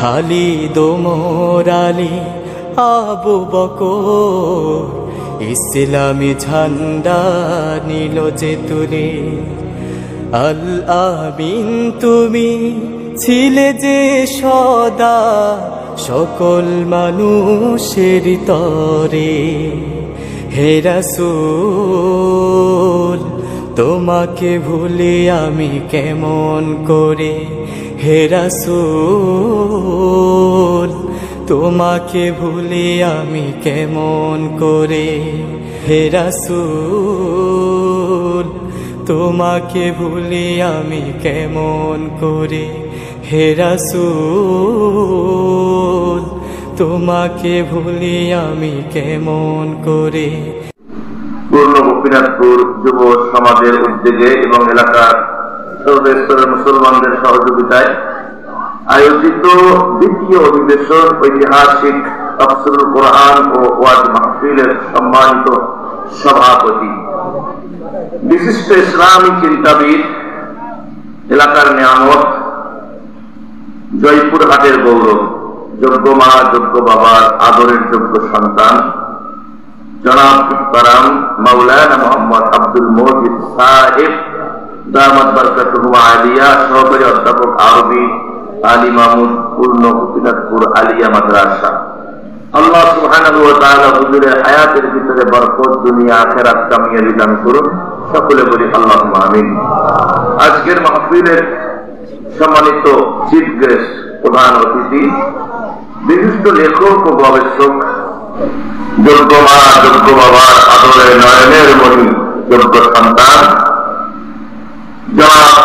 খালিদ ওমর আলী আবু বকর ইসলামী ঝান্ডা নিল যে তুলে। আল আমিন তুমি ছিলে যে সদা সকল মানুষের তরে। হে রাসূল তোমাকে ভুলে আমি কেমন করে, হে রাসূল তোমাকে ভুলে আমি কেমন করে, হে রাসূল তোমাকে ভুলে আমি কেমন করে, হে রাসূল তোমাকে ভুলে আমি কেমন করে। পূর্ণ গোপীনাথপুর যুব সমাজের উদ্যোগে এবং এলাকার সর্বস্তরের মুসলমানদের সহযোগিতায় আয়োজিত দ্বিতীয় অধিবেশন ঐতিহাসিক তাফসীরুল কোরআন ও ওয়াজ মাহফিলের সম্মানিত সভাপতি, বিশিষ্ট ইসলামী চিন্তাবিদ, এলাকার নিয়ামত, জয়পুরহাটের গৌরব, যোগ্য মা যোগ্য বাবার আদরের যোগ্য সন্তান জনাব মুহতারাম মাওলানা মোহাম্মদ আব্দুল মজিদ সাহেব দামাত বরকাতুহু আলিয়া, সহকারী অধ্যাপক আরবি আলী মাহমুদ, পূর্ণ গোপীনাথপুর আলিয়া মাদ্রাসা। আল্লাহ সুবহানাহু ওয়া তাআলা হুজুরের হায়াতের ভিতরে বরকত, দুনিয়া আখিরাত কামিয়াবি দান করুন। সকলে বলি আল্লাহুম্মা আমিন। আজকের মাহফিলের সম্মানিত চিফ গেস্ট, প্রধান অতিথি, বিশিষ্ট লেখক ও গবেষক, যোগ্য মা যোগ্য বাবার আদরের নয়নের মণি, যোগ্য সন্তান জনাব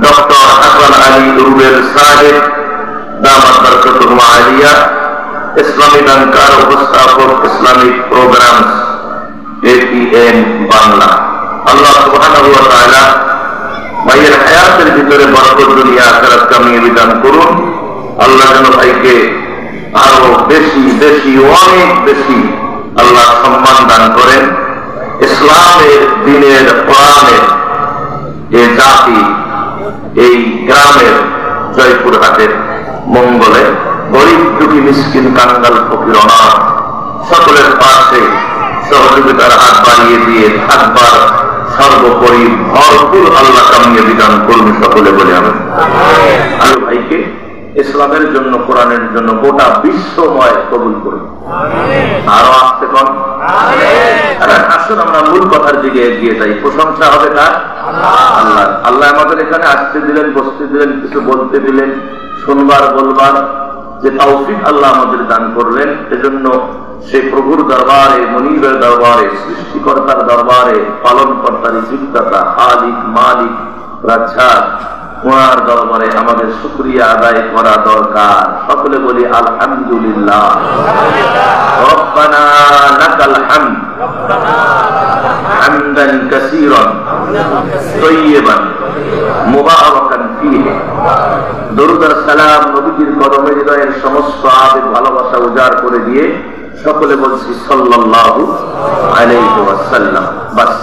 ডক্টর হাসান আলী রুবেল সাহেব দামাত বরকাতুহু আলিয়া, ইসলামী ব্যাংকার, উপস্থাপক, ইসলামিক প্রোগ্রামস, APN বাংলা। আল্লাহ সুবহানাহু ওয়া তাআলা ভাইয়ের হায়াতের ভিতরে বরকত, দুনিয়া আখিরাত কামিয়াবি দান করুন। আল্লাহ যেন ভাইকে আরো বেশি বেশি অনেক বেশি আল্লাহ সম্মান দান করেন। ইসলামের দ্বীনের কোরআনের এই জাতি, এই গ্রামের জয়পুরহাটের মঙ্গলে গরিব দুঃখী মিসকিন কাঙ্গাল ফকির অনাথ সকলের পাশে সহযোগিতার হাত বাড়িয়ে দিয়ে থাকবার সর্বোপরি ভরপুর আল্লাহ কামিয়াবি দান করুন। সকলে বলে আমি আলু ভাইকে ইসলামের জন্য, কোরআনের জন্য গোটা বিশ্বময় কবুল করুন। আরো আসতে কন আসুন আমরা মূল কথার দিকে এগিয়ে যাই। প্রশংসা হবে কার? আল্লাহ। আল্লাহ আমাদের এখানে আসতে দিলেন, বসতে দিলেন, কিছু বলতে দিলেন, শুনবার বলবার যে তৌফিক আল্লাহ আমাদের দান করলেন। এজন্য সেই প্রভুর দরবারে, মনিবের দরবারে, সৃষ্টিকর্তার দরবারে, পালন কর্তার রিজিকদাতা, খালিক, মালিক, রাজ্জাক, ওনার দরবারে আমাদের শুকরিয়া আদায় করা দরকার। সকলে বলি আলহামদুলিল্লাহ। রব্বানা লাকাল হামদ হামদান কাসীরান তাইয়িবান মুবারাকান ফীহি। দরুদ আর সালাম নবীজির কদমে হৃদয়ের সমস্ত আবেগ ভালোবাসা উজাড় করে দিয়ে সকলে বলছি সাল্লাল্লাহু আলাইহি ওয়াসাল্লাম। বাস,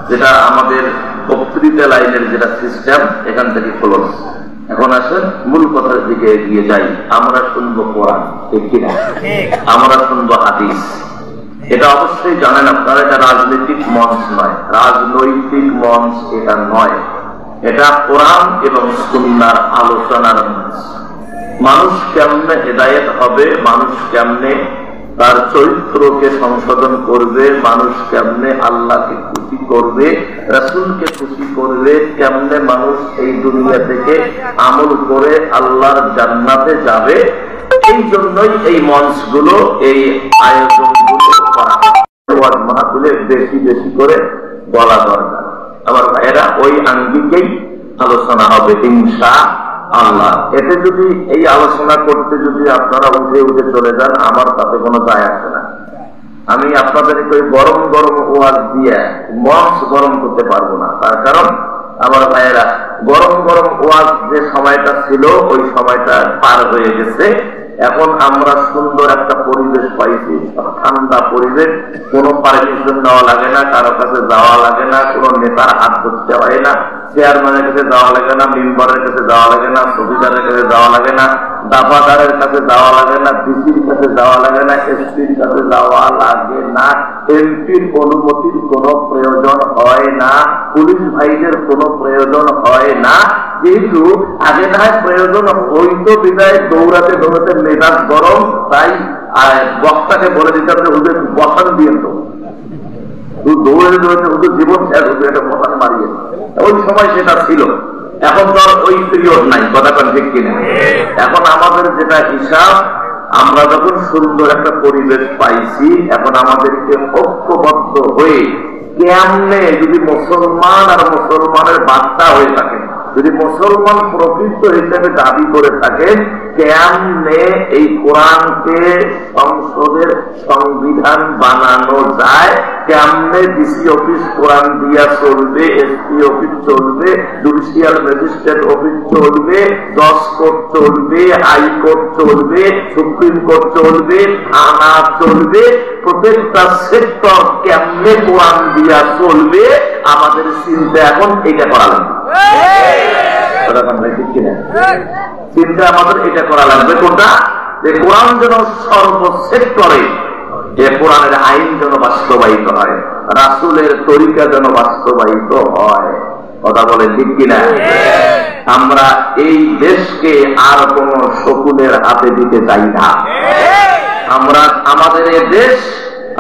যেটা আমাদের বক্তৃতা লাইনের যেটা সিস্টেম, এখান থেকে ক্লোজ। এখন আসেন মূল কথার দিকে এগিয়ে যাই। আমরা শুনবো কোরআন, ঠিক কিনা? আমরা শুনবো হাদিস। এটা অবশ্যই জানেন আপনারা, এটা রাজনৈতিক মঞ্চ নয়, রাজনৈতিক মঞ্চ এটা নয়, এটা কোরআন এবং সুন্নাহর আলোচনার মঞ্চ। মানুষ কেমনে হেদায়েত হবে, মানুষ কেমনে তার চরিত্রকে সংশোধন করবে, মানুষ কেমনে আল্লাহকে খুশি করবে, রাসূলকে খুশি করবে, কেমনে মানুষ এই দুনিয়া থেকে আমল করে আল্লাহর জান্নাতে যাবে, এই জন্যই এই মঞ্চগুলো, এই আয়োজনগুলো করা। মাহফিলে বেশি বেশি করে বলা দরকার। আমার ভাইয়েরা, ওই আঙ্গিকেই আলোচনা হবে ইনশাআল্লাহ। এতে যদি এই আলোচনা করতে যদি আপনারা উঠে উঠে চলে যান, আমার তাতে কোনো দায় আসে না। আমি আপনাদেরকে ওই গরম গরম ওয়াজ দিয়ে মঞ্চ গরম করতে পারবো না। তার কারণ আমার ভাইয়েরা, গরম গরম ওয়াজ যে সময়টা ছিল ওই সময়টা পার হয়ে গেছে। এখন আমরা সুন্দর একটা পরিবেশ পাইছি, ঠান্ডা পরিবেশ, কোনো পারমিশন নেওয়া লাগে না, কারো কাছে যাওয়া লাগে না, কোনো নেতার হাত ধরতে হয় না, চেয়ারম্যানের কাছে যাওয়া লাগে না, মেম্বারের কাছে যাওয়া লাগে না, চৌকিদারের কাছে যাওয়া লাগে না, দাফাদারের কাছে যাওয়া লাগে না, ডিসির কাছে যাওয়া লাগে না, এসপির কাছে যাওয়া লাগে না, এমপির অনুমতির কোনো প্রয়োজন হয় না, পুলিশ ভাইদের কোনো প্রয়োজন হয় না। যেহেতু আগে না প্রয়োজন হইতো বিদায় দৌড়াতে দৌড়াতে মেজাজ গরম, তাই বক্তাকে বলে দিতে হবে ওদের বসান দিয়ে তো দৌড়ে দৌড়াতে ওদের জীবন শেষ হতো, একটা বসান মারিয়ে। ওই সময় সেটা ছিল, এখন তো আর ওই পিরিয়ড নাই, কথাটা ঠিক কিনা? এখন আমাদের যেটা হিসাব, আমরা যখন সুন্দর একটা পরিবেশ পাইছি, এখন আমাদেরকে ঐক্যবদ্ধ হয়ে কেমনে যদি মুসলমান আর মুসলমানের বাচ্চা হয়ে থাকে, যদি মুসলমান প্রকৃত হিসেবে দাবি করে থাকেন, কেমনে এই কোরআনকে সংসদের সংবিধান বানানো যায়, কেমনে ডিসি অফিস কোরআন দিয়া চলবে, এসপি অফিস চলবে, জুডিশিয়াল ম্যাজিস্ট্রেট অফিস চলবে, জজ কোর্ট চলবে, হাইকোর্ট চলবে, সুপ্রিম কোর্ট চলবে, থানা চলবে, প্রত্যেকটা সেক্টর কেমনে কোরআন দিয়া চলবে, আমাদের চিন্তা এখন এটা করা লাগবে। চিন্তা আমাদের এটা করা লাগবে, কোনটা? যে কোরআন যেন সর্বসেক্টরে, যে কোরআনের আইন যেন বাস্তবায়িত হয়, রাসূলের তরিকা যেন বাস্তবায়িত হয়। কথা বলে ঠিক কিনা? আমরা এই দেশকে আর কোন শকুনের হাতে দিতে চাই না। আমরা আমাদের এই দেশ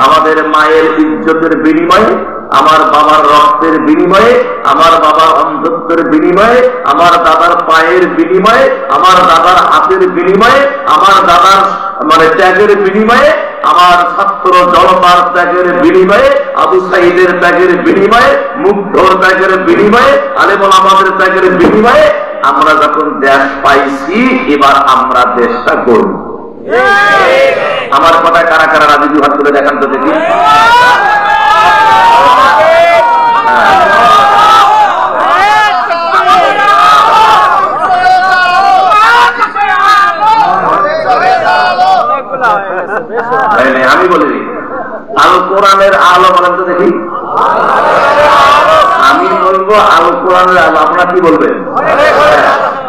আমাদের মায়ের ইজ্জতের বিনিময়ে, আমার বাবার রক্তের বিনিময়ে, আমার বাবার অন্ধত্বের বিনিময়ে, আমার দাদার পায়ের বিনিময়ে, আমার দাদার হাতের বিনিময়ে, আমার দাদার ত্যাগের বিনিময়ে, আমার ছাত্র জনতার ত্যাগের বিনিময়ে, আবু সাইদের ত্যাগের বিনিময়ে, মুগ্ধর ত্যাগের বিনিময়ে, আলেমুল আমাদের ত্যাগের বিনিময়ে আমরা যখন দেশ পাইছি, এবার আমরা দেশটা গড়ব। আমার কথা কারা কারা রাজি? হাত তুলে দেখান তো দেখি। আমি বলি আল কোরআনের আলো বলেন তো দেখি। আমি বলবো আল কোরআনের আলো, আপনারা কি বলবেন?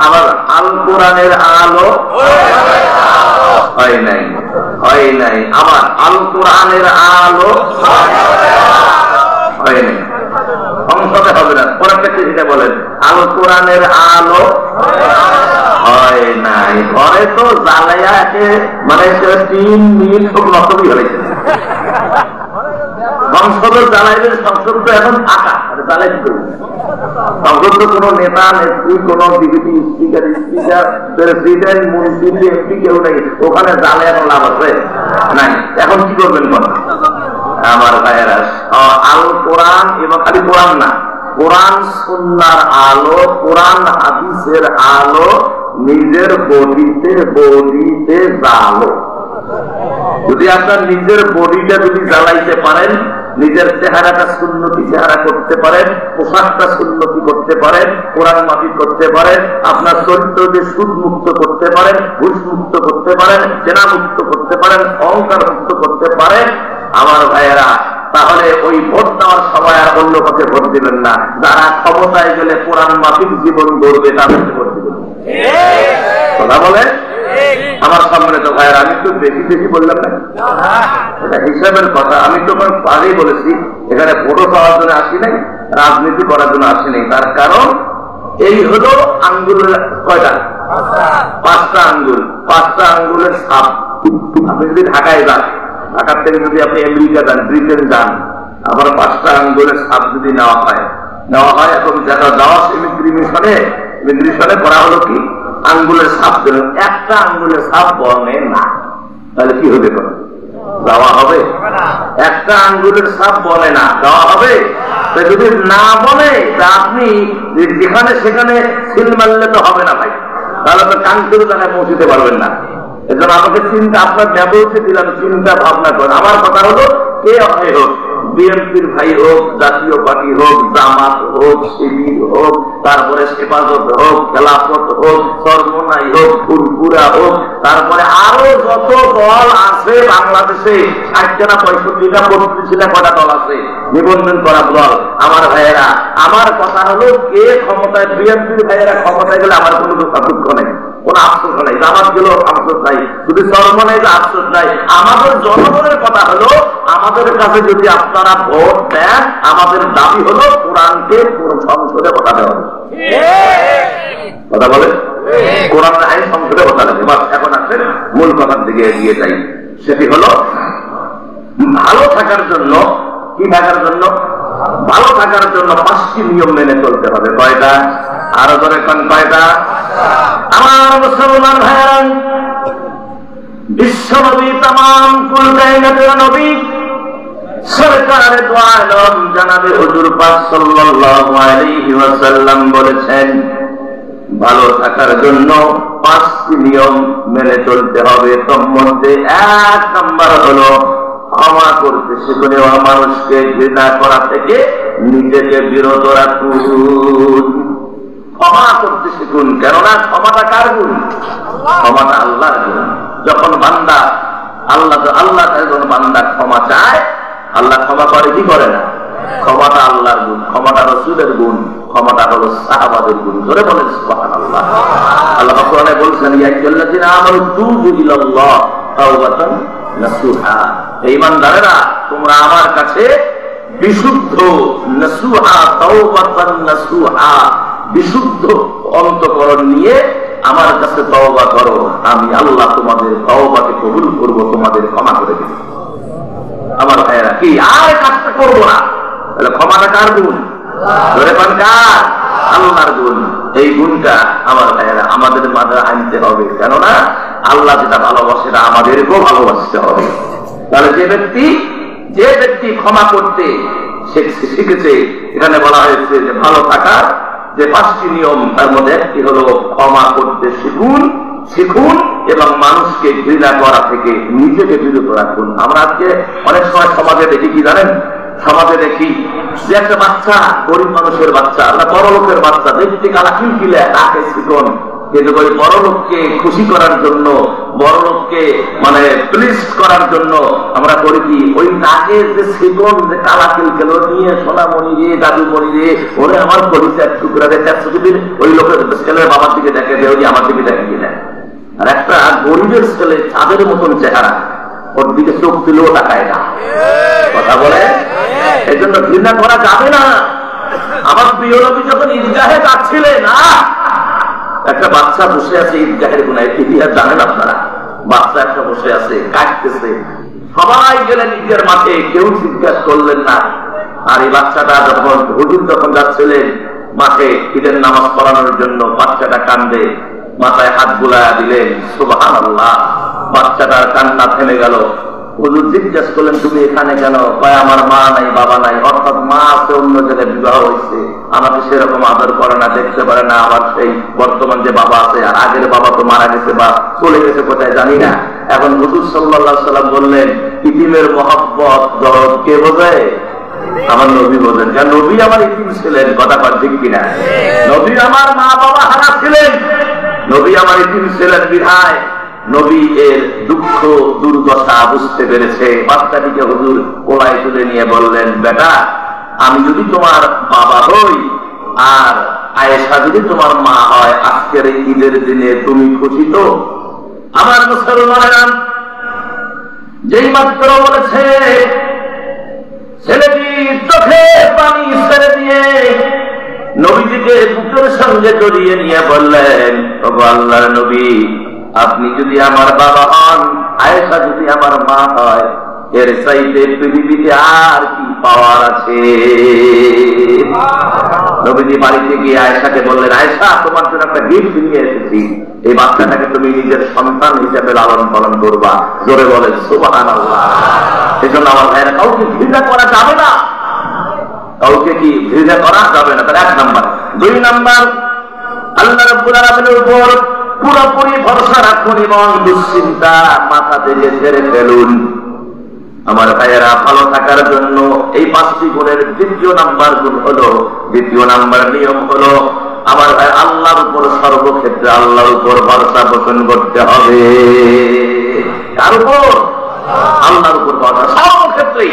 আবার আল কোরআনের আলো হয় নাই, হয় নাই। আবার আল কোরআনের আলো হয় নাই, সংসদে হবে না। পরের সেটা বলেন, আল কোরআনের আলো হয় নাই। ঘরে তো জ্বালাইয়া 3 মিনিট সব নকলই হয়েছে। সংসদের জ্বালাইলে সংসদ তো এখন ফাঁকা, জ্বালাই কি করবে? সংসদ তো কোনো নেতা নেত্রী, কোন ডিপুটি স্পিকার, স্পিকার, প্রেসিডেন্ট, মন্ত্রী, এমপি কেউ নেই, ওখানে জ্বালাই এখন লাভ আছে নাই। এখন কি করবেন বলেন আমার ভাইয়েরা? আল কোরআন, এবং খালি কোরআন না, কোরআন সুন্নাহর আলো, কোরআন হাদিসের আলো নিজের বডিতে জ্বালো। যদি আপনার নিজের বডিটা যদি জ্বালাইতে পারেন, নিজের চেহারাটা সুন্নতি চেহারা করতে পারেন, পোশাকটা সুন্নতি করতে পারেন, কোরআন মাফিক করতে পারেন, আপনার চরিত্রকে সুদ মুক্ত করতে পারেন, ঘুষ মুক্ত করতে পারেন, জেনা মুক্ত করতে পারেন, অহংকার মুক্ত করতে পারেন, আমার ভাইয়েরা, তাহলে ওই ভোট দেওয়ার সময় আর অন্য পথে ভোট দিবেন না। যারা ক্ষমতায় গেলে কোরআন মাফিক জীবন গড়বে তাদেরকে ভোট দিবেন। কথা বলে আমার সামনে তো ভাইয়ের, আমি তো বেশি বেশি বললাম না, এটা হিসাবের কথা। আমি তো আগেই বলেছি, এখানে ভোটও পাওয়ার জন্য আসি নাই, রাজনীতি করার জন্য আসি নাই। তার কারণ এই হলো আঙ্গুলের কয়টা? 5টা আঙ্গুল, 5টা আঙ্গুলের ছাপ। আপনি যদি ঢাকায় যান, ঢাকার থেকে যদি আপনি আমেরিকা যান, ব্রিটেন যান, আবার 5টা আঙ্গুলের ছাপ যদি নেওয়া হয়, এখন যারা যাওয়া ইমিগ্রেশনে করা হলো কি, আঙ্গুলের ছাপ দিলেন, একটা আঙ্গুলের ছাপ বনে না, তাহলে কি হবে? যাওয়া হবে? একটা আঙ্গুলের ছাপ বনে না, যাওয়া হবে? যদি না বলে, আপনি যেখানে সেখানে সিল মারলে তো হবে না ভাই, তাহলে তো কাঙ্ক্ষিত জায়গায় পৌঁছতে পারবেন না। এজন্য আমাকে চিন্তা, আপনার ব্যবহৃত দিলাম, চিন্তা ভাবনা করেন। আমার কথা হলো, কে হয় হোক, বিএনপির ভাই হোক, জাতীয় পার্টি হোক, জামাত হোক, শিবির হোক, তারপরে হেফাজত হোক, খেলাফত হোক, সর্বনাই হোক, ফুরফুরা হোক, তারপরে আরো যত দল আছে আছে বাংলাদেশে 60টা না 65টা 32টা কটা দল আছে নিবন্ধন করা দল। আমার ভাইয়েরা, আমার কথা হলো কে ক্ষমতায়, বিএনপির ভাইয়েরা ক্ষমতায় গেলে আমার কোনো দুঃখ নেই, কোন আফসোস নাই, জামাত গেলেও আফসোস নাই, যদি চরম নেই যে আফসোস নাই। আমাদের জনগণের কথা হলো, আমাদের কাছে যদি আপনারা ভোট দেন, আমাদের দাবি হলো কোরআনকে সংসদে বসাতে হবে। কথা বলে কোরআন আইন সংসদে বসাতে হবে। এখন আসেন মূল কথার দিকে এগিয়ে যাই। সেটি হলো ভালো থাকার জন্য, কি থাকার জন্য? ভালো থাকার জন্য 5টি নিয়ম মেনে চলতে হবে। কয়টা? আরো ধরে কোন কয়টা? আমার মুসলমান ভাইয়েরা, বিশ্ব নবী, তামাম কুল কায়নাতের নবী, সরকারে দু আলম জনাবে হুজুর পাক সাল্লাল্লাহু আলাইহি ওয়াসাল্লাম বলেছেন, ভালো থাকার জন্য 5টি নিয়ম মেনে চলতে হবে। তার মধ্যে 1 নাম্বার হলো ক্ষমা করতে শিখুন, মানুষকে ঘৃণা করা থেকে নিজেকে বিরত রাখুন। ক্ষমা করতে শিখুন, কেননা ক্ষমাটা কার গুণ? ক্ষমাটা আল্লাহর গুণ। যখন বান্দা আল্লাহ যখন বান্দা ক্ষমা চায়, আল্লাহ ক্ষমা করে কি করে না? ক্ষমাটা আল্লাহর গুণ, ক্ষমাটা রাসূলের গুণ, ক্ষমাটা হলো সাহাবাদের গুণ। ধরে বলেন সুবহানাল্লাহ। আল্লাহ কোরআনে বলছেন, ইয়া আইয়ুহাল্লাযীনা আমানু তুবু ইলাল্লাহ তাওবাতান নাসুহা, হে ঈমানদারেরা তোমরা আমার কাছে বিশুদ্ধ, নাসুহা তাওবাতান নাসুহা, বিশুদ্ধ অন্তঃকরণ নিয়ে আমার কাছে তওবা করো, আমি আল্লাহ তোমাদের তওবাকে কবুল করব, তোমাদের ক্ষমা করে দেব। আমার ভাইয়েরা, কি আর কাজটা করবো না? তাহলে ক্ষমাটা কার গুণ? ধরে পান কার? আল্লাহর গুণ। এই গুণটা আমার ভাইয়েরা আমাদের মাঝে আনতে হবে, কেননা আল্লাহ যেটা ভালোবাসে না আমাদেরকেও ভালোবাসতে হবে। তাহলে যে ব্যক্তি ক্ষমা করতে শিখেছে, এখানে বলা হয়েছে যে ভালো থাকার যে 5টি নিয়ম, তার মধ্যে একটি হলো ক্ষমা করতে শিখুন এবং মানুষকে ঘৃণা করা থেকে নিজেকে বিরত রাখুন। আমরা আজকে অনেক সময় সমাজে দেখি, কি জানেন? সমাজে দেখি যে একটা বাচ্চা, গরিব মানুষের বাচ্চা, আমরা বড় লোকের বাচ্চা, দেখতে কালা কিলকিলে, তাকে শিখুন, কিন্তু ওই বড় লোককে খুশি করার জন্য, বড় লোককে মানে প্লিজ করার জন্য আমরা করি কি, ওই নাকে যে শিকন, যে কালা কিলকেলো নিয়ে সোনামণি রে, দাদুমণি রে, ওরে আমার পরিচয় টুকরা দেখে ওই লোকের ছেলের বাবার দিকে দেখে দেয়, ওই আমার দিকে দেখে কিনা। আর একটা গরিবের ছেলে চাঁদের মতন চেহারা, ওর দিকে চোখ দিলেও তাকায় না। কথা বলে, এই জন্য ঘৃণা করা যাবে না। আমার প্রিয় নবী যখন ঈদগাহে যাচ্ছিলেন, একটা বাচ্চা বসে আছে ঈদগাহের গুনায়, ইতিহাস জানেন আপনারা? বাচ্চা একটা বসে আছে, কাটতেছে, সবাই গেলেন ঈদের মাঠে, কেউ জিজ্ঞাসা করলেন না। আর এই বাচ্চাটা যখন হুজুর যখন যাচ্ছিলেন মাঠে ঈদের নামাজ পড়ানোর জন্য, বাচ্চাটা কান্দে, মাথায় হাত বুলায়া দিলেন, সুবহানাল্লাহ। বাচ্চাটার কান্না থেমে গেল। হুজুর জিজ্ঞাসা করলেন, তুমি এখানে কেন? কয়, আমার মা নাই, বাবা নাই, অর্থাৎ মা আছে, অন্য জায়গায় বিবাহ হয়েছে, আমাকে সেরকম আদর করে না, দেখতে পারে না। আবার সেই বর্তমান যে বাবা আছে, আর আগের বাবা তো মারা গেছে বা চলে গেছে কোথায় জানি না। এখন হুজুর সাল্লাল্লাহু আলাইহি সাল্লাম বললেন, ইতিমের মহব্বত দরদ কে বোঝে? আমার নবী বোঝেন। কারণ নবী আমার ইতিম ছিলেন, কথা বল ঠিক কিনা? নবী আমার মা বাবা হারা ছিলেন, নবী আমার ইতিম ছিলেন, বিধায় নবী এর দুঃখ দুর্দশা বুঝতে পেরেছে। বাচ্চাটিকে হুজুর কোলায় তুলে নিয়ে বললেন, বেটা, আমি যদি তোমার বাবা হই আর আয়েশা যদি তোমার মা হয়, আজকের ঈদের দিনে তুমি খুশি তো? আমার মুসলমানেরা, যেই মাত্র বলেছে, ছেলেটি চোখে পানি ছেড়ে দিয়ে নবীজিকে বুকের সঙ্গে জড়িয়ে নিয়ে বললেন, ওগো আল্লাহর নবী, আপনি যদি আমার বাবা হন, আয়েশা যদি আমার মা হয়, এর চাইতে পৃথিবীতে আর কি পাওয়ার আছে? নবীজি বাড়িতে গিয়ে আয়েশাকে বললেন, আয়েশা, তোমার জন্য একটা গিফট নিয়ে এসেছি, এই বাচ্চাটাকে তুমি নিজের সন্তান হিসেবে লালন পালন করবা। জোরে বলেন সুবহানাল্লাহ। এই জন্য আমার ভাইয়েরা, কাউকে ঘৃণা করা যাবে না, কাউকে কি ঘৃণা করা যাবে না। তাহলে 1 নাম্বার। 2 নাম্বার, আল্লাহ রাব্বুল আলামিনের উপর পুরোপুরি ভরসা রাখুন এবং দুশ্চিন্তা মাথা থেকে ছেড়ে ফেলুন। আমার ভাইয়েরা, ভালো থাকার জন্য এই 5টি গুণের 2য় নাম্বার গুণ হলো, 2য় নাম্বার নিয়ম হলো, আমার ভাই আল্লাহর উপর সর্বক্ষেত্রে আল্লাহর উপর ভরসা পোষণ করতে হবে। কার উপর? আল্লাহর উপর ভরসা। সব ক্ষেত্রেই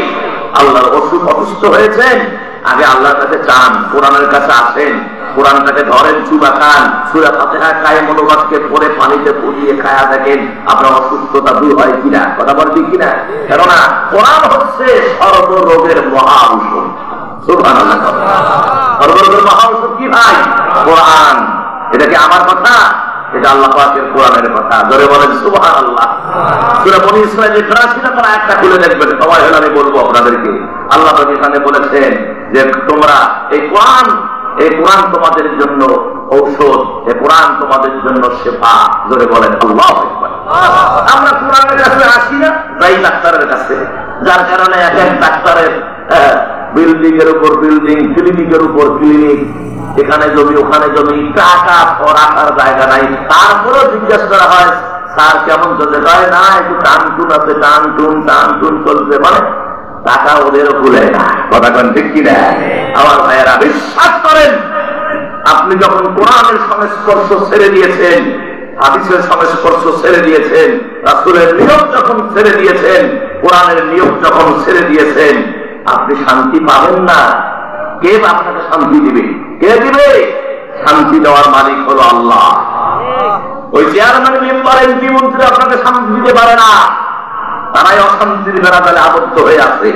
আল্লাহর অসুস্থ হয়েছেন, আগে আল্লাহর কাছে চান, কোরআনের কাছে আসেন, কোরআনটাকে ধরেন, চুবা খান, সূরা ফাতিহা কায়েম অনুবাদকে পড়ে পানিতে পুড়িয়ে খায়া দেখেন আপনার অসুস্থতা দূর হয় কিনা। কথা বলবি কিনা? কেননা কোরআন হচ্ছে সর্ব রোগের মহা ঔষধ। সুবহানাল্লাহ। সর্ব রোগের মহা ঔষধ কি ভাই? কোরআন। এটা কি আমার কথা? এটা আল্লাহ পাকের কোরআনের কথা। জোরে বলেন সুবহানাল্লাহ। সূরা বনী ইসরাঈলের ৮২ নম্বর আয়াতটা খুলে দেখবেন, সবাই হলে আমি বলবো আপনাদেরকে। আল্লাহ পাক এখানে বলেছেন যে তোমরা এই কোরআন তোমাদের জন্য ঔষধ, এই কোরআন তোমাদের জন্য শিফা। জোরে বলেন আল্লাহু আকবার। আমরা কোরআনের কাছে আসি না, যাই ডাক্তারের কাছে, যার কারণে এক এক ডাক্তারের বিল্ডিং এর উপর বিল্ডিং, ক্লিনিকের উপর ক্লিনিক, এখানে জমি ওখানে জমি, টাকা রাখার জায়গা নাই। তারপরেও জিজ্ঞেস করা হয় স্যার কেমন চলছে? না একটু টানটুন আছে, টানটুন চলছে, মানে টাকা ওদেরও ভুলে না। কথা কেন ঠিক কিনা? আমার ভাইয়েরা বিশ্বাস করেন, আপনি যখন কোরআনের সংস্পর্শ ছেড়ে দিয়েছেন, হাদিসের সংস্পর্শ ছেড়ে দিয়েছেন, রাসূলের নিয়ম যখন ছেড়ে দিয়েছেন, কোরআনের নিয়ম যখন ছেড়ে দিয়েছেন, আপনি শান্তি পাবেন না। কে আপনাকে শান্তি দিবে? কে দিবে? শান্তি দেওয়ার মালিক হলো আল্লাহ। ওই চেয়ারম্যান, মেম্বার, এমপি, মন্ত্রী আপনাকে শান্তি দিতে পারে না। তারাই অশান্তির বেড়াজালে আবদ্ধ হয়ে আছে।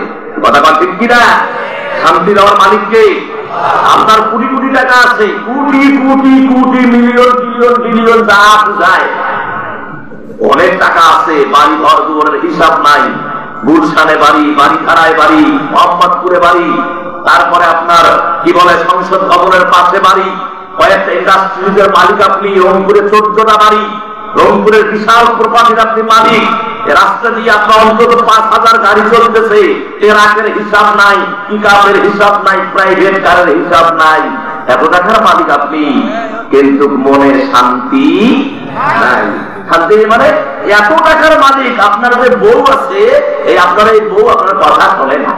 কথা বল ঠিক কিনা? শান্তি দেওয়ার মালিক কে? আপনার কোটি কোটি টাকা আছে, crore crore crore million billion billion যা বুঝায়, অনেক টাকা আছে, বাড়ি ঘর দুয়ারের হিসাব নাই, গুলশানে বাড়ি, বাড়িখানায় বাড়ি, মোহাম্মদপুরে বাড়ি, তারপরে আপনার কি বলে সংসদ ভবনের পাশে বাড়ি, কয়েকটা ইন্ডাস্ট্রিজের মালিক আপনি, রংপুরে 14টা বাড়ি, রংপুরের বিশাল প্রপার্টির আপনি মালিক, রাস্তা দিয়ে আপনার অন্তত ৫,০০০ গাড়ি চলতেছে, ট্রাকের হিসাব নাই, পিকআপের হিসাব নাই, প্রাইভেট কারের হিসাব নাই, এত টাকার মালিক আপনি, কিন্তু মনে শান্তি নাই। শান্তি মানে এত টাকার মালিক, আপনার যে বউ আছে, এই আপনার এই বউ আপনার কথা শোনে না,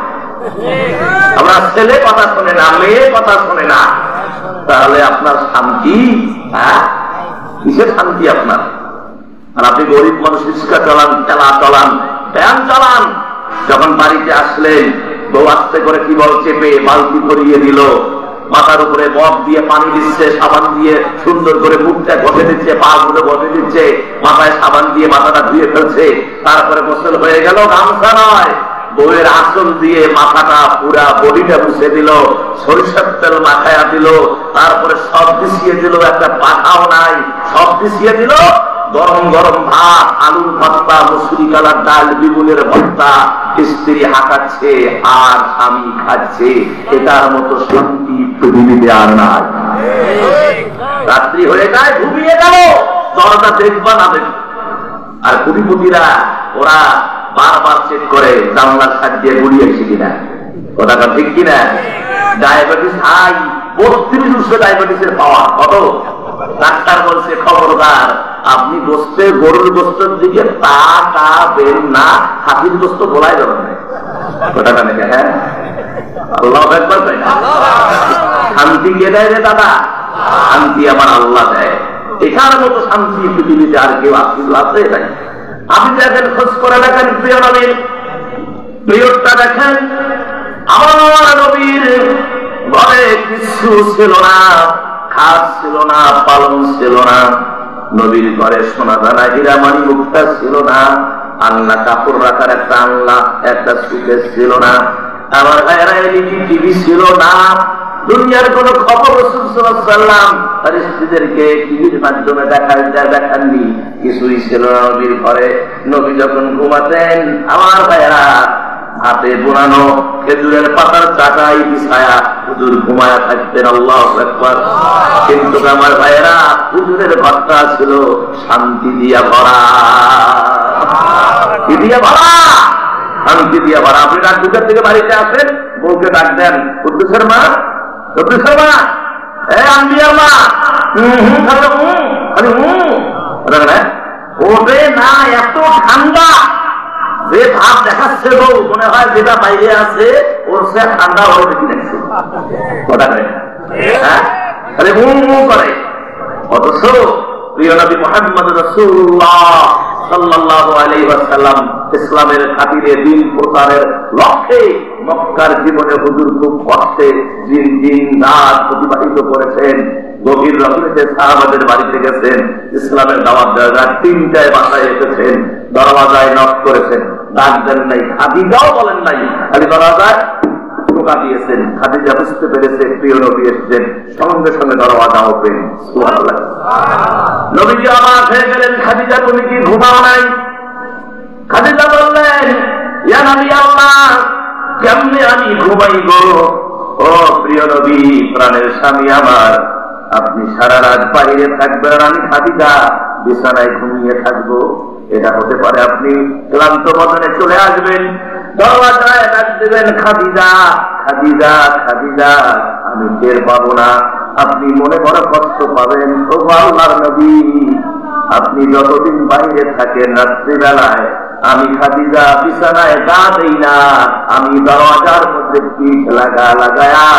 আপনার ছেলে কথা শোনে না, মেয়ে কথা শোনে না, তাহলে আপনার শান্তি? কিসের শান্তি আপনার? আর আপনি গরিব মানুষ, রিক্সা চালান, ভ্যান চালান, যখন বাড়িতে আসলেন, বউ আস্তে করে কি বল চেপে বালতি করিয়ে দিল, মাথার উপরে মগ দিয়ে পানি দিচ্ছে, সাবান দিয়ে সুন্দর করে মুখটা ঘষে দিচ্ছে, পা গুলো ঘষে দিচ্ছে, মাথায় সাবান দিয়ে মাথাটা ধুয়ে ফেলছে, তারপরে গোসল হয়ে গেল, গামছা নয়, বউয়ের আঁচল দিয়ে মাথাটা পুরা বডিটা মুছে দিল, সরিষার তেল মাখায়া দিল, তারপরে সব দিছিয়ে দিল, একটা পাখাও নাই, সব দিছিয়ে দিল, গরম গরম ভাত, আলুর ভর্তা, মসুরি কালার ডাল, বেগুনের ভর্তা, স্ত্রী হাঁকাচ্ছে আর স্বামী খাচ্ছে, এটার মতো শান্তি পৃথিবীতে আর নাই। রাত্রি হয়ে যায়, ঘুমিয়ে গেল, দরজা দেখবা না দেখবা। আর কোটিপতিরা ওরা বারবার চেক করে জানলার সাইড দিয়ে গড়িয়েছে কিনা। কথাটা ঠিক কিনা? ডায়াবেটিস হাই, 32 ডায়াবেটিসের পাওয়া কত? ডাক্তার বলছে খবরদার আপনি গরুর গোস্তের দিকে তাকাবেন না, হাতির গোস্ত বলাই যাবে না। কথাটা নাকি? হ্যাঁ, আল্লাহ একবার তাই না? শান্তি কে দেয় রে দাদা? শান্তি আমার আল্লাহ দেয়। এখানের মতো শান্তি পৃথিবীতে আর কেউ আছে তাই? আপনি দেখেন, খোঁজ করে দেখেন, প্রিয় নবীর প্রিয়টা দেখেন, আমার নবীর ঘরে কিছু ছিল না, খাট ছিল না, পালং ছিল না, নবীর ঘরে সোনা দানা হীরা মানি মুক্তা ছিল না, আল্লাহ কাপড় রাখার একটা আল্লাহ একটা সুকেস ছিল না, আমার ভাইয়েরা এদিকে টিভি ছিল না, দুনিয়ার কোন খবর রাসূল সাল্লাল্লাহু আলাইহি ওয়াসাল্লাম তার স্ত্রীদেরকে টিভির মাধ্যমে দেখাননি, কিছুই ছিল না নবীর ঘরে। নবী যখন ঘুমাতেন, আমার ভাইয়েরা হাতে বোনানো খেজুরের পাতার চাটাই বিছায়া হুজুর ঘুমায়া থাকতেন। আল্লাহু আকবার। কিন্তু আমার ভাইয়েরা, হুজুরের ঘরটা ছিল শান্তি দিয়া ভরা, কি দিয়া ভরা? শান্তি দিয়া ভরা। আপনি রাত 2টার থেকে বাড়িতে আসেন, বউকে ডাক দেন, কুদ্দুসের মা, কুদ্দুসের মা, আম্বিয়ার মা, ওরে না, এত ঠান্ডা, যে ভাব দেখাচ্ছে বউ, মনে হয় যেটা বাইরে আছে ওর সে ঠান্ডা হয়ে দেখি দেখছে, ওটা করে হ্যাঁ, তাহলে করে। অথচ প্রিয় নবী মুহাম্মদ রাসূলুল্লাহ সাল্লাল্লাহু আলাইহি ওয়াসাল্লাম ইসলামের খাতিরে দিন প্রচারের লক্ষ্যে মক্কার জীবনে হুজুর খুব কষ্টে দিন রাত অতিবাহিত করেছেন। গভীর রাতে সাহাবাদের বাড়িতে গেছেন, ইসলামের দাওয়াত দেওয়ার 3টায় বাসায় এসেছেন, দরওয়াজায় নক করেছেন, ডাক দেন নাই, খাদিজাও বলেন নাই, খালি দরওয়াজায় টোকা দিয়েছেন। খাদিজা বুঝতে পেরেছে প্রিয় নবী এসেছেন, সঙ্গে সঙ্গে দরওয়াজা ওপেন। সুবহানাল্লাহ। নবীজি অবাক হয়ে গেলেন, খাদিজা তুমি কি ঘুমাও নাই? খাদিজা বললেন, ইয়া নবী আল্লাহ, কেমনে আমি ঘুমাই গো? ও প্রিয় নবী, প্রাণের স্বামী আমার, আপনি সারা রাত বাইরে থাকবেন আর আমি খাদিজা বিছানায় ঘুমিয়ে থাকবো? এটা হতে পারে? আপনি ক্লান্ত বদনে চলে আসবেন, দরওয়াজায় ডাক দেবেন, খাদিজা খাদিজা খাদিজা, আমি টের পাবো না, আপনি মনে বড় কষ্ট পাবেন। ও আল্লাহর নবী, আপনি যতদিন বাইরে থাকেন রাত্রিবেলায় আমি খাদিজা বিছানায় গা দেই না, আমি দরওয়াজার মধ্যে পিঠ লাগায়া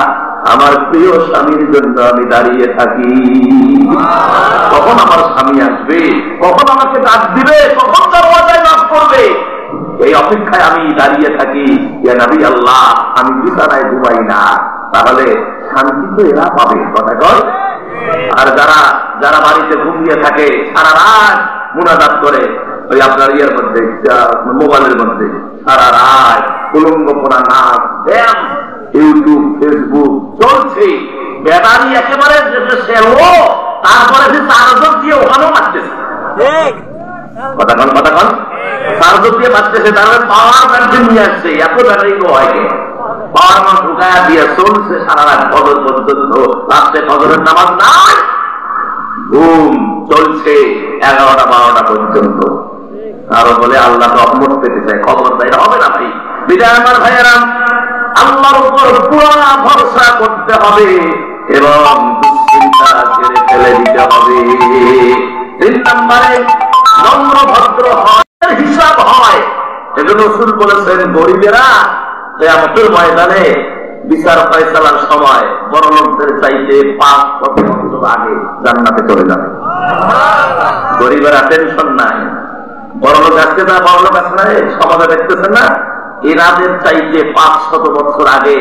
আমার প্রিয় স্বামীর জন্য আমি দাঁড়িয়ে থাকি। কখন আমার স্বামী আসবে, কখন আমাকে ডাক দিবে, কখন দরওয়াজায় নক করবে, এই অপেক্ষায় আমি দাঁড়িয়ে থাকি। ইয়া নবী আল্লাহ, আমি বিছানায় ঘুমাই না। তাহলে শান্তি তো এরা পাবে, কথা কর। আর যারা যারা বাড়িতে ঘুমিয়ে থাকে সারা রাত মুনাজাত করে, ওই আপনার ইয়ের মধ্যে মোবাইলের মধ্যে সারা রাত উলঙ্গপনা নাচ ব্যায়াম, ইউটিউব ফেসবুক চলছে, ব্যাটারি একেবারে তারপরে সে চার্জার দিয়ে ওখানেও মারতেছে। কথা কন চার্জার দিয়ে মারতেছে, তারপরে পাওয়ার ব্যাটারি নিয়ে আসছে, এত ব্যাটারি তো হয় পাওয়ার মান ঢুকায়া দিয়ে চলছে সারা রাত ফজর পর্যন্ত। রাত্রে ফজরের নামাজ নাই, ঘুম চলছে 11টা 12টা পর্যন্ত। আরো বলে আল্লাহ রহমত পেতে চায়, খবর দেয় হবে না ভাই। বিদায় আমার ভাইয়েরা, আল্লাহর উপর পুরা ভরসা করতে হবে এবং দুশ্চিন্তা ছেড়ে ফেলে দিতে হবে। 3 নম্বরে নম্র ভদ্র হয়, হিসাব হয়। এজন্য রাসূল বলেছেন, গরিবেরা কিয়ামতের ময়দানে বিচার ফয়সালার সময় বড়লোকদের চাইতে 500 বছর আগে জান্নাতে চলে যাবে। গরিবেরা টেনশন নাই, বড়লোক আসছে না, বড়লোক আসছে না, সমাজে দেখতেছেন না, এনাদের চাইতে 500 বছর আগে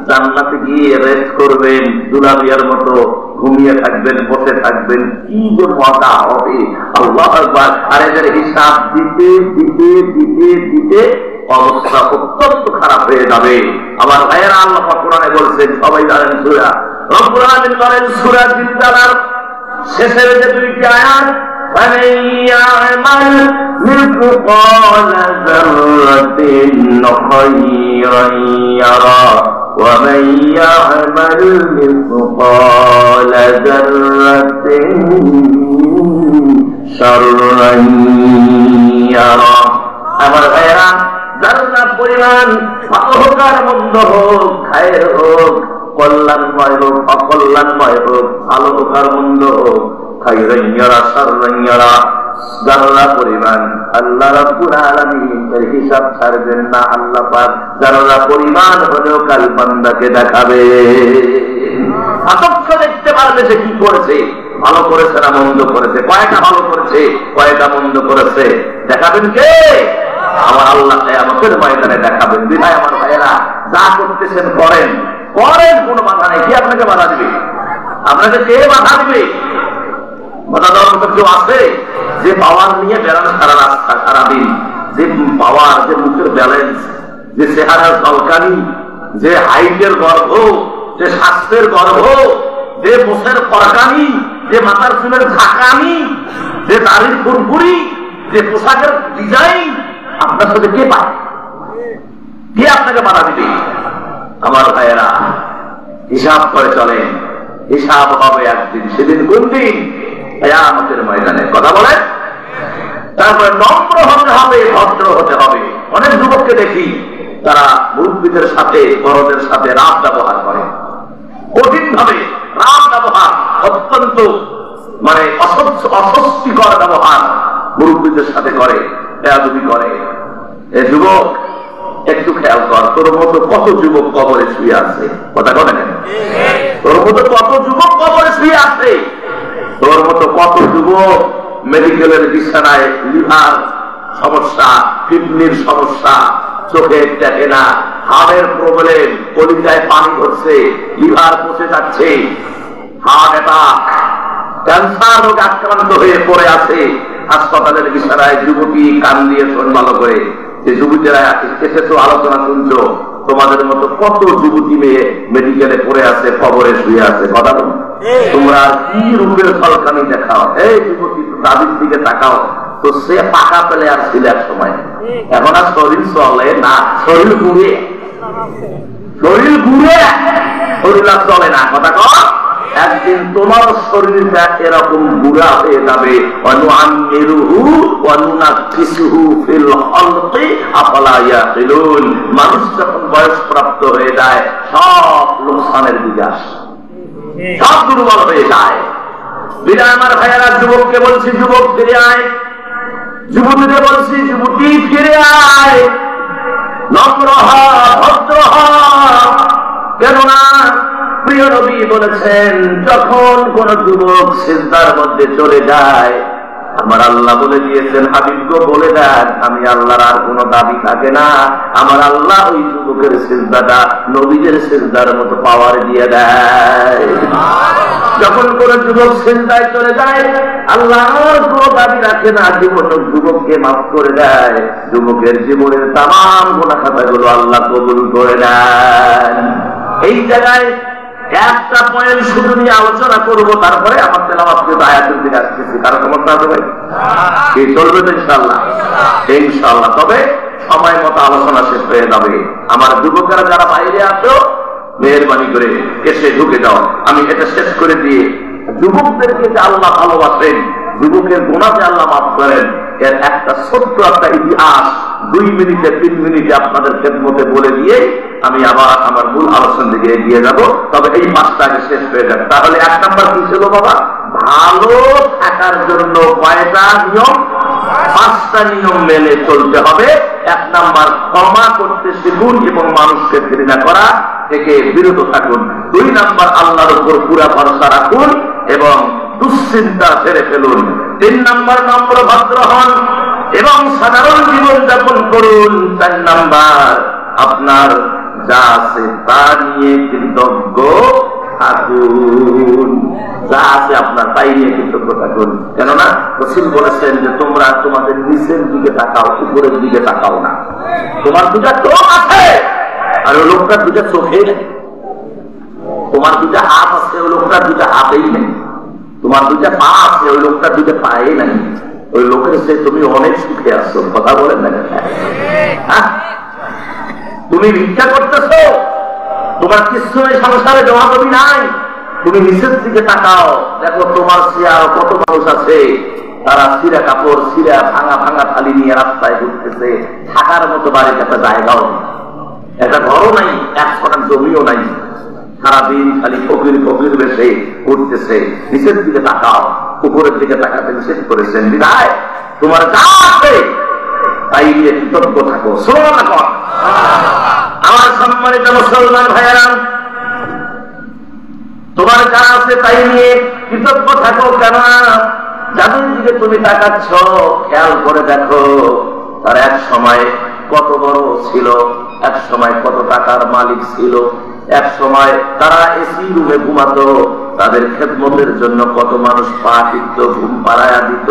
জান্নাতে গিয়ে রেস্ট করবেন, দুলাবিয়ার মতো ঘুমিয়ে থাকবেন, বসে থাকবেন, কি যে মজা হবে, আল্লাহু আকবার। আর এদের হিসাব দিতে দিতে দিতে দিতে অবস্থা অত্যন্ত খারাপ হয়ে যাবে। আমার ভাইয়েরা, আল্লাহ পাক কোরআনে বলছেন, সবাই জানেন, সূরা রব্বুল আলামিন বলেন সূরা জিলজালার শেষের যে 2টি আয়াত, فمن يعمل مثقال ذرة خيرا يره ومن يعمل مثقال ذرة شرا يره। আমার ভাইয়েরা, যারা পরিমাণ ভালো হোক আর মন্দ হোক, খায়ের হোক, কল্যাণময় হোক অকল্যাণময় হোক, ভালো হোক আর মন্দ হোক, যারা পরিমাণ আল্লাহ রাব্বুল আলামিন এর হিসাব ছাড়বেন না। আল্লাহ পাক যারা পরিমাণ হলেও কাল বান্দাকে দেখাবে, সাতক্ষ দেখতে পারবে যে কি করেছে, ভালো করেছে না মন্দ করেছে, কয়টা ভালো করেছে কয়টা মন্দ করেছে, দেখাবেন কে? আমার আল্লাহ কিয়ামতের ময়দানে দেখাবেন। বিধায় আমার ভাইয়েরা, যা করতেছেন করেন, করেন, কোনো বাধা নেই। কি আপনাকে বাধা দিবে? আপনাকে কে বাধা দিবে? বাধা দেওয়ার মতো কেউ আছে? যে পাওয়ার নিয়ে বেড়ানো সারা রাস্তা সারাদিন, যে পাওয়ার, যে মুখের ব্যালেন্স, যে চেহারার তলকানি, যে হাইটের গর্ভ, যে স্বাস্থ্যের গর্ভ, যে মুখের ফরকানি, যে মাথার চুলের ঝাঁকানি, যে দাড়ির ফুরফুরি, যে পোশাকের ডিজাইন, আপনার সাথে কে পায়? কে আপনাকে বাধা দিবে? আমার ভাইয়েরা, হিসাব করে চলেন, হিসাব হবে একদিন। সেদিন কোন দিন? কিয়ামতের ময়দানে। কথা বলে। তারপরে নম্র হতে হবে, ভদ্র হতে হবে। অনেক যুবককে দেখি, তারা মুরব্বীদের সাথে, বড়দের সাথে রাত ব্যবহার করে, কঠিন ভাবে রাত ব্যবহার, অত্যন্ত মানে অস্বস্তিকর ব্যবহার মুরব্বীদের সাথে করে, বেয়াদবি করে। এ যুবক, একটু খেয়াল কর, তোর মতো কত যুবক কবরে শুয়ে আছে। কথা বলেন, তোর মতো কত যুবক কবরে শুয়ে আছে, তোর মতো কত যুবক মেডিকেলের বিছানায় লিভার সমস্যা, কিডনির সমস্যা, চোখে দেখে না, হাড়ের প্রবলেম, কলিজায় পানি ধরছে, লিভার পচে যাচ্ছে, হার্ট অ্যাটাক, ক্যান্সার রোগে আক্রান্ত হয়ে পড়ে আছে হাসপাতালের বিছানায়। যুবতী কান দিয়ে শোন ভালো করে, যে যুবতীরা এসেছো আলোচনা শুনছো, তোমাদের মতো কত যুবতী মেয়ে মেডিকেলে পড়ে আছে, কবরে শুয়ে আছে। কথা বলো, তোমরা কি রূপের ফলকানি দেখাও। এই যুবতী দাদির দিকে তাকাও তো, সে পাকা পেলে আর ছিল এক সময়, এখন আর শরীর চলে না, শরীর ঘুরে, শরীর ঘুরে, শরীর আর চলে না। কথা কর, একদিন তোমার শরীরটা এরকম বুড়া হয়ে যাবে। মানুষ যখন বয়স প্রাপ্ত হয়ে যায় সব লোকসানের দিকে আসে, সব দুর্বল হয়ে যায়। বিদায় আমার ভাইয়েরা, যুবককে বলছি যুবক ফিরে আয়, যুবতীকে বলছি যুবতী ফিরে আয়, নম্র হ, ভদ্র হ। কেননা প্রিয় নবী বলেছেন, যখন কোন যুবক সিজদার মধ্যে চলে যায়, আমার আল্লাহ বলে দিয়েছেন, হাবিবকে বলে দেন আমি আল্লাহর আর কোন দাবি থাকে না। আমার আল্লাহ ওই যুবকের সিজদাটা নবীদের সিজদার মতো পাওয়ার দিয়ে দেয়। যখন কোন যুবক সিজদায় চলে যায়, আল্লাহ আর কোন দাবি রাখে না, যুবককে মাফ করে দেয়। যুবকের জীবনের তামাম গুনাহ খাতাগুলো আল্লাহ কবুল করে নেন। এই জায়গায় একটা পয়েন্ট শুধু নিয়ে আলোচনা করবো, তারপরে আমার তেলাওয়াতকে আয়াতের দিকে আসতেছি। কারো সমস্যা আছে ভাই? কি চলবে তো ইনশাআল্লাহ? ইনশাআল্লাহ। তবে সময় মতো আলোচনা শেষ হয়ে যাবে। আমার যুবকেরা যারা বাইরে আসো, মেহরবানি করে এসে ঢুকে যাও। আমি এটা শেষ করে দিয়ে, যুবকদেরকে যে আল্লাহ ভালোবাসেন, যুবকের গুনাহে আল্লাহ মাফ করেন, এর একটা ছোট্ট একটা ইতিহাস 2 মিনিটে 3 মিনিটে আপনাদের খেদমতে বলে দিয়ে আমি আবার আমার মূল আলোচনার দিকে এগিয়ে যাব। তবে এই 5টা আগে শেষ হয়ে যাবে। তাহলে 1 নাম্বার কি ছিল বাবা? ভালো থাকার জন্য কয়টা নিয়ম? 5টা নিয়ম মেনে চলতে হবে। 1 নাম্বার, ক্ষমা করতে শিখুন এবং মানুষকে ঘৃণা করা থেকে বিরত থাকুন। 2 নাম্বার, আল্লাহর উপর পুরা ভরসা রাখুন এবং দুশ্চিন্তা ছেড়ে ফেলুন। 3 নাম্বার, নম্র ভদ্র হন এবং সাধারণ জীবন যাপন করুন। 4 নাম্বার, আপনার যা আছে তা নিয়ে কৃতজ্ঞ থাকুন। যা আছে আপনার তাই নিয়ে কৃতজ্ঞ থাকুন। কেননা রাসূল বলেছেন যে তোমরা তোমাদের নিচের দিকে তাকাও, উপরের দিকে তাকাও না। তোমার 2টা চোখ আছে আর ওই লোকটার 2টা চোখেই নেই। তোমার 2টা হাত আছে, ওই লোকটার 2টা হাতেই নেই। তোমার 2টা পা আছে, ওই লোকটার 2টা পায়ে নাই। ওই লোকের সে তুমি অনেক সুখে আসছো। কথা বলেন না? হ্যাঁ, তুমি ভিক্ষা করতেছো, তোমার কিছু নেই সংসারে, জমা জমি নাই। তুমি নিচের দিকে তাকাও, দেখো তোমার চেয়ার কত মানুষ আছে, তারা ছিঁড়া কাপড়, ছিঁড়া ভাঙা ভাঙা থালি নিয়ে রাস্তায় ঘুরতেছে। থাকার মতো বাড়িতে একটা জায়গাও নেই, একটা ঘরও নাই, 1 শতাংশ জমিও নাই। সারাদিন খালি ফকির ফকির বেশে ঘুরতেছে। নিচের দিকে তাকাও, উপরের দিকে তাকাতে নিষেধ করেছেন। বিধায় তোমার যা আছে তাই নিয়ে কৃতজ্ঞ থাকো। আমার সম্মানিত মুসলমান ভাইয়েরা, তোমার যা আছে তাই নিয়ে কৃতজ্ঞ থাকো। কেননা যাদের দিকে তুমি তাকাচ্ছ, খেয়াল করে দেখো তারা এক সময় কত বড় ছিল, এক সময় কত টাকার মালিক ছিল, এক সময় তারা এসি রুমে ঘুমাতো, তাদের খেদমতের জন্য কত মানুষ পা টিকত, ঘুম পাড়ায়া দিত,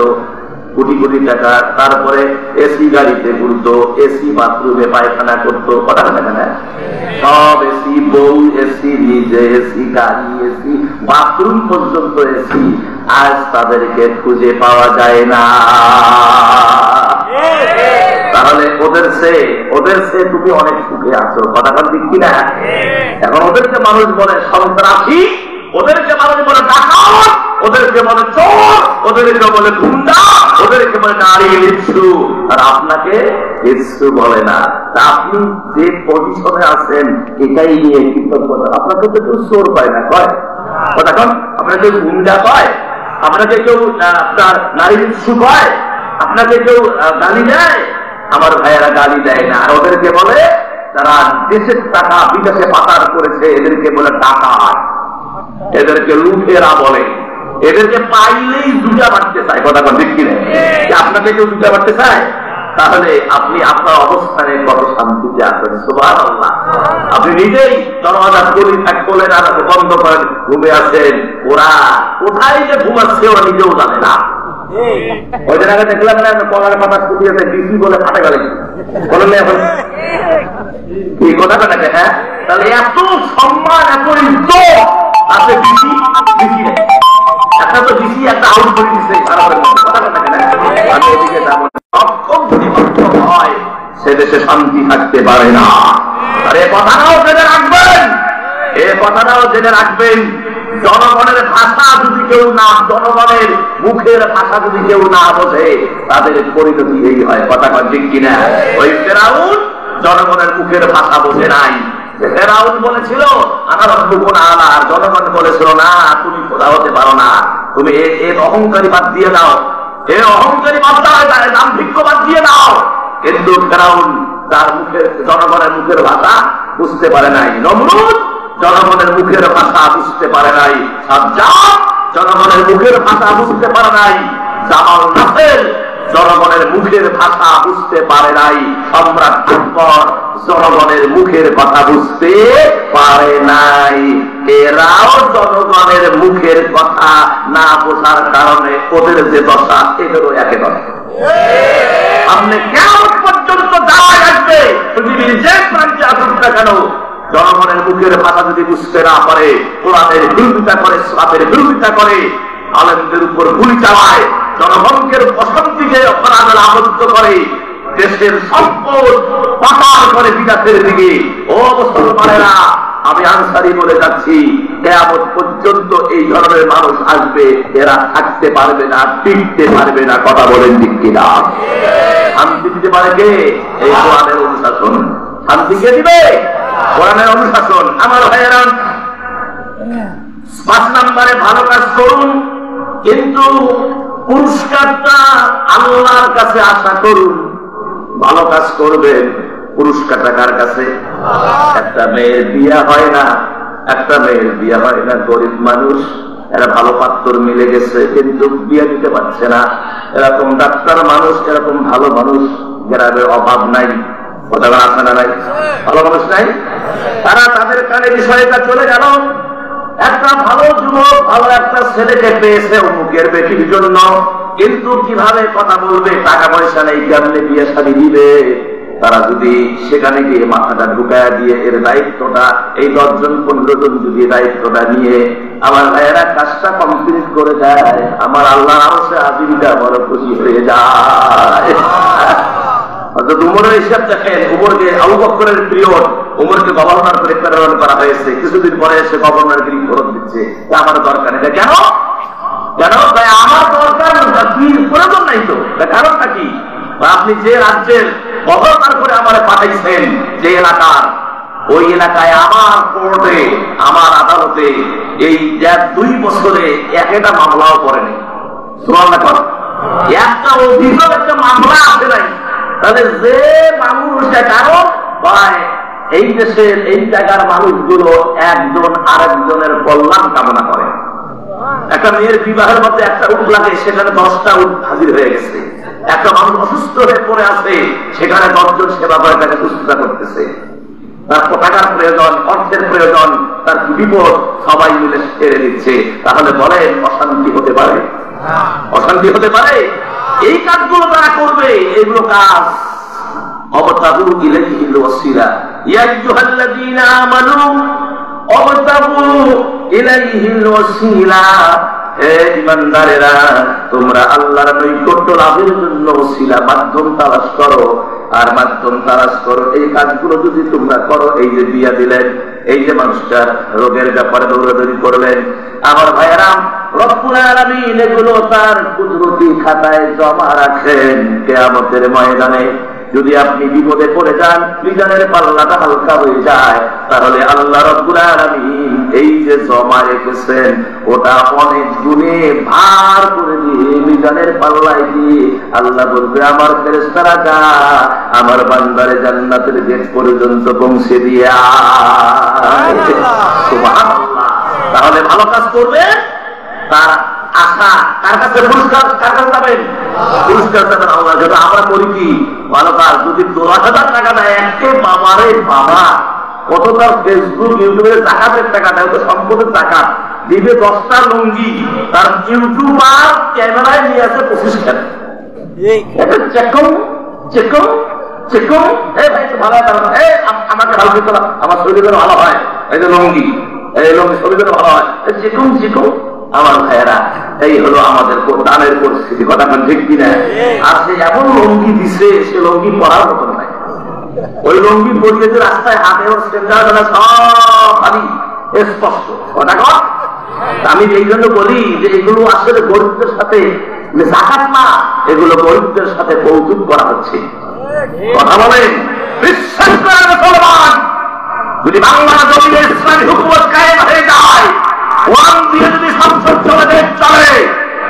কোটি কোটি টাকা। তারপরে এসি গাড়িতে ঘুরতো, এসি বাথরুমে পায়খানা করতো। কথা থাকে না? সব এসি, বউ এসি, নিজে এসি, গাড়ি এসি, বাথরুম পর্যন্ত এসি। আজ তাদেরকে খুঁজে পাওয়া যায় না। তাহলে ওদের সে তুমি অনেক সুখে আছো। কথাটা ঠিক কিনা? এখন ওদেরকে মানুষ বলে সন্ত্রাসী, ওদেরকে মানুষ বলে ডাকাত, ওদেরকে বলে চোর, ওদেরকে বলে গুন্ডা, ওদেরকে বলে নারী লিপসু, আর আপনাকে লিপসু বলে না। আপনি যে পজিশনে আছেন এটাই নিয়ে কৃতজ্ঞতা। আপনাকে তো কেউ চোর পায় না, কয় কথা কন? আপনাকে কেউ গুন্ডা কয়, আপনাকে কেউ আপনার নারী লিপসু কয়, আপনাকে কেউ গালি দেয়? আমার ভাইয়েরা গালি দেয় না। আর ওদেরকে বলে যারা দেশের টাকা বিদেশে পাচার করেছে, এদেরকে বলে ডাকাত, এদেরকে লুটেরা বলে। এদেরকে পাইলেই জুতা মারতে চায়। কথা ঠিক কিনা? আপনাকে কেউ জুতা মারতে চায়? তাহলে আপনি আপনার অবস্থানে কত শান্তিতে আছেন। সুবহানাল্লাহ। আপনি নিজেই দরজা খোলেন আর বন্ধ করেন, ঘুমে আছেন। ওরা কোথায় যে ঘুমাচ্ছে ওরা নিজেও জানে না। ওই দিন আগে দেখলাম না কলার পাতা ফুটিয়েছে ডিসি বলে ফাটে গেল বলেন এখন এই কথাটা নাকি? হ্যাঁ, তাহলে এত সম্মান এত ইজ্জত আছে ডিসি ডিসি একটা তো ডিসি একটা আউট করে দিচ্ছে ভারতের মধ্যে। কথাটা নাকি না? আমি এদিকে যাবো হয় সে দেশে শান্তি থাকতে পারে না। আর এ কথাটাও জেনে রাখবেন, এ কথাটাও জেনে রাখবেন, জনগণের ভাষা যদি কেউ না, জনগণের মুখের ভাষা যদি কেউ না বোঝে তাদের পরিণতি এই হয়। কথা ঠিক কিনা? ওই ফেরাউন জনগণের মুখের ভাষা বোঝে নাই। ফেরাউন বলেছিল আনা রব্বুকুল আলা, আর জনগণ বলেছিল না তুমি খোদা হতে পারো না, তুমি এর অহংকারী বাদ দিয়ে দাও, এ অহংকারী বাদ দাও, দাম্ভিক্য বাদ দিয়ে দাও। কিন্তু ফেরাউন তার মুখের জনগণের মুখের ভাষা বুঝতে পারে নাই। নমরুদ জনগণের মুখের ভাষা বুঝতে পারে নাই। সাজ্জাদ জনগণের মুখের ভাষা বুঝতে পারে নাই। জামাল নাসের জনগণের মুখের ভাষা বুঝতে পারে নাই। সম্রাট আকবর জনগণের মুখের কথা বুঝতে পারে নাই। এরাও জনগণের মুখের কথা না বোঝার কারণে ওদের যে দশা এদেরও একে দশা। আপনি কেমন পর্যন্ত দাঁড়ায় আসবে পৃথিবীর যে প্রান্তে আসুন না কেন, জনগণের মুখের ভাষা যদি বুঝতে না পারে, কোরআনের বিরোধিতা করে, ইসলামের বিরোধিতা করে, আলেমদের উপর গুলি চালায়, জনগণকে অশান্তিকে অপরাধের আবদ্ধ করে, দেশের সম্পদ পাচার করে বিকাশের দিকে, ও মুসলমানেরা আমি আনসারি বলে যাচ্ছি, কিয়ামত পর্যন্ত এই ধরনের মানুষ আসবে, এরা থাকতে পারবে না, টিকতে পারবে না। কথা বলেন ঠিক কিনা? শান্তি দিতে পারে কে? এই কোরআনের অনুশাসন। শান্তি কে দিবে? কোরআনের অনুশাসন। আমার ভাইয়েরা 5 নম্বরে ভালো কাজ করুন, কিন্তু পুরস্কারটা আল্লাহর কাছে আশা করুন। ভালো কাজ করবেন, পুরস্কারটা কার কাছে? একটা মেয়ের বিয়ে হয় না, একটা মেয়ের বিয়ে হয় না, গরিব মানুষ, এরা ভালো পাত্র মিলে গেছে কিন্তু বিয়ে দিতে পারছে না। এরকম ডাক্তার মানুষ, এরকম ভালো মানুষ গ্রামের অভাব নাই। কথা আছে না নাই? ভালো মানুষ নাই, তারা তাদের কানে বিষয়টা চলে গেল। একটা ভালো যুবক ভালো একটা ছেলেকে পেয়েছে অমুকের বেটির জন্য, কিন্তু কিভাবে কথা বলবে, টাকা পয়সা নেই, কেমনে বিয়ে শাদী দিবে। তারা যদি সেখানে গিয়ে মাথাটা ঢুকায় দিয়ে এর দায়িত্বটা এই 10 জন 15 জন যদি দায়িত্বটা নিয়ে আমার ভাইয়েরা কাজটা কমপ্লিট করে দেয়, আমার আল্লাহ আরশে আজিমটা বড় খুশি হয়ে যায়। উমরের হিসাব দেখেন, উমরকে আবু বকরের পিরিয়ড, উমরকে গভর্নর করে প্রেরণ করা হয়েছে, কিছুদিন পরে এসে গভর্নরগিরি ফেরত দিচ্ছে। আমার দরকার এটা কেন? কেন? আমার দরকার কি প্রয়োজন নাই তো, কারণটা কি? আপনি যে রাজ্যের গভর্নর করে আমার পাঠাইছেন, যে এলাকার, ওই এলাকায় আমার কোর্টে আমার আদালতে এই 2 বছরে একটা মামলাও করেনি। একটা অভিযোগ একটা মামলা আসে নাই। তাহলে যে মানুষটা কারণ হয় এই দেশের এই জায়গার মানুষগুলো একজন আরেকজনের কল্যাণ কামনা করে। একটা মেয়ের বিবাহের মধ্যে একটা উট লাগে, সেখানে 10টা উট হাজির হয়ে গেছে। একটা মানুষ অসুস্থ হয়ে পড়ে আছে, সেখানে 10 জন সেবা করে তাকে সুস্থতা করতেছে। তার টাকার প্রয়োজন, অর্থের প্রয়োজন, তার বিপদ, সবাই মিলে ছেড়ে দিচ্ছে। তাহলে বলেন অশান্তি হতে পারে? অশান্তি হতে পারে? এই কাজগুলো তারা করবে, এগুলো কাজ অবতাবু ইলাইহিল ওয়াসিলা, ইয়া আইয়ুহাল্লাযীনা আমানু অবতাবু ইলাইহিল ওয়াসিলা। হে ঈমানদারেরা, তোমরা আল্লাহর নৈকট্য লাভের জন্য ওসিলা, মাধ্যম তালাশ করো। আর মাধ্যম তালাশ করো, এই কাজগুলো যদি তোমরা করো, এই যে বিয়া দিলেন, এই যে মানুষটার রোগের ব্যাপারে দৌড়াদৌড়ি করলেন, আমার ভাইয়েরা রব্বুল আলামিন এগুলো তার কুদরতি খাতায় জমা রাখেন। কিয়ামতের ময়দানে যদি আপনি বিপদে পড়ে যান, মিজানের পাল্লাটা হালকা হয়ে যায়, তাহলে আল্লাহ রব্বুল আলামিন এই যে জমা রেখেছেন ওটা অনেক গুণে ভার করে দিয়ে মিজানের পাল্লায় দিয়ে আল্লাহ বলবে, আমার ফেরেশতারা যা আমার বান্দারে জান্নাতের গেট পর্যন্ত পৌঁছে দিয়া। সুবহানাল্লাহ। তাহলে ভালো কাজ করবে, তার আশা, কার কাছে পুরস্কার, কার কাছে যাবেন? পুরস্কার যাবেন আল্লাহ। যেটা আমরা করি কি ভালো কাজ, যদি 10,000 টাকা দেয় একে বাবারে বাবা, কত তার ফেসবুক ইউটিউবে জাকাতের টাকা দেয়, তো সম্পদের টাকা দিবে 10টা লুঙ্গি, তার ইউটিউবার ক্যামেরায় নিয়ে আসে 25 খান। আমাকে ভালো দিত না, আমার শরীরের ভালো হয়, এই যে লুঙ্গি, এই লুঙ্গি শরীরের ভালো হয়, চিকুম আমার ভাইয়েরা, এই হলো আমাদের দানের পরিস্থিতি। কথা ঠিক কিনা? আর সে এমন লুঙ্গি দিছে, সে লুঙ্গি পরার মতো নাই। ওই লুঙ্গি পরিয়ে যে রাস্তায় হাতে ওর স্ট্যান্ডার সব খালি স্পষ্ট। কথা কর, আমি এই জন্য বলি যে এগুলো আসলে গরিবদের সাথে জাকাত না, এগুলো গরিবদের সাথে কৌতুক করা হচ্ছে। কথা বলেন, বিশ্বাস করেন মুসলমান, যদি বাংলা জমিনে ইসলামী হুকুমত কায়েম হয়ে যায়, ওয়ান দিয়ে যদি সংসদ চলে,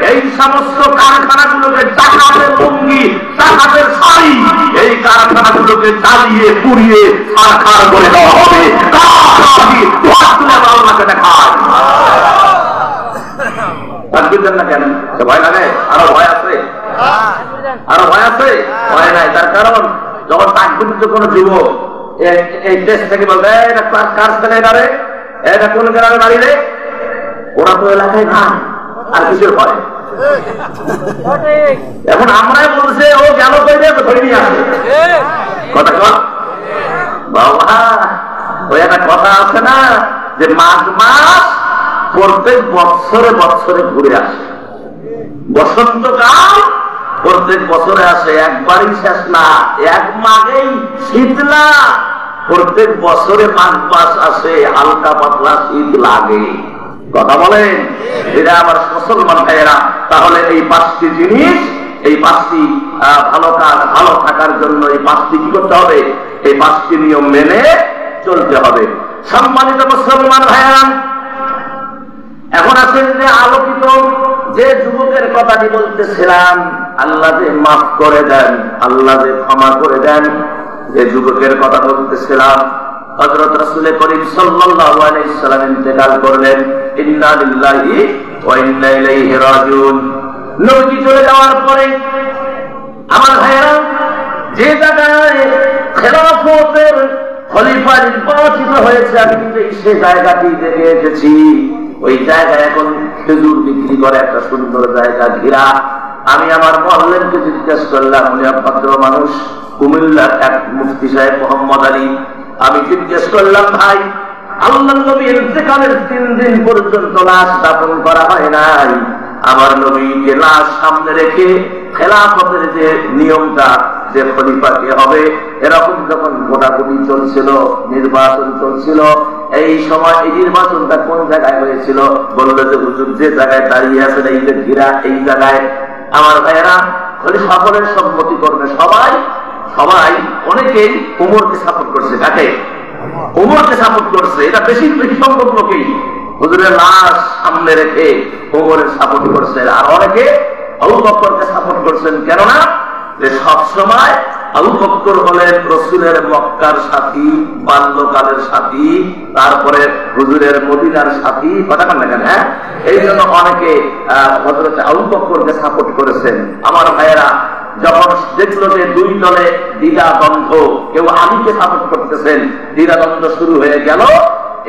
এই সমস্ত কারখানাগুলোকে জাকাতের লুঙ্গি, জাকাতের শাড়ি, এই কারখানাগুলোকে জ্বালিয়ে পুড়িয়ে সারখার করে দেওয়া হবে। আল্লাহকে দেখায় না কেন? ভয় লাগে? আরো ভয় আছে, আরো ভয় আছে? ভয় নাই। তার কারণ যখন তাকবীর কোন যুবক এই দেশ থেকে বলবে এটা কার ছেলে না রে, এটা কোন গ্রামে বাড়ি রে, ওরা তো এলাকায় না, আর কিসের ভয়? এখন আমরাই বলছে ও গেল ধরে নিয়ে আসে। কথা কর বাবা, ওই একটা কথা আছে না যে মাঘ মাস প্রত্যেক বৎসরে বৎসরে ঘুরে আসে, বসন্তকাল প্রত্যেক বছরে আসে, একবারই শেষ না, এক মাঘেই শীত না, প্রত্যেক বছরে মাঘ মাস আসে, হালকা পাতলা শীত লাগে। কথা বলেন এরা আমার মুসলমান ভাইয়েরা। তাহলে এই 5টি জিনিস, এই 5টি ভালো কাজ, ভালো থাকার জন্য এই 5টি কি করতে হবে? এই 5টি নিয়ম মেনে চলতে হবে। সম্মানিত মুসলমান ভাইয়েরা, এখন আছেন যে আলোকিত যে যুবকের কথাটি বলতেছিলাম, আল্লাহ যে মাফ করে দেন, আল্লাহ যে ক্ষমা করে দেন, যে যুবকের কথা বলতেছিলাম, হযরত রাসূল করিম সাল্লাল্লাহু আলাইহি সাল্লাম ইন্তেকাল করলেন। ইন্না লিল্লাহি ওয়া ইন্না ইলাইহি রাজিউন। নবী চলে যাওয়ার পরে আমার ভাইয়েরা, যে জায়গায় খেলাফতের খলিফা নির্বাচিত হয়েছে, আমি সেই জায়গাটি দেখে এসেছি। ওই জায়গায় এখন খেজুর বিক্রি করে একটা সুন্দর জায়গা ঘিরা। আমি আমার মহল্লেনকে জিজ্ঞেস করলাম, উনি ভদ্র মানুষ, কুমিল্লার এক মুফতি সাহেব মোহাম্মদ আলী। আমি জিজ্ঞেস করলাম, ভাই আল্লাহর নবী ইন্তেকালের 3 দিন পর্যন্ত লাশ দাফন করা হয় নাই, আমার নবীকে লাশ সামনে রেখে খেলাফতের যে নিয়মটা, যে খলিফাকে হবে, এরকম যখন ভোটাভুটি চলছিল, নির্বাচন চলছিল, এই সময় এই নির্বাচনটা কোন জায়গায় হয়েছিল? বললো যে হুজুর যে জায়গায় দাঁড়িয়ে আছেন এই যে ঘিরা, এই জায়গায়। আমার ভাইয়েরা, সকলের সম্মতি করবে, সবাই সবাই অনেকেই উমরকে সাপোর্ট করছে। কাকে? উমরকে সাপোর্ট করছে। এটা বেশি বেশি সংখ্যক লোকেই হুজুরের লাশ সামনে রেখে উমরের সাপোর্ট করছে, আর অনেকে আবু বকরকে সাপোর্ট করছেন। কেননা যে সবসময় আবু বকর হলেন রাসূলের মক্কার সাথী, বাল্যকালের সাথী, তারপরে হুজুরের মদিনার সাথী। কথা বলেন না কেন? হ্যাঁ, এই জন্য অনেকে হযরত আবু বকরকে সাপোর্ট করেছেন। আমার ভাইয়েরা, যখন দেখলো যে 2 দলে দ্বিধাদ্বন্দ্ব, কেউ আলীকে সাপোর্ট করতেছেন, দ্বিধাদ্বন্দ্ব শুরু হয়ে গেল,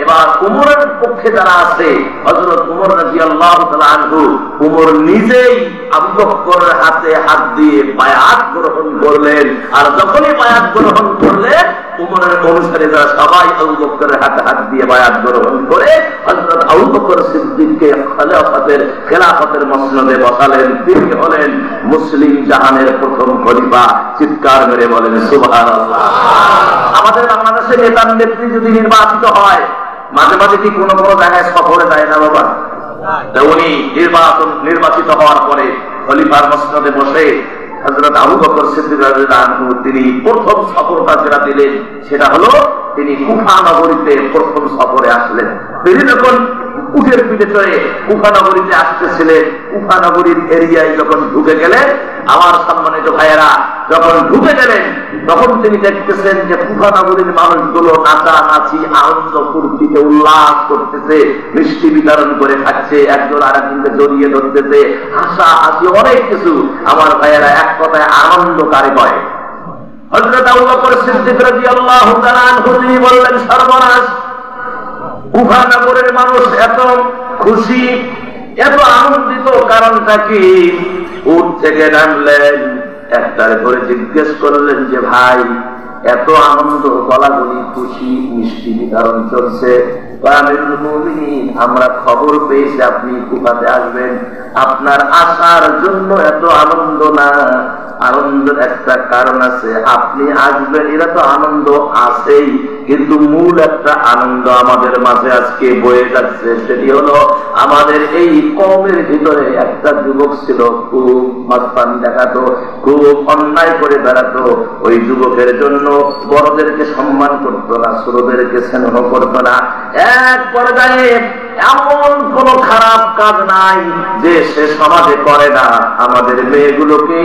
এবার উমরের পক্ষে যারা আছে, হযরত উমর রাদিয়াল্লাহু তাআলা আনহু, উমর নিজেই আবু বকরের হাতে হাত দিয়ে বায়াত গ্রহণ করলেন। আর যখনই বায়াত গ্রহণ করলেন, উমরের অনুসারী যারা সবাই আবু বকরের হাতে হাত দিয়ে বায়াত গ্রহণ করে হযরত আবু বকর সিদ্দিককে খেলাফতের মসনদে বসালেন। তিনি হলেন মুসলিম জাহানের প্রথম খলিফা। চিৎকার মেরে বলেন সুবহানাল্লাহ। আমাদের বাংলাদেশের নেতার নেত্রী যদি নির্বাচিত হয়, মাঝে মাঝে কি কোনো কোনো জায়গায় সফরে যায় না বাবা? উনি নির্বাচিত হওয়ার পরে খলিফার মসনদে বসে হযরত আবু বকর সিদ্দিক রাদিয়াল্লাহু আনহু তিনি প্রথম সফরটা যেটা দিলেন, সেটা হলো তিনি কুফা নগরীতে প্রথম সফরে আসলেন। তিনি যখন উটের পিঠে চড়ে কুফা নগরীতে আসতেছিলেন, কুফা নগরীর এরিয়ায় যখন ঢুকে গেলেন, আমার সম্মানিত ভাইয়েরা, যখন ঢুকে গেলেন তখন তিনি দেখতেছেন যে কুফা নগরীর মানুষগুলো নাচানাচি আনন্দ ফুর্তিতে উল্লাস করতেছে, মিষ্টি বিতরণ করে খাচ্ছে, একজন আরেকজনকে জড়িয়ে ধরতেছে, হাসা হাসি অনেক কিছু। আমার ভাইয়েরা এক কথায় আনন্দকারী হয়। হযরত আবু বকর সিদ্দিক রাদিয়াল্লাহু তাআলা আনহু তিনি বললেন, সর্বনাশ, কুফা নগরের মানুষ এত খুশি, এত আনন্দিত, কারণটা কি? উঠ থেকে নামলেন, একটার করে জিজ্ঞেস করলেন যে ভাই, এত আনন্দ, গলাগলি, খুশি, মিষ্টি বিতরণ চলছে, আমরা খবর পেয়েছি আপনি কুফাতে আসবেন, আপনার আসার জন্য এত আনন্দ না, আনন্দের একটা কারণ আছে, আপনি আসবেন এরা তো আনন্দ আছেই, কিন্তু মূল একটা আনন্দ আমাদের মাঝে আজকে বয়ে যাচ্ছে, সেটি হলো আমাদের এই কওমের ভিতরে একটা যুবক ছিল, খুব মাস্তান দেখাতো, খুব অন্যায় করে বেড়াতো। ওই যুবকের জন্য বড়দেরকে সম্মান করতো না, ছোটদেরকে স্নেহ করতো না। এক পর্যায়ে এমন কোন খারাপ কাজ নাই যে সে সমাজে করে না। আমাদের মেয়েগুলোকে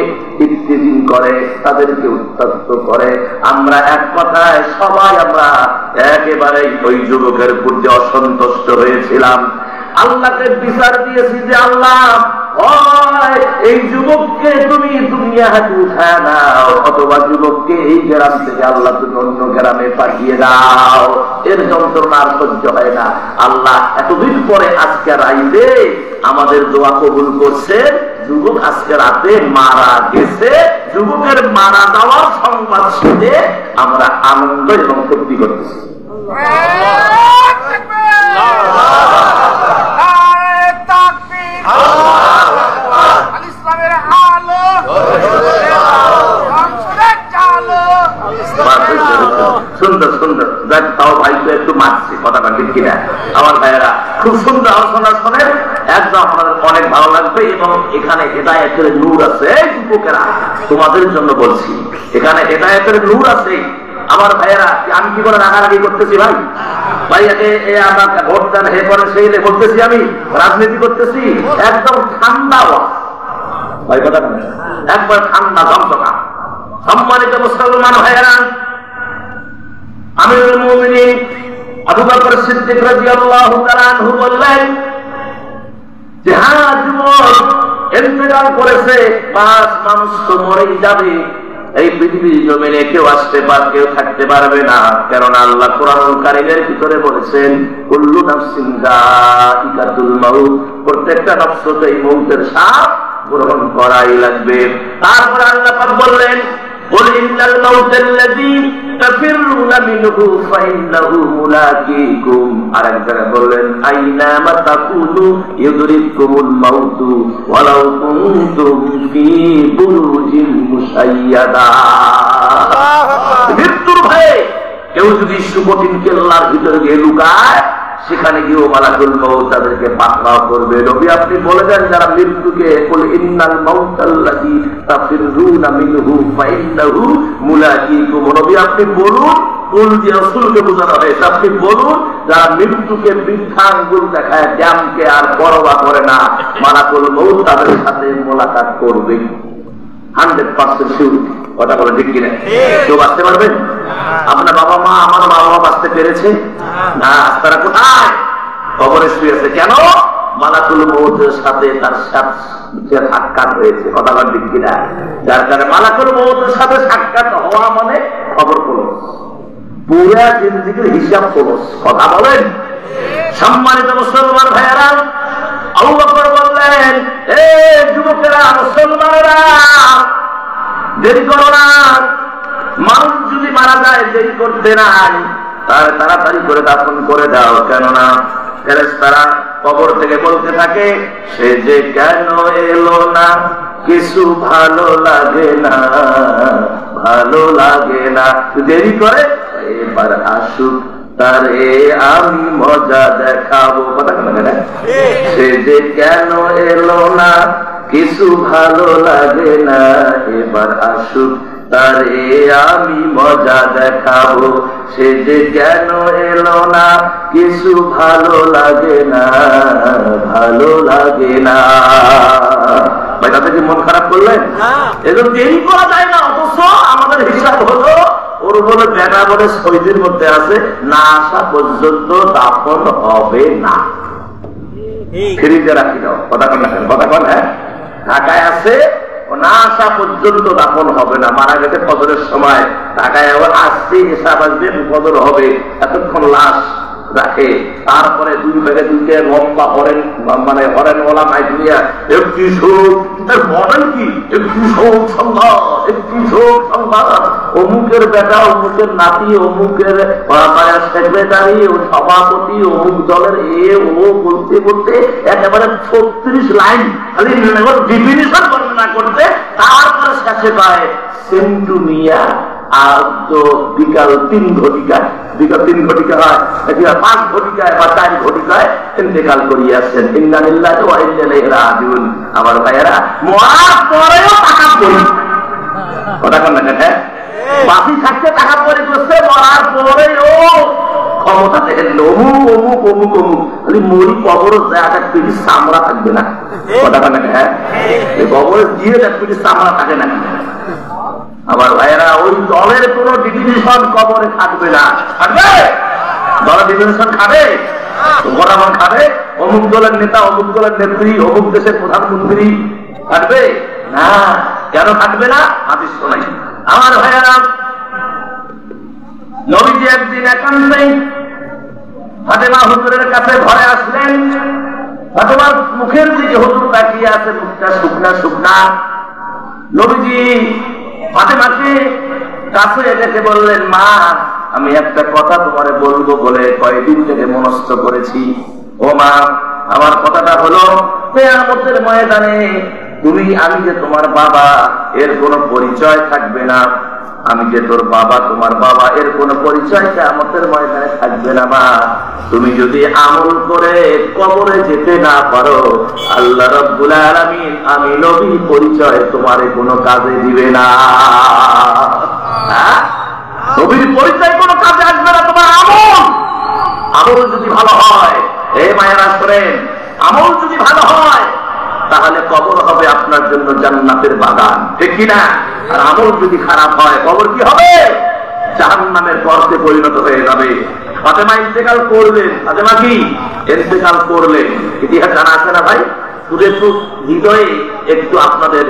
ইফতিজিং করে, তাদেরকে উত্ত্যক্ত করে। আমরা এক কথায় সবাই আমরা একেবারে ওই যুবকের প্রতি অসন্তুষ্ট হয়েছিলাম। আল্লাহকে বিচার দিয়েছি যে আল্লাহ, এই যুবককে তুমি দুনিয়া হাতে উঠায় নাও, অথবা যুবককে এই গ্রাম থেকে আল্লাহ তুমি অন্য গ্রামে পাঠিয়ে দাও, এর যন্ত্রণা আর সহ্য হয় না। আল্লাহ এতদিন পরে আজকে রাইতে আমাদের দোয়া কবুল করছে, যুবক আজকে রাতে মারা গেছে। যুবকের মারা যাওয়ার সংবাদ শুনে আমরা আনন্দ এবং তৃপ্তি করতেছি। সুন্দর সুন্দর, তাও ভাই তো একটু মারছে, কথাটা ঠিক কিনা? আমার ভাইয়েরা খুব সুন্দর আলোচনা শোনেন, একদম আপনাদের অনেক ভালো লাগবে। এবং এখানে হেদায়েতের নূর আছে। যুবকেরা, তোমাদের জন্য বলছি, এখানে হেদায়েতের নূর আছে। আমার ভাইয়েরা, আমি কি করে রাগারাগি করতেছি? ভাই ভাইয়াকে আমার ভোট দেন, হে করে সেই বলতেছি, আমি রাজনীতি করতেছি, একদম ঠান্ডা ভাই, কথা একবার ঠান্ডা জমজমা। সম্মানিত মুসলমান ভাইয়েরা, আমিরুল মুমিনিন আবু বকর সিদ্দিক রাদিয়াল্লাহু তাআলা আনহু বললেন যে হ্যাঁ, যুবক ইন্তেকাল করেছে, 5 মানুষ তো মরেই যাবে, এই পৃথিবীর জমিনে কেউ আসতে পারে, কেউ থাকতে পারবে না। কেননা আল্লাহ কোরআনুল কারীমের ভিতরে বলেছেন, কুল্লু নাফসিন যায়িকাতুল মাউত, প্রত্যেকটা নফস এই মৌতের স্বাদ গ্রহণ করাই লাগবে। তারপর আল্লাহ পাক বললেন, قل إن الموت الذي تفرون منه فإنه ملاقيكم। আরেক জায়গায় বললেন, আইনামা তাকুনু ইউদরিকুমুল মাউত ওয়ালাউ কুনতুম ফি বুরুজিন মুশাইয়াদা। মৃত্যুর ভয়ে কেউ যদি সুকঠিন কেল্লার ভিতরে গিয়ে লুকায়, সেখানে গিয়েও মালাকুল মউত তাদেরকে পাকড়াও করবে। নবী আপনি বলে দেন, যারা মৃত্যুকে, কুল ইন্নাল মাউতাল্লাযী তাফিরুনা মিনহু ফাইন্নাহু মুলাকীকুম। নবী আপনি বলুন, কুল দিয়ে রাসূলকে বোঝানো হয়েছে, আপনি বলুন, যারা মৃত্যুকে বৃদ্ধা আঙ্গুল দেখায়, জ্ঞানকে আর পরোয়া করে না, মালাকুল মউত তাদের সাথে মোলাকাত করবে। 100% শিওর। কথা বলে ঠিক কিনা? কেউ বাঁচতে পারবেন? আপনার বাবা মা, আমার বাবা মা বাঁচতে পেরেছে না? তারা কোথায়? কবরে শুয়েছে। কেন? মালাকুল মউতের সাথে তার সাক্ষাৎ হয়েছে। কথা বলে ঠিক কিনা? যার কারণে মালাকুল মউতের সাথে সাক্ষাৎ হওয়া মানে খবর ক্লোজ, পুরা জিন্দেগির হিসাব ক্লোজ। কথা বলেন। সম্মানিত মুসলমান ভাইয়েরা, আবু বকর বললেন, এ যুবকেরা, মুসলমানেরা, দেরি করো না। মানুষ যদি মারা যায়, দেরি করতে নাই, তার তাড়াতাড়ি করে দাফন করে দাও। কেননা ফেরেশতারা কবর থেকে বলতে থাকে, সে যে কেন এলো না, কিছু ভালো লাগে না, ভালো লাগে না। দেরি করে, এবার আসুক, তারে আমি মজা দেখাবো। কথা কেন? সে যে কেন এলো না, কিছু ভালো লাগে না, এবার আসুক, তারে আমি মজা দেখাবো। সে যে কেন এলো না, কিছু ভালো লাগে না, ভালো লাগে না। ভাই তাতে কি মন খারাপ করলেন? এজন্য দেরি করা যায় না। অথচ আমাদের হিসাব হলো ওর বলে বেটা বলে শহীদের মধ্যে আছে, না আসা পর্যন্ত দাফন হবে না। ফ্রিজে রাখি দাও, কথা কন না, কথা কন। হ্যাঁ, ঢাকায় আছে, না আসা পর্যন্ত দাফন হবে না। মারা গেছে ফজরের সময়, ঢাকায় আসছে, হিসাব আসবে, ফজর হবে, এতক্ষণ লাশ রাখে। তারপরে দুই ভাগে দুইকে লম্বা হরেন, মানে হরেন ওলা মাই দুনিয়া, একটি শোক, তার মডেল কি, একটি শোক সংবাদ, একটি শোক সংবাদ, অমুকের বেটা, অমুকের নাতি, অমুকের সেক্রেটারি, ও সভাপতি, অমুক দলের এ ও বলতে বলতে একেবারে 36 লাইন খালি ডিফিনিশন বর্ণনা করতে, তারপরে শেষে পায় সেন্টু মিয়া আর তো বিকাল 3 ঘটিকায়, বিকাল 3 ঘটিকা হয়, 5 ঘটিকায় বা 4 ঘটিকায় ইন্তেকাল করিয়াছেন। ইন্না লিল্লাহি ওয়া ইন্না ইলাইহি রাজিউন। আমার ভাইয়েরা, মরার পরেও টাকা পড়ি, কথা কন না কেন? বাকি থাকতে টাকা পড়ি করছে, মরার পরেও ক্ষমতা দেখেন অমুক অমুক অমুক অমুক, খালি মরি কবর যায়, একটা পিঠি চামড়া থাকবে না, কথা কন না কেন? কবরে দিয়ে একটা পিঠি চামড়া থাকে না। আমার ভাইয়েরা, ওই দলের কোন ডিফিনিশন কবরে থাকবে না। থাকবে? দলের ডিফিনিশন খাবে? গণমান খাবে? অমুক দলের নেতা, অমুক দলের নেত্রী, অমুক দেশের প্রধানমন্ত্রী থাকবে না। কেন থাকবে না? হাদিস শোনাই। আমার ভাইয়েরা, নবীজি একদিন একান্তে ফাতেমা হুজুরের কাছে ঘরে আসলেন। ফাতেমার মুখের দিকে হুজুর তাকিয়ে আছে, মুখটা শুকনা শুকনা। নবীজি ফাতেমাকে কাছে ডেকে বললেন, মা, আমি একটা কথা তোমারে বলবো বলে কয়েকদিন থেকে মনস্থ করেছি। ও মা, আমার কথাটা হলো, কিয়ামতের ময়দানে তুমি, আমি যে তোমার বাবা, এর কোনো পরিচয় থাকবে না। আমি যে তোর বাবা, তোমার বাবা, এর কোনো পরিচয় কিয়ামতের ময়দানে থাকবে না। মা, তুমি যদি আমল করে কবরে যেতে না পারো, আল্লাহ রাব্বুল আলামিন আমি নবী পরিচয় তোমারে কোনো কাজে দিবে না। নবীর পরিচয় কোনো কাজে আসবে না। তোমার আমল যদি ভালো হয়, হে মায়েরা শোনেন, আমল যদি ভালো হয় তাহলে কবর হবে আপনার জন্য জান্নাতের বাগান, ঠিক কিনা? আর আমল যদি খারাপ হয়, কবর কি হবে? জাহান্নামের গর্তে পরিণত হয়ে যাবে। ফাতেমা ইন্তেকাল করলেন। ফাতেমা কি ইন্তেকাল করলেন? ইতিহাস জানা আছে না ভাই? শুধু একটু হৃদয়ে একটু আপনাদের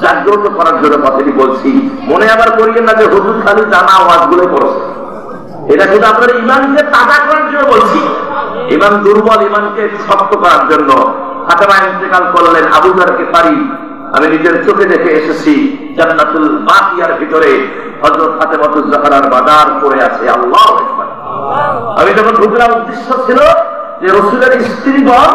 জাগ্রত করার জন্য কথাটি বলছি। মনে আবার করিয়েন না যে হুজুর খালি জানা ওয়াজগুলো করছে। এটা শুধু আপনার ইমানকে তাজা করার জন্য বলছি, ইমান দুর্বল, ইমানকে শক্ত করার জন্য। ফাতেমা ইন্তেকাল করলেন। আবু যার গিফারি, আমি নিজের চোখে দেখে এসেছি, জান্নাতুল বাকিয়ার ভিতরে হযরত ফাতেমাতুজ জাহরার বাজার পড়ে আছে। আল্লাহু আকবার। আমি যখন ঢুকলাম, উদ্দেশ্য ছিল যে রাসূলের স্ত্রীগণ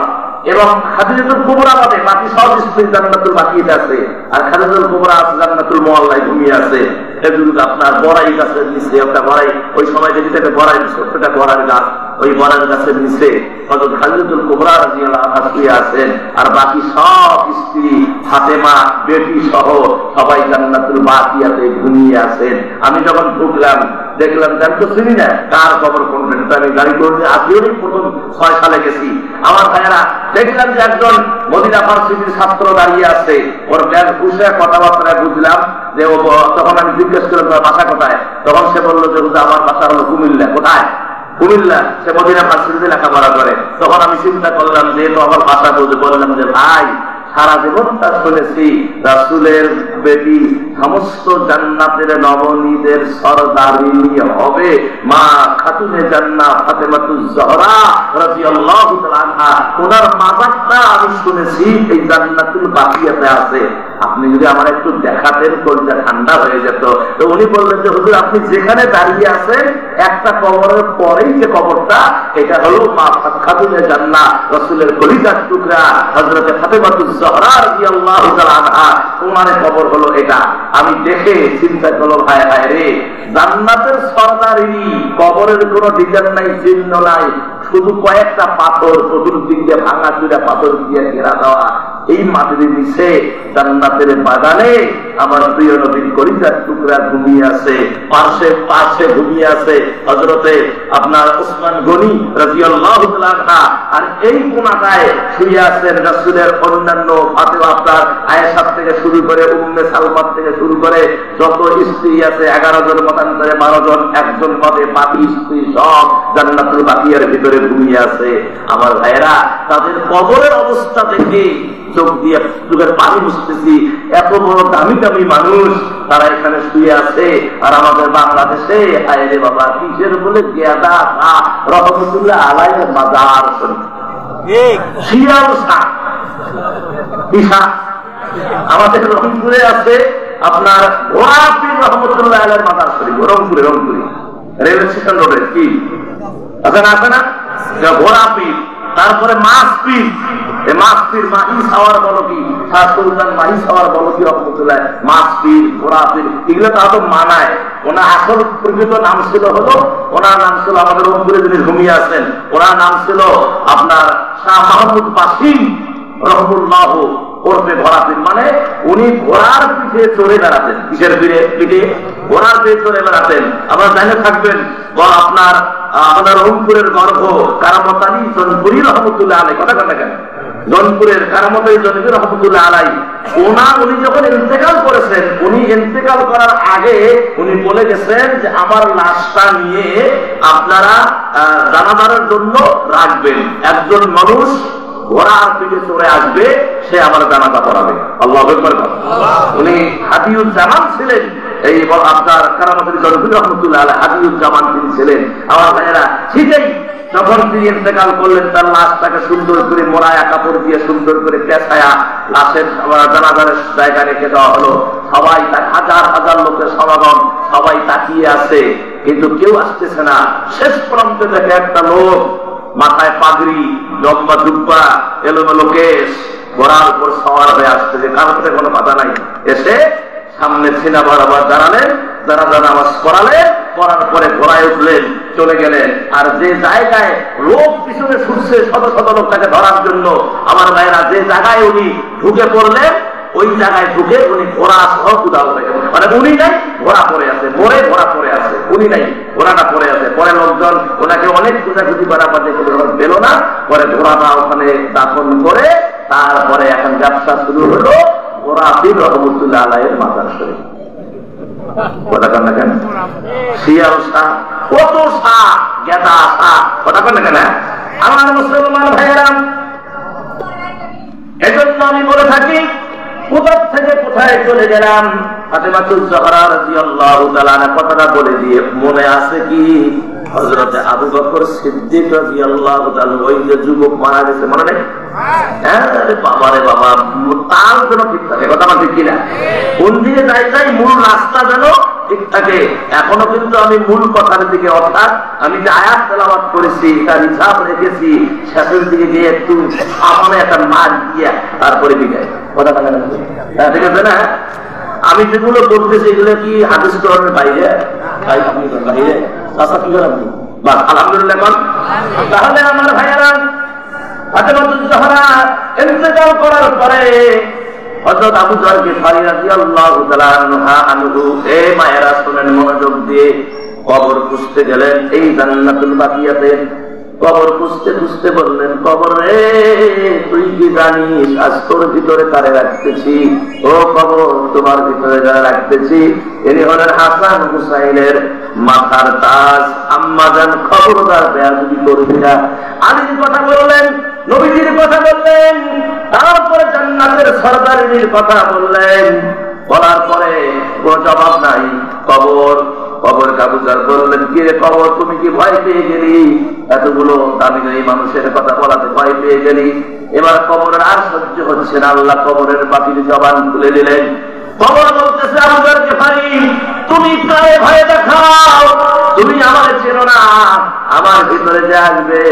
এবং খাদিজাতুল কুবরা বাদে বাকি সব স্ত্রী জান্নাতুল বাকিয়াতে আছে, আর খাদিজাতুল কুবরা আছে জান্নাতুল মুআল্লায় ঘুমিয়ে আছে। এজন্য আপনার বড়াই গাছের নিচে একটা বড়াই, ওই সময় যেটাকে বড়াই, ছোট্টটা বড়ার গাছ, ওই বড়ার গাছের নিচে হযরত খাদিজাতুল কুবরা রাদিয়াল্লাহু আনহা শুয়ে আছেন, আর বাকি সব স্ত্রী ফাতেমা বেটি সহ সবাই জান্নাতুল বাকিয়াতে ঘুমিয়ে আছেন। আমি যখন ঢুকলাম দেখলাম, আমি তো চিনি না কার খবর কোনটা। আমি গাড়ি করে আজকেও প্রথম 6 সালে গেছি। আমার ভাইয়েরা, দেখলাম যে একজন মদিনা ভার্সিটির ছাত্র দাঁড়িয়ে আছে, ওর ব্যাগ খুশে কথাবার্তা বুঝলাম যে ও, তখন আমি জিজ্ঞেস করলাম তোমার বাসা কোথায়? তখন সে বললো যে আমার বাসা হলো কুমিল্লা। কোথায়? কুমিল্লা। সে মদিনা ভার্সিটিতে লেখাপড়া করে। তখন আমি চিন্তা করলাম যে তো আমার ভাষা বুঝে, বললাম যে ভাই, সারা জীবনটা শুনেছি রাসূলের বেটি সমস্ত জান্নাতের নবনীদের সরদারিনী হবে মা খাতুনে জান্নাত ফাতেমাতুজ জাহরা রাদিয়াল্লাহু তাআলা আনহা। ওনার মাজারটা আমি শুনেছি এই জান্নাতুল বাকিয়াতে আছে। আপনি যদি আমার একটু দেখাতেন, কলজা ঠান্ডা হয়ে যেত। তো উনি বললেন যে হুজুর, আপনি যেখানে দাঁড়িয়ে আছেন একটা কবরের পরেই যে কবরটা, এটা হলো মা খাতুনে জান্নাত, রাসূলের কলিজার টুকরা হযরত ফাতেমাতুজ জাহরা রাদিয়াল্লাহু তাআলা আনহা, ওনার কবর হলো এটা। আমি দেখে চিন্তা করলাম, হায় হায় রে, জান্নাতের সরদারিনী, কবরের কোনো ডিজাইন নাই, চিহ্ন নাই, শুধু কয়েকটা পাথর, চতুর্দিক দিয়ে ভাঙা চুরা পাথর দিয়ে ঘেরা দেওয়া, এই মাটির নিচে জান্নাতের বাগানে আমার প্রিয় নবীর কলিজার টুকরা ঘুমিয়ে আছে, পাশে পাশে ঘুমিয়ে আছে হযরতে আপনার ওসমান গনি রাদিয়াল্লাহু তাআলা। আর এই কোনাটায় শুয়ে আছেন রাসূলের অন্যান্য ফাতেমা, আপনার আয়েশা থেকে শুরু করে উম্মে সালমা থেকে শুরু করে যত স্ত্রী আছে 11 জন মতান্তরে 12 জন, একজন পদে 5 স্ত্রী সব জান্নাতুল বাকিয়ার ভিতরে ঘুমিয়ে আছে। আমার ভাইয়েরা, তাদের কবরের অবস্থা থেকে চোখ দিয়ে চোখের পানি মুছতেছি, এত বড় দামি দামি মানুষ তারা এখানে শুয়ে আছে। আর আমাদের বাংলাদেশে হায় রে বাবা, কিসের বলে গেদা রহমতুল্লাহ আলাইহির মাজার শিয়াল শাহ ঈশা। আমাদের রংপুরে আছে আপনার ঘোড়াপীর রহমতুল্লাহ আলাইহির মাজার শরীফ, রংপুরে রেল স্টেশন রোডে কি আছে না, আছে না ঘোড়াপীর। তারপরে মাছপীর, মাছপীর মাহি সাওয়ার বলো কি, শাহ সুলতান মাহি সাওয়ার বলো কি রহমতুল্লাহ, মাছপীর ঘোড়াপীর, এগুলো তো মানায়। ওনার আসল প্রকৃত নাম ছিল হলো, ওনার নাম ছিল আমাদের রংপুরে যিনি ঘুমিয়ে আছেন, ওনার নাম ছিল আপনার শাহ মাহমুদ বাসিম রহমুল্লাহ ওরফে ঘোড়াপীর। মানে উনি ঘোড়ার পিঠে চড়ে বেড়াতেন। কিসের পিঠে? ঘোড়ার পিঠে চড়ে বেড়াতেন। আপনারা জানে থাকবেন আপনার আমাদের রংপুরের গর্ভ কারামত আলী জনপুরি রহমতুল্লাহ আলাই, কথা কথা কেন জনপুরের কারামত আলী জনপুরি রহমতুল্লাহ আলাই, উনি যখন ইন্তেকাল করেছেন, উনি ইন্তেকাল করার আগে উনি বলে গেছেন যে আমার লাশটা নিয়ে আপনারা জানাজারের জন্য রাখবেন, একজন মানুষ ঘোড়ার পিঠে চড়ে আসবে, সে আমার জানাজা পড়াবে। আল্লাহু আকবার। উনি হাদিউজ্জামান ছিলেন, এই আপনার কারামতের জনপুরি রহমতুল্লাহ আলাইহি হাদিউজ্জামান তিনি ছিলেন। আমার ভাইয়েরা, ঠিকই যখন তিনি ইন্তেকাল করলেন, তার লাশটাকে সুন্দর করে মোড়ায়া কাপড় দিয়ে সুন্দর করে পেঁচায়া লাশের জানাজারের জায়গায় রেখে দেওয়া হলো। সবাই হাজার হাজার লোকের সমাগম, সবাই তাকিয়ে আছে, কিন্তু কেউ আসতেছে না। শেষ প্রান্তে দেখে একটা লোক মাথায় পাগড়ি, লম্বা জুব্বা, এলোমেলো কেশ, ঘোড়ার উপর সওয়ার হয়ে আসতেছে, কারোর সাথে কোনো বাধা নাই। এসে সামনে সিনা বরাবর দাঁড়ালেন, জানাজা নামাজ পড়ালেন, পড়ার পরে ঘোড়ায় উঠলেন, চলে গেলেন। আর যে জায়গায় লোক পিছনে ছুটছে শত শত লোক তাকে ধরার জন্য, আমার ভাইয়েরা, যে জায়গায় উনি ঢুকে পড়লেন, ওই জায়গায় ঢুকে উনি ঘোড়া সহ উদাও হয়ে গেলেন। মানে উনি নাই, ঘোড়া পড়ে আছে, মরে ঘোড়া পড়ে আছে, উনি নাই, ঘোড়াটা পড়ে আছে। পরে লোকজন ওনাকে অনেক খোঁজাখুঁজি করার পর দেখে পেল না, পরে ঘোড়াটা ওখানে দাফন করে তারপরে এখন ব্যবসা শুরু হলো ঘোড়াপীর রহমতুল্লাহ আলাইহির মাজার শরীফ। কথা কন না কেন? শিয়াল শাহ, কত শাহ, গেদা শাহ, কথা কন না কেন? আমার মুসলমান ভাইয়েরা, এজন্য আমি বলে থাকি, কোথা থেকে কোথায় চলে গেলাম। ফাতেমাতুজ জোহরা রাদিয়াল্লাহু তাআলা আনহা কথাটা বলে দিয়ে মনে আছে কি? হযরতে আবু বকর সিদ্দিক রাদিয়াল্লাহু তাআলা, ওই যে যুবক মারা গেছে, মনে নেই? হ্যাঁ, বাবা রে বাবা, তার যেন ঠিক থাকে, কথা ঠিক কিনা? কোন দিকে যাই মূল রাস্তা যেন ঠিক থাকে। এখনো কিন্তু আমি মূল কথার দিকে, অর্থাৎ আমি যে আয়াত তেলাওয়াত করেছি তার হিসাব রেখেছি, শেষের দিকে গিয়ে একটু সামনে একটা মার দিয়ে তারপরে বিদায়। কথা ঠিক আছে না? আমি যেগুলো বলতেছি এগুলো কি হাদিস কোরআনের বাইরে? বাইরে আলহামদুলিল্লাহ। তাহলে আমার ভাইয়েরা, ফাতেমাতুজ জোহরা ইন্তেকাল করার পরে হযরত আবু যর গিফারী রাদিয়াল্লাহু তাআলা আনহু, এই মায়েরা শুনেন মনোযোগ দিয়ে, কবর খুঁজতে গেলেন এই জান্নাতুল বাকিয়াতে। কবর খুঁজতে খুঁজতে বললেন, কবর রে, তুই কি জানিস আজ তোর ভিতরে কারে রাখতেছি? ও কবর, তোমার ভিতরে যারা রাখতেছি ইনি হলেন হাসান হুসাইনের মাথার তাজ। আম্মা জান, খবরদার বেয়াদবি করবি না। আলীর কথা বললেন, নবীজির কথা বললেন, তারপরে জান্নাতের সরদারিনীর কথা বললেন। বলার পরে কোনো জবাব নাই। কবর কাবুজার বললেন, কি রে কবর, তুমি কি ভয় পেয়ে গেলি? এতগুলো দামি দামি মানুষের কথা বলাতে ভয় পেয়ে গেলি? এবার কবরের আর সহ্য হচ্ছে না, আল্লাহ কবরের বাতিল জবান খুলে দিলেন। কবর বলতেছে, আবু যর গিফারী, তুমি কারে ভয় দেখাও? তুমি আমার চেনো না, আমার ভিতরে যে আসবে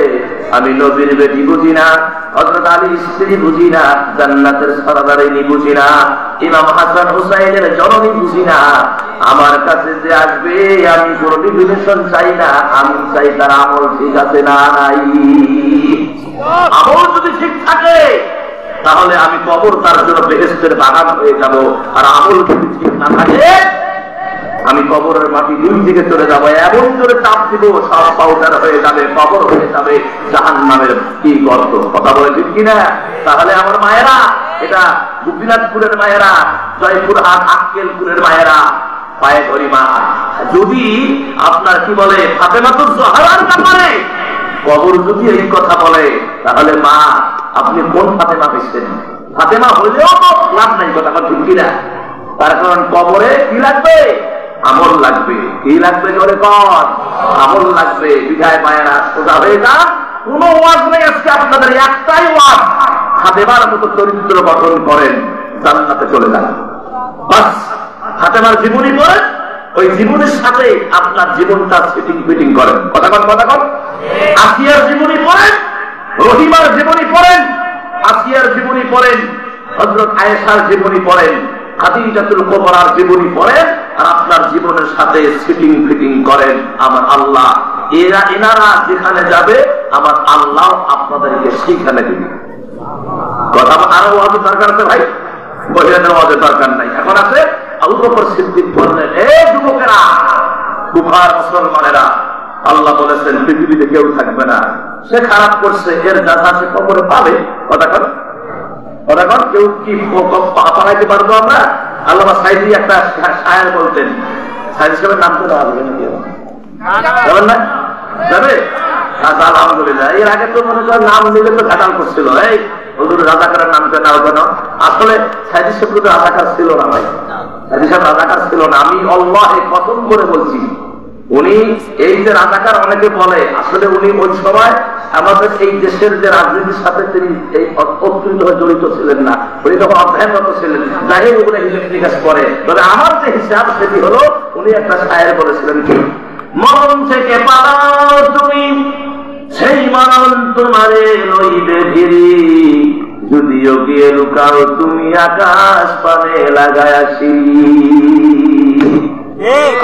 আমি নবীর বেটি বুঝি না, হযরত আলীর স্ত্রী বুঝি না, জান্নাতের সরদারিনী বুঝি না, ইমাম হাসান হুসাইনের জননী বুঝি না। আমার কাছে যে আসবে আমি কোনো ডিফিনেশন চাই না, আমি চাই তার আমল ঠিক আছে না নাই। আমল যদি ঠিক থাকে তাহলে আমি কবর তার জন্য বেহেশতের বাগান হয়ে যাব। আর আমল যদি ঠিক না থাকে আমি কবরের মাটি দুই দিকে চলে যাবো, এমন করে চাপ দিব সব পাউডার হয়ে যাবে, কবর হয়ে যাবে জাহান্নামের কি গর্ত। কথা বলে ঠিক কিনা? তাহলে আমার মায়েরা, এটা গোপীনাথপুরের মায়েরা, জয়পুরহাট আক্কেলপুরের মায়েরা, পায়ে ধরি মা, যদি আপনার কি বলে ফাতেমাতুজ জোহরার ব্যাপারে কবর যদি এই কথা বলে, তাহলে মা আপনি কোন ফাতেমা হয়েছেন? ফাতেমা হইলেও তো লাভ নাই। কথা ঠিক কিনা? তার কারণ কবরে কি লাগবে? আমল লাগবে। কি লাগবে? জোরে কর, আমল লাগবে। বিধায় মায়েরা সোজা হয়ে যান, কোন ওয়াজ নেই আজকে আপনাদের, একটাই ওয়াজ, ফাতেমার মতো চরিত্র গঠন করেন, জান্নাতে চলে যান। বাস, ফাতেমার জীবনী পড়েন, ওই জীবনের সাথে আপনার জীবনটা ফিটিং ফিটিং করেন। কথা কন, কথা কন। আসিয়ার জীবনী পড়েন, রহিমার জীবনী পড়েন, আসিয়ার জীবনী পড়েন, হযরত আয়েশার জীবনী পড়েন, খাদিজাতুল কুবরার জীবনী পড়েন, আর আপনার জীবনের সাথে ফিটিং ফিটিং করেন। আমার আল্লাহ এনারা যেখানে যাবে আমার আল্লাহ আপনাদেরকে সেখানে দিবে। কথা আরো ওয়াজ দরকার আছে ভাই, বহিরানো ওয়াজের দরকার নাই। এখন আছে আবু বকর সিদ্দিক বললেন, এই যুবকেরা, কুফার মুসলমানেরা, আল্লাহ বলেছেন পৃথিবীতে কেউ থাকবে না, সে খারাপ করছে, এর যাতা সে কবরে পাবে। কথা কর, কথা কর। কেউ কি পালাইতে পারবো আমরা? আল্লামা সাইদি একটা শায়ের বলতেন, সাইদি সাহেবের নাম তো দেওয়া যাবে নাকি? যাবেন না? যাবে? আচ্ছা, আলহামদুলিল্লাহ। এর আগে তো মনে করেন নাম নিলে তো ঘাটাল করছিল, এই ওদের রাজাকারের নামটা নাও কেন? আসলে সাইদি সাহেব তো রাজাকার ছিল না ভাই, সাইদি সাহেব রাজাকার ছিল না। আমি আল্লাহে কসম করে বলছি, উনি এই যে রাজাকার অনেকে বলে, আসলে উনি ওই সময় আমাদের এই দেশের যে রাজনীতির সাথে তিনি এই অত্যন্তভাবে জড়িত ছিলেন না, উনি তখন অধ্যয়নরত ছিলেন, যাই ওগুলো হিসেব নিকাশ করে। তবে আমার যে হিসাব সেটি হলো, উনি একটা শায়ের বলেছিলেন, কি মরণ থেকে পালাও তুমি, সেই মরণ তোমারে লইবে ফিরি, যদিও গিয়ে লুকাও তুমি আকাশ পানে লাগায়াছি।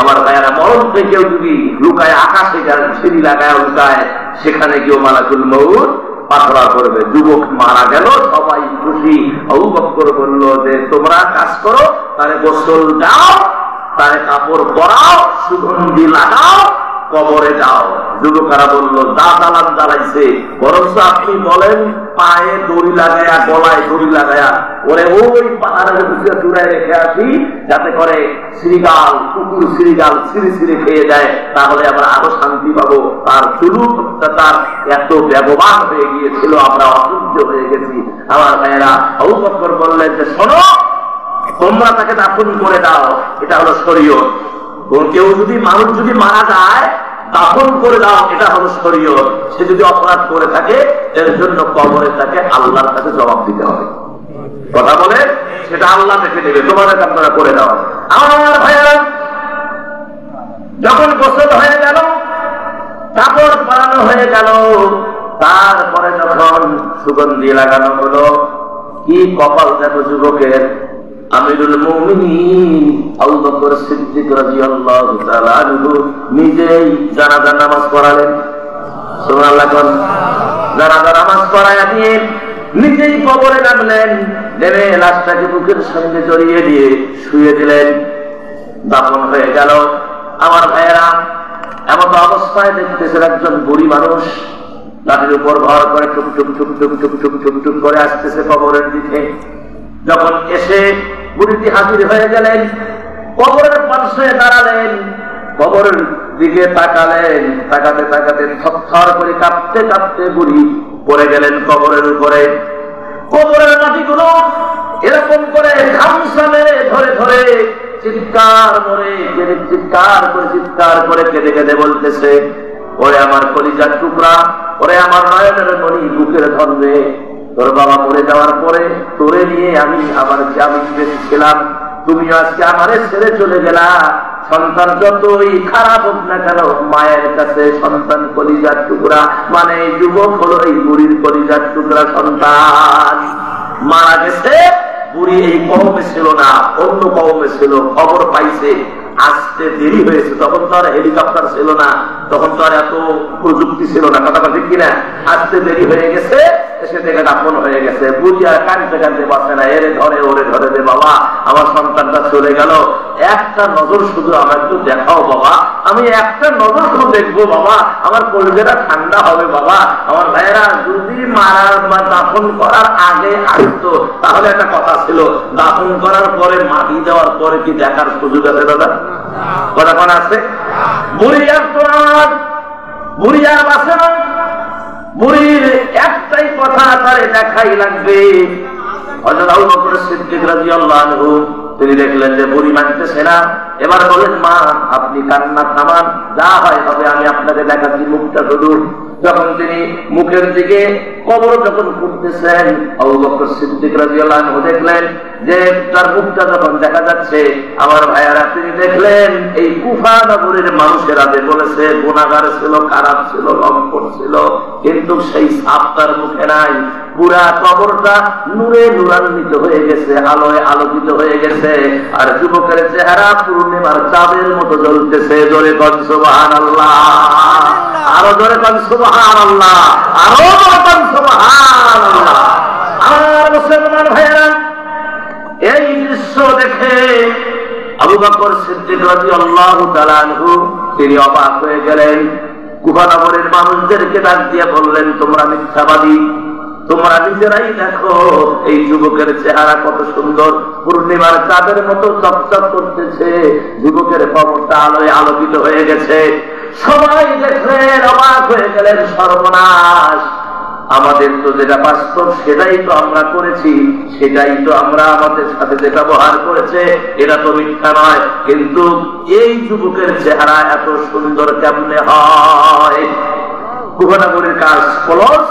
আমার ভাইয়ারা, মরণ থেকেও যদি লুকায় আকাশে সিঁড়ি লাগায় লুকায়, সেখানে কেউ মালাকুল মউত পাথরা করবে। যুবক মারা গেল, সবাই খুশি। আবু বকর বলল যে তোমরা কাজ করো, তারে গোসল দাও, তারে কাপড় পরাও, সুগন্ধি লাগাও, কবরে যাও। যুবকেরা বলল যা জ্বালান জ্বালাইছে, বরঞ্চ আপনি বলেন পায়ে দড়ি লাগায়া, গলায় দড়ি লাগায়া ওরে ওই পাহাড়ের উপরে চূড়ায় রেখে আসি, যাতে করে শ্রীগাল, কুকুর শ্রীগাল ছিঁড়ে ছিঁড়ে খেয়ে যায়, তাহলে আমরা আরো শান্তি পাবো। তার জুলুম অত্যাচার এত ব্যবহার হয়ে গিয়েছিল, আমরা অসহ্য হয়ে গেছি। আমার ভাইয়েরা, আবু বকর বললেন যে শোনো, তোমরা তাকে দাফন করে দাও, এটা হলো শরীয়ত। কেউ যদি মানুষ যদি মারা যায়, দাফন করে দাও, এটা হলো শরীয়ত। সে যদি অপরাধ করে থাকে, এর জন্য কবরে তাকে আল্লাহর কাছে জবাব দিতে হবে। কথা বলে সেটা আল্লাহ দেখে দেবে, তোমাদের আপনারা করে দাও। আমার ভাইয়েরা, যখন গোসল হয়ে গেল, কাপড় পরানো হয়ে গেল, তারপরে যখন সুগন্ধি লাগানো হলো, কি কপাল দেখো যুবকের। আমিরুল মুমিনিন আবু বকর সিদ্দিক রাদিয়াল্লাহু তাআলা আনহু নিজেই জানাজা নামাজ পড়ালেন। সুবহানাল্লাহ। জানাজা নামাজ পড়ায়া দিয়ে নিজেই কবরে নামলেন, নেমে লাশটাকে বুকের সঙ্গে জড়িয়ে দিয়ে শুয়ে দিলেন। দাফন হয়ে গেল। আমার ভাইয়েরা, এমন অবস্থায় দেখতেছেন একজন বুড়ি মানুষ লাঠির উপর ভর করে টুক টুক টুক টুক টুক টুক টুক টুক করে আসতেছে কবরের দিকে। যখন এসে বুড়িটি হাজির হয়ে গেলেন, কবরের পাশে দাঁড়ালেন, কবরের দিকে তাকালেন, তাকাতে তাকাতে থরথর করে কাঁপতে কাঁপতে বুড়ি পড়ে গেলেন কবরের উপরে। কবরের মাটিগুলো এরকম করে গামছা মেরে ধরে ধরে চিৎকার করে চিৎকার করে কেঁদে কেঁদে বলতেছে, ওরে আমার কলিজার টুকরা, ওরে আমার নয়নের মণি, বুকের ধরবে, তোর বাবা মরে যাওয়ার পরে তোরে নিয়ে আমি বেঁচেছিলাম, তুমিও আজকে আমারে ছেড়ে চলে গেলা। সন্তান যতই খারাপ হোক না কেন, মায়ের কাছে সন্তান কলিজার টুকরা। মানে যুবক হলো এই বুড়ির কলিজার টুকরা সন্তান। মারা গেছে, বুড়ি এই কওমে ছিল না, অন্য কওমে ছিল। খবর পাইছে আসতে দেরি হয়েছে। তখন তো আর হেলিকপ্টার ছিল না, তখন তো আর এত প্রযুক্তি ছিল না, কথা ঠিক কিনা? আসতে দেরি হয়ে গেছে, এসে থেকে দাফন হয়ে গেছে। বুঝিয়া কানতে কানতে বাঁচে না, এরে ধরে ওরে ধরে দে বাবা, আমার সন্তানটা চলে গেল, একটা নজর শুধু আমার একটু দেখাও বাবা, আমি একটা নজর শুধু দেখবো বাবা, আমার কলিজাটা ঠান্ডা হবে বাবা। আমার ভাইয়েরা, যদি মারার বা দাফন করার আগে আসতো তাহলে একটা কথা ছিল, দাফন করার পরে মাটি দেওয়ার পরে কি দেখার সুযোগ আছে দাদা? কথা কোন আছে? বুড়িয়ার তোর বুড়িয়ার বাসে না, বুড়ির একটাই কথা তারে দেখাই লাগবে। হযরত আবু বকর সিদ্দিক রাদিয়াল্লাহু আনহু তিনি দেখলেন যে বুড়ি মানতেছে না, এবার বলেন মা আপনি কান্না থামান, যা হয় হবে, আমি আপনাকে দেখাচ্ছি মুখটা শুধু। যখন তিনি মুখের দিকে কবর যখন ফুটতেছেন, আবু বকর সিদ্দিক রাদিয়াল্লাহু আনহু দেখলেন যে তার মুখটা যখন দেখা যাচ্ছে, আমার ভাইয়ারা তিনি দেখলেন এই কুফা নগরীর মানুষেরা যে বলেছে গুনাহগার ছিল, খারাপ ছিল, লম্পট ছিল, কিন্তু সেই ছাপ তার মুখে নাই। পুরা কবরটা নূরে নূরান্বিত হয়ে গেছে, আলোয় আলোকিত হয়ে গেছে, আর যুবকের চেহারা পূর্ণিমার চাঁদের মতো জ্বলতেছে। জোরে কোন সুবহানাল্লাহ, আরো জোরে কোন সুবহানাল্লাহ, আরো জোরে কোন সুবহানাল্লাহ। আমার মুসলমান ভাইয়েরা, এই দৃশ্য দেখে আবু বকর সিদ্দিক রাদিয়াল্লাহু তাআলা আনহু তিনি অবাক হয়ে গেলেন। কুফা নগরের মানুষদেরকে ডাক দিয়ে বললেন, তোমরা মিথ্যাবাদী, তোমরা নিজেরাই দেখো এই যুবকের চেহারা কত সুন্দর, পূর্ণিমার চাঁদের মতো চকচক করতেছে, যুবকের কবরটা আলোয় আলোকিত হয়ে গেছে। সবাই দেখলেন, অবাক হয়ে গেলেন, সর্বনাশ, আমাদের তো যেটা বাস্তব সেটাই তো আমরা করেছি, সেটাই তো আমরা আমাদের সাথে যে ব্যবহার করেছে, এটা তো মিথ্যা নয়, কিন্তু এই যুবকের চেহারা এত সুন্দর কেমনে হয়? কুফানগরের কাজ প্লস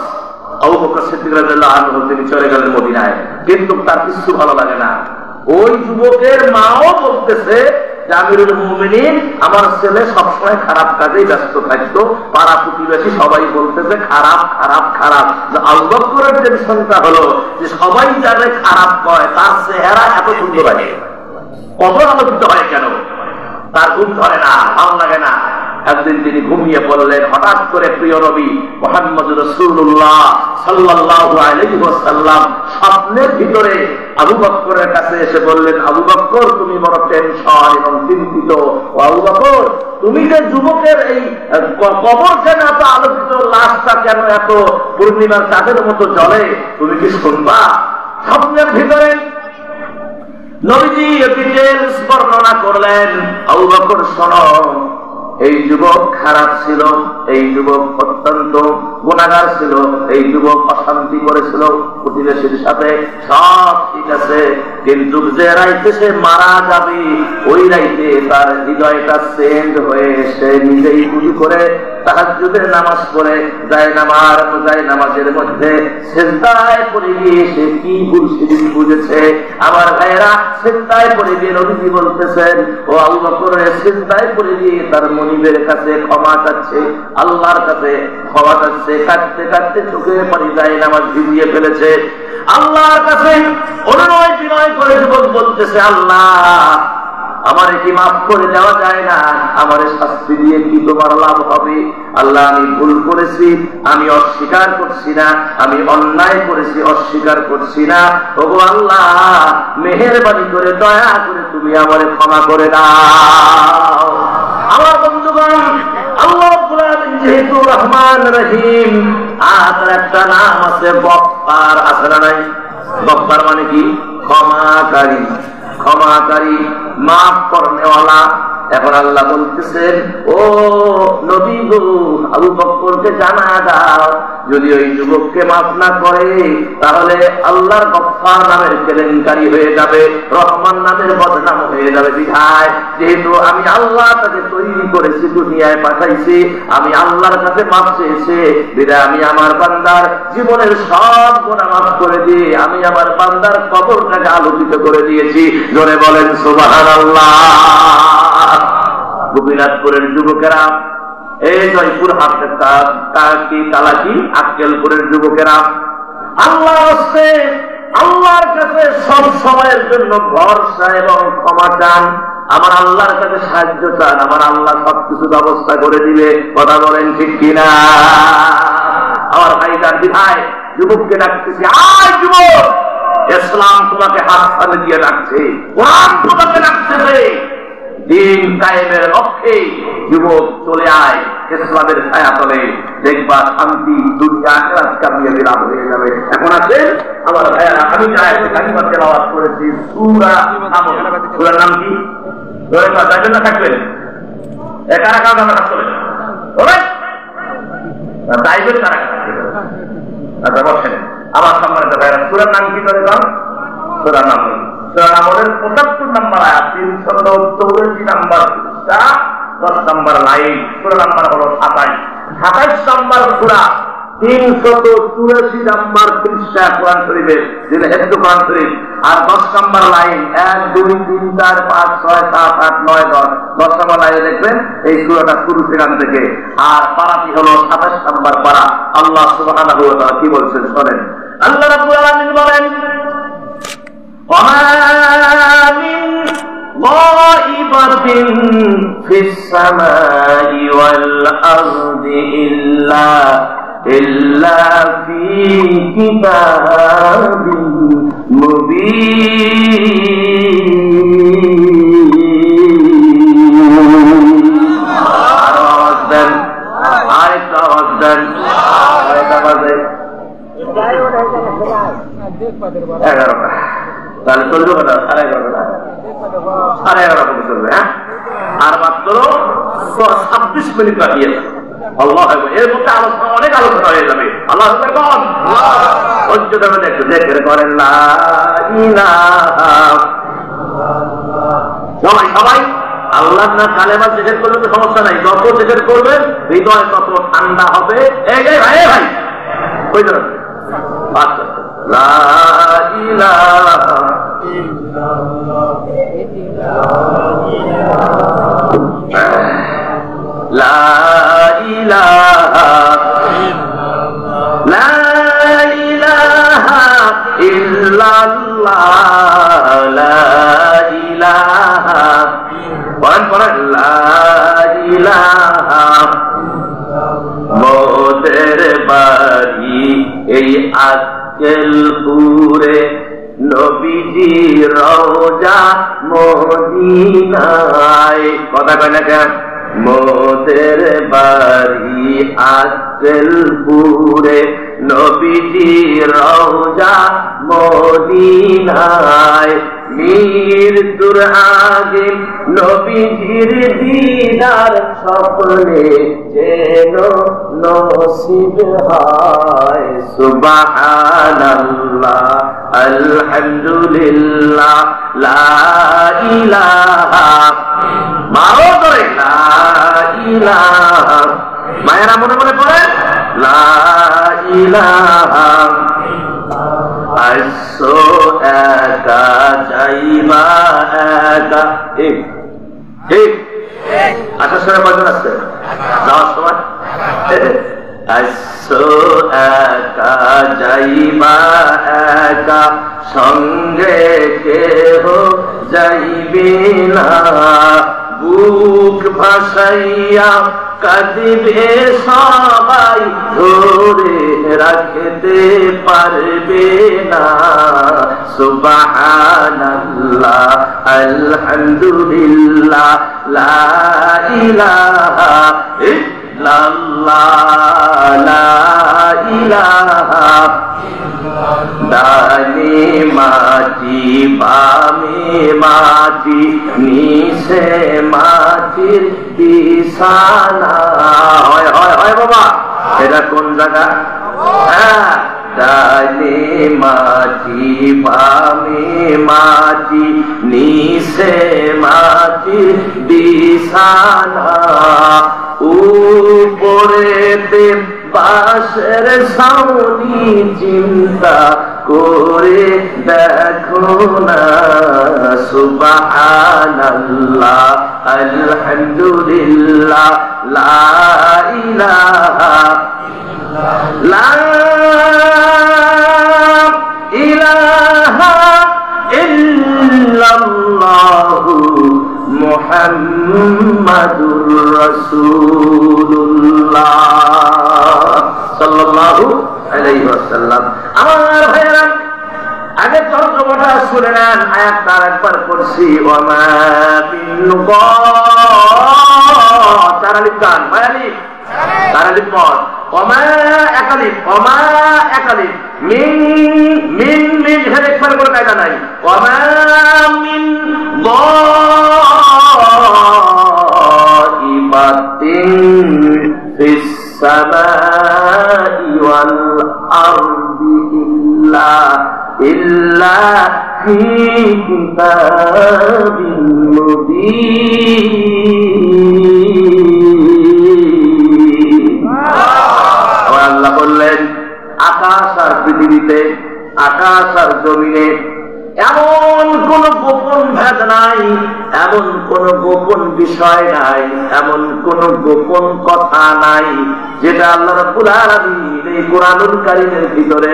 আবু বকর সিদ্দিক রাদিয়াল্লাহু আনহু তিনি চলে গেলেন মদিনায়, কিন্তু তার কিছু ভালো লাগে না। ওই যুবকের মাও বলতেছে যে আমিরুল মুমিনিন, আমার ছেলে সবসময় খারাপ কাজেই ব্যস্ত থাকতো, পাড়া প্রতিবেশী সবাই বলতেছে খারাপ খারাপ খারাপ। আবু বকরের টেনশনটা হলো যে সবাই যাদের খারাপ কয় তার চেহারা এত সুন্দর লাগে, কত আলোকিত হয় কেন? তার ঘুম ধরে না, ভালো লাগে না। একদিন তিনি ঘুমিয়ে পড়লেন, হঠাৎ করে প্রিয় নবী মুহাম্মদ রাসূলুল্লাহ সাল্লাল্লাহু আলাইহি ওয়াসাল্লাম স্বপ্নের ভিতরে আবু বকরের কাছে এসে বললেন, আবু বকর তুমি বড় টেনশন এবং চিন্তিত। ও আবু বকর, তুমি যে যুবকের এই কবর কেন এত আলোকিত, লাশটা কেন এত পূর্ণিমার চাঁদের মতো জ্বলে, তুমি কি শুনবা? স্বপ্নের ভিতরে নবীজি ডিটেইলস বর্ণনা করলেন, আবু বকর শোনো, এই যুবক খারাপ ছিল, এই যুবক অত্যন্ত গুনাহগার ছিল, এই যুবক অশান্তি করেছিল প্রতিবেশীর সাথে, সব ঠিক আছে, কিন্তু যে রাইতে সে মারা যাবে ওই রাইতে তার হৃদয়টা চেঞ্জ হয়ে সে নিজেই উযু করে তাহাজ্জুদের নামাজ পড়ে নামাজের মধ্যে সিজদায় পড়ে গিয়ে সে কি ভুল সেদিন বুঝেছে। আমার ভাইয়েরা, সিজদায় পড়ে গিয়ে নবীজি বলতেছেন, ও আবু বকর সিজদায় পড়ে গিয়ে তার মনিবের কাছে ক্ষমা চাচ্ছে, আল্লাহর কাছে ক্ষমা চাচ্ছে, কাঁদতে কাঁদতে চোখের পানি যায় নামাজ ভিজিয়ে ফেলেছে। আল্লাহর কাছে অনুনয় বিনয় করে যুবক বলতেছে, আল্লাহ আমার কি মাফ করে দেওয়া যায় না? আমার শাস্তি দিয়ে কি তোমার লাভ হবে? আল্লাহ আমি ভুল করেছি, আমি অস্বীকার করছি না, আমি অন্যায় করেছি অস্বীকার করছি না, ওগো আল্লাহ মেহেরবানি করে দয়া করে তুমি আমারে ক্ষমা করে দাও। আমার বন্ধুগণ, আল্লাহ রাব্বুল আলামিন যেহেতু রহমান রহিম, আর একটা নাম আছে গফফার, আছে না নাই? গফফার মানে কি? ক্ষমাকারী, ক্ষমাকারী, মাফ করনেওয়ালা। এখন আল্লাহ বলতেছেন, ও নবী গো, আবু বকরকে জানা দাও, যদি ওই যুবককে মাফ না করে তাহলে আল্লাহর গফফার নামের কেলেঙ্কারি হয়ে যাবে, রহমান নামের বদনাম হয়ে যাবে। বিধায় যেহেতু আমি আল্লাহ তাকে তৈরি করেছি, দুনিয়ায় পাঠাইছি, আমি আল্লাহর কাছে মাফ চেয়েছি, বিধায় আমি আমার বান্দার জীবনের সব গুনাহ মাফ করে দিয়ে আমি আমার বান্দার কবরটাকে আলোকিত করে দিয়েছি। জোরে বলেন সুবহানাল্লাহ। গোপীনাথপুরের যুবকেরা, এই জয়পুর হাটের কালাকি আক্কেলপুরের যুবকেরা, আল্লাহর হস্তে আল্লাহর কাছে সব সময়ের জন্য ভরসা এবং ক্ষমা চান। আমার আল্লাহর কাছে সাহায্য চান, আমার আল্লাহ সবকিছু ব্যবস্থা করে দিবে। কথা বলেন ঠিক কিনা? আমার ভাইজান ভাই, যুবককে ডাকতেছি, আয় যুবক, ইসলাম তোমাকে হাত সামনে দিয়ে ডাকছে, কোরআন তোমাকে ডাকতেছে। দিন কায়েমের লক্ষ্যে যুবক চলে আয় ইসলামের ছায়া তলে, দেখবা শান্তি দুনিয়া আখিরাত কামিয়াবি লাভ হয়ে যাবে। এখন আসেন আমার ভাইয়ারা, আমি যে আয়াতে কালিমা তেলাওয়াত করেছি সূরা নামল, সূরার নাম কি? ধরে না যাবেন না থাকবেন, কারা কারা আমরা চলে ওরাই তাইবেন কারা কারা। আচ্ছা বসেন আমার সম্মানিত ভাইয়ারা, সূরার নাম কি করে দাও? সূরা নামল। সূরা নামলের ৭৫ নম্বর আয়াত, ৩84 নম্বর পৃষ্ঠা, 10 নম্বর লাইন। সূরা নাম্বার হলো ২৭। ২৭ নম্বর সূরা, ৩84 নম্বর পৃষ্ঠা কোরআন শরীফের, যেটা হেফজ কোরআন শরীফ। আর 10 নম্বর লাইন, ১ ২ ৩ ৪ ৫ ৬ ৭ ৮ ৯ ১০, 10 নম্বর লাইনে দেখবেন এই সূরাটা শুরু সেখান থেকে। আর পারাটি হলো ২৭ নম্বর পারা। আল্লাহ সুবহানাহু ওয়া তাআলা কি বলছেন শোনেন। আল্লাহ রাব্বুল আলামিন বলেন, وما من غائبة في السماء والأرض إلا في كتاب مبين। তাহলে চলবে কটা? 11:30। 11:30 চলবে। হ্যাঁ, আর মাত্র 26 মিনিট বাকি আছে। আল্লাহ, এর মধ্যে আলোচনা, অনেক আলোচনা হয়ে যাবে। আল্লাহ একটু দেখে করেন লা ইলাহা। সবাই সবাই আল্লাহ না কালেমা জিকির করলে তো সমস্যা নাই, যত জিকির করবেন হৃদয় তত ঠান্ডা হবে। এই ভাই ভাই ওই ধরুন, আচ্ছা লা ইলাহা লা ইলাহা লা ইলাহা ইল্লাল্লাহ লা ইলাহা পড়েন লা ইলাহা। মোদের বাড়ি এই আক্কেলপুরে, নবীজি রওজা মদিনায়। কথা কয় না কেন? মোদের বাড়ি আক্কেলপুরে, নবীজি রওজা মদিনায়। মৃত্যুর আগে নবীজির দিদার স্বপ্নে যেন নসিব হয়। সুবহানাল্লাহ আলহামদুলিল্লাহ লা ইলাহা। মারো করে লা ইলাহা। মায়েরা মনে মনে পড়ে লা ইলাহা। আসো একা যাইবা একা। ঠিক ঠিক। আসার সময় কজন আসছে? যাওয়ার সময় আসো একা যাইবা একা, সঙ্গে কেহ যাইবে না। বুক ভাসাইয়া কাঁদিবে সবাই, ধরে রাখতে পারবে না। সুবহানাল্লাহ আলহামদুলিল্লাহ লা ইলাহা ইল্লাল্লাহ লা ইলাহা। ডানে মাটি বামে মাটি, নিচে মাটির বিছানা। হয় হয় হয় বাবা, এটা কোন জায়গা? হ্যাঁ, ডানে মাটি বামে মাটি, নিচে মাটির বিছানা। উপরেতে বাঁশের ছাউনি, চিন্তা করে দেখো না। সুবহানাল্লাহ আলহামদুলিল্লাহ লা ইলাহা লা ইলাহা ইল্লাল্লাহু মুহাম্মাদুর রাসূলুল্লাহ সাল্লাল্লাহু আলাইহি ওয়াসাল্লাম। আমার ভাইরা আগে তর্জমাটা শুনে নেন, আয়াতটা আরেকবার পড়ছি। ওয়ামা মিন তারালিফ গান ভাইয়ালি তারালিফ পড়। ওয়ামা একালিফ, ওয়ামা একালিফ, মিন মিন মিন এখানে একবার করে কায়দা নাই। ওয়ামা মিন দাইবাতিন ফিস সামাই ওয়াল আরদি ইল্লা ফি কিতাবিন মুবিন। আল্লাহ বললেন আকাশ আর পৃথিবীতে, আকাশ আর জমিনে এমন কোন গোপন ভেদ নাই, এমন কোন গোপন বিষয় নাই, এমন কোন গোপন কথা নাই যেটা আল্লাহ রাব্বুল আলামিন এই কোরআনুল কারীমের ভিতরে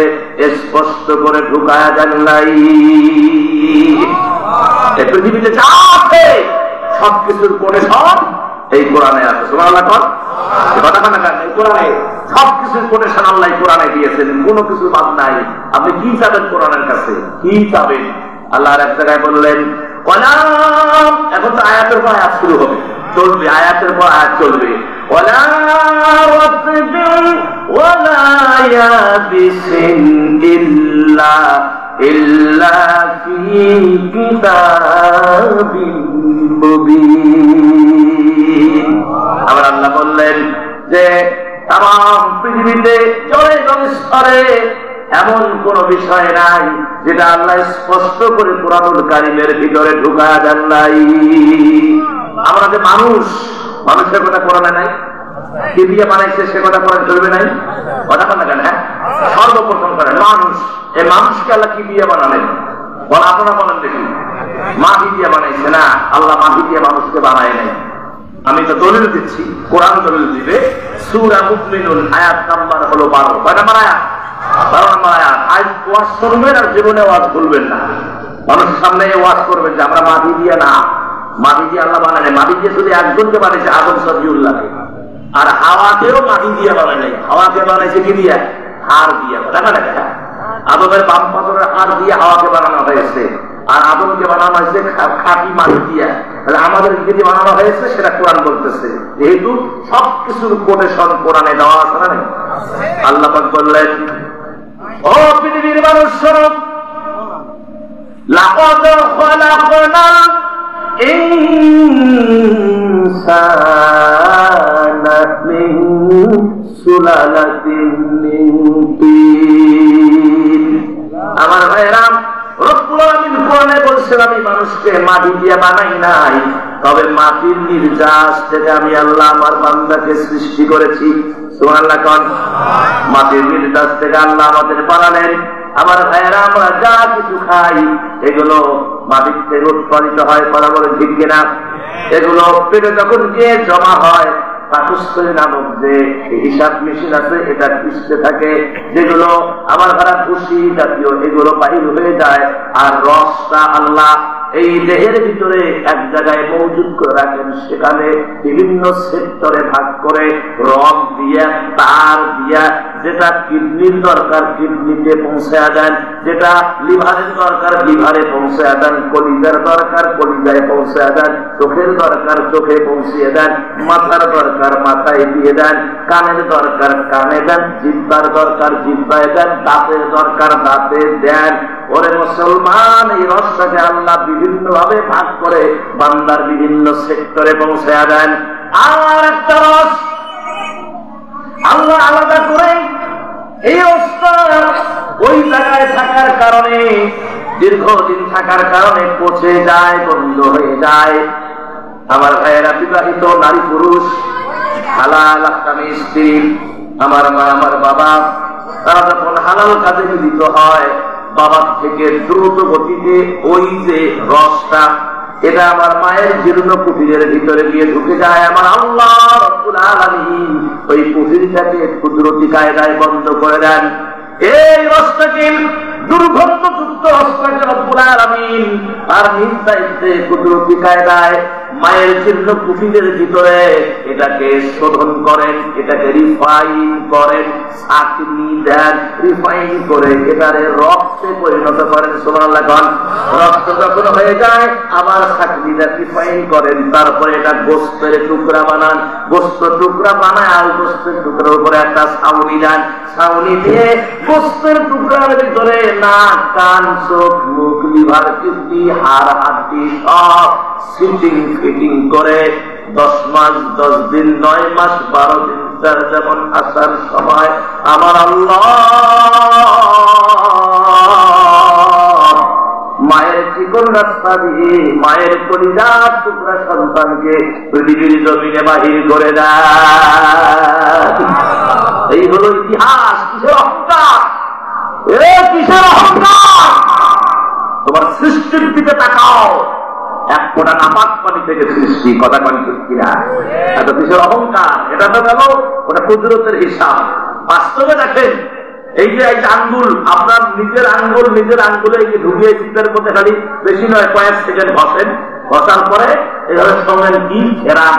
স্পষ্ট করে ঢুকায়া দেন নাই। এই পৃথিবীতে যা আছে সবকিছুর কোণে সব এই কোরআনে আছে। সুবহানাল্লাহ কর কথা না কেন, এই কোরআনে সবকিছুর কোটেশন আল্লাহ কোরআনে দিয়েছেন, কোনো কিছু বাদ নাই। আপনি কি চাবেন কোরআনের কাছে, কি চাবেন? আল্লাহ এক জায়গায় বললেন কলাম, এখন তো আয়াতের পর আয়াত শুরু হবে, চলবে আয়াতের পর আয়াত চলবে। ওয়ালা রাতবিন ওয়ালা ইয়াবিসিন ইল্লা ইল্লা ফি কিতাবিন মুবিন। আবার আল্লাহ বললেন যে তাম পৃথিবীতে জলে জলস্তরে এমন কোন বিষয় নাই যেটা আল্লাহ স্পষ্ট করে কোরআনুল কারীমের ভিতরে ঢুকায়া দেন নাই। আমরা যে মানুষ, মানুষের কথা কোরআনে নাই, কি দিয়ে বানাইছে সে কথা কোরআনে চলবে নাই, কথা বলেন কেন? হ্যাঁ, সর্বপ্রথম করেন মানুষ। এই মানুষকে আল্লাহ কি দিয়ে বানালেন বল, আপনারা বলেন দেখি। মাটি দিয়ে বানাইছে না, আল্লাহ মাটি দিয়ে মানুষকে বানায় নাই। আমি তো দলিল দিচ্ছি, কোরআন দলিল দিবে। সূরা মুমিনুন আয়াত নাম্বার হলো 12। কয় নাম্বার আয়াত? 12 নাম্বার আয়াত। আজ ওয়াজ শুনবেন আর জীবনে ওয়াজ ভুলবেন না। মানুষের সামনে ওয়াজ করবেন যে আমরা মাটি দিয়ে না, মাটি দিয়ে আল্লাহ বানায় নাই। মাটি দিয়ে শুধু একজনকে বানাইছে, আদম সফিউল্লাহকে। আর হাওয়াকেও মাটি দিয়ে বানায় নাই, হাওয়াকে বানাইছে কি দিয়ে? হাড় দিয়ে। দেখা না দেখা, আদমের বাম পাথরের হাড় দিয়ে হাওয়াকে বানানো হয়েছে, আর আদমকে বানানো হয়েছে খাঁটি মাটি দিয়ে। আমাদের যদি বানানো হয়েছে সেটা কোরআন বলতেছে, যেহেতু সবকিছুর কোটেশন কোরআনে দেওয়া আছে না। আল্লাহ পাক বললেন ও পৃথিবীর মানুষ শোনো, লাকাদ খালাকনাল ইনসানা মিন সুলালাতিন মিন তিন। আমার ভাইরা, রব্বুল আলামিন কোরআনে বলছেন আমি মানুষকে মাটি দিয়ে বানাই নাই, তবে মাটির নির্যাস থেকে আমি আল্লাহ আমার বান্দাকে সৃষ্টি করেছি। সুবহানাল্লাহ কোন? মাটির নির্যাস থেকে আল্লাহ আমাদের বানালেন। আমার ভাইয়েরা, আমরা যা কিছু খাই এগুলো মাটির থেকে উৎপাদিত হয়, কথা বলে ঠিক কিনা? এগুলো পেটে যখন গিয়ে জমা হয়, পাকস্থলী নামক যে হিসাব মেশিন আছে এটা পিছতে থাকে, যেগুলো আমার ভাড়া খুশি জাতীয় এগুলো বাহির হয়ে যায়। আর রসটা আল্লাহ এই দেহের ভিতরে এক জায়গায় মজুদ করে রাখেন, সেখানে বিভিন্ন সেক্টরে ভাগ করে রক দিয়া, তার দিয়া, যেটা কিডনির দরকার কিডনিতে পৌঁছায়া দেন, যেটা লিভারের দরকার লিভারে পৌঁছায়া দেন, কলিজার দরকার কলিজায় পৌঁছায়া দেন, চোখের দরকার চোখে পৌঁছিয়ে দেন, মাথার দরকার মাথায় দিয়ে দেন, কানের দরকার কানে দেন, জিহ্বার দরকার জিহ্বায় দেন, দাঁতের দরকার দাঁতে দেন। ওরে মুসলমান, এই রসটাকে আল্লাহ বিভিন্ন ভাবে ভাগ করে বান্দার বিভিন্ন সেক্টরে পৌঁছায়া দেন। আর একটা রস আল্লাহ আলাদা করে এই রসটা ওই জায়গায় থাকার কারণে, দীর্ঘদিন থাকার কারণে পচে যায়, বন্ধ হয়ে যায়। আমার ভাইয়েরা, বিবাহিত নারী পুরুষ, হালাল স্বামী স্ত্রী, আমার মা আমার বাবা, তারা যখন হালাল কাজে মিলিত হয়, বাবার থেকে দ্রুত গতিতে ওই যে রসটা, এটা আমার মায়ের জীর্ণ কুটিরের ভিতরে গিয়ে ঢুকে যায়। আমার আল্লাহ রাব্বুল আলামিন ওই কুটিরটাকে কুদরতি কায়দায় বন্ধ করে দেন। এই রসটাকে, দুর্গন্ধযুক্ত রসটাকে রব্বুল আলামিন আর নিজ দায়িত্বে কুদরতি কায়দায় মায়ের চিহ্ন কুফিদের ভিতরে এটাকে শোধন করেন, এটাকে রিফাইন করেন, চাকনি দেন, রিফাইন করে এটারে রক্তে পরিণত করেন। সুবহানাল্লাহ। রক্ত যখন হয়ে যায় আবার চাকনি দেন, রিফাইন করেন, তারপরে এটা গোস্তের টুকরা বানান, গোস্ত টুকরা বানায় আর গোস্তের টুকরার উপরে একটা ছাউনি দেন, ছাউনি দিয়ে গোস্তের টুকরার ভিতরে নাক, কান, চোখ, মুখ, লিভার, কিডনি, হাড়, হাড্ডি সব সিটিং ফিটিং করে 10 মাস, 10 দিন, 9 মাস, 12 দিন তার যেমন আসার সময় আমার আল্লাহ মায়ের চিকন রাস্তা দিয়ে মায়ের কলিজার টুকরা সন্তানকে পৃথিবীর জমিনে বাহির করে দেয়। এই হলো ইতিহাস। কিসের অহংকার? কিসের অহংকার? তোমার সৃষ্টির দিকে তাকাও, এক ফোঁটা নাপাক পানি থেকে সৃষ্টি, কথা কন ঠিক কিনা? এত কিসের অহংকার? এটা তো গেল ওটা কুদরতের হিসাব। বাস্তবে দেখেন, এই যে আঙ্গুল, আপনার নিজের আঙ্গুল নিজের আঙ্গুলে ঢুকিয়ে চিন্তার মধ্যে খালি বেশি নয় কয়েক সেকেন্ড ঘষেন, ঘষার পরে এইভাবে সঙ্গেন কি ফেরান,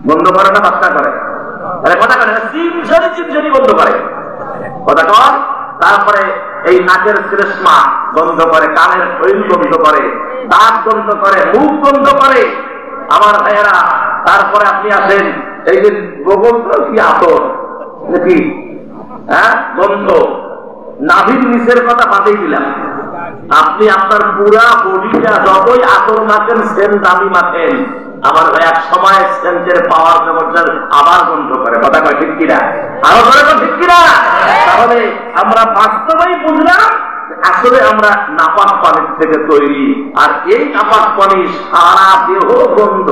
বন্ধ করে না বাচ্চা করে? কথা করে চিমসারি চিমসারি বন্ধ করে, কথা কর। তারপরে এই নাকের শ্লেষ্মা বন্ধ করে, কানের শৈল বন্ধ করে, দাঁত বন্ধ করে, মুখ বন্ধ করে। আমার ভাইয়েরা, তারপরে আপনি আসেন এই যে গোবন্ধ কি আতর নাকি, হ্যাঁ বন্ধ, নাভির নিচের কথা বাদেই দিলাম। আপনি আপনার পুরা বডিটা যতই আতর মাখেন, সেন্ট দামি মাখেন, আমার এক সময় সেন্টের পাওয়ার ব্যবহার আবার বন্ধ করে, কথা কয় ঠিক কিনা? আরো করে তো ঠিক কিনা? তাহলে আমরা বাস্তবেই বুঝলাম আসলে আমরা নাপাক পানির থেকে তৈরি, আর এই নাপাক পানি সারা দেহ গন্ধ,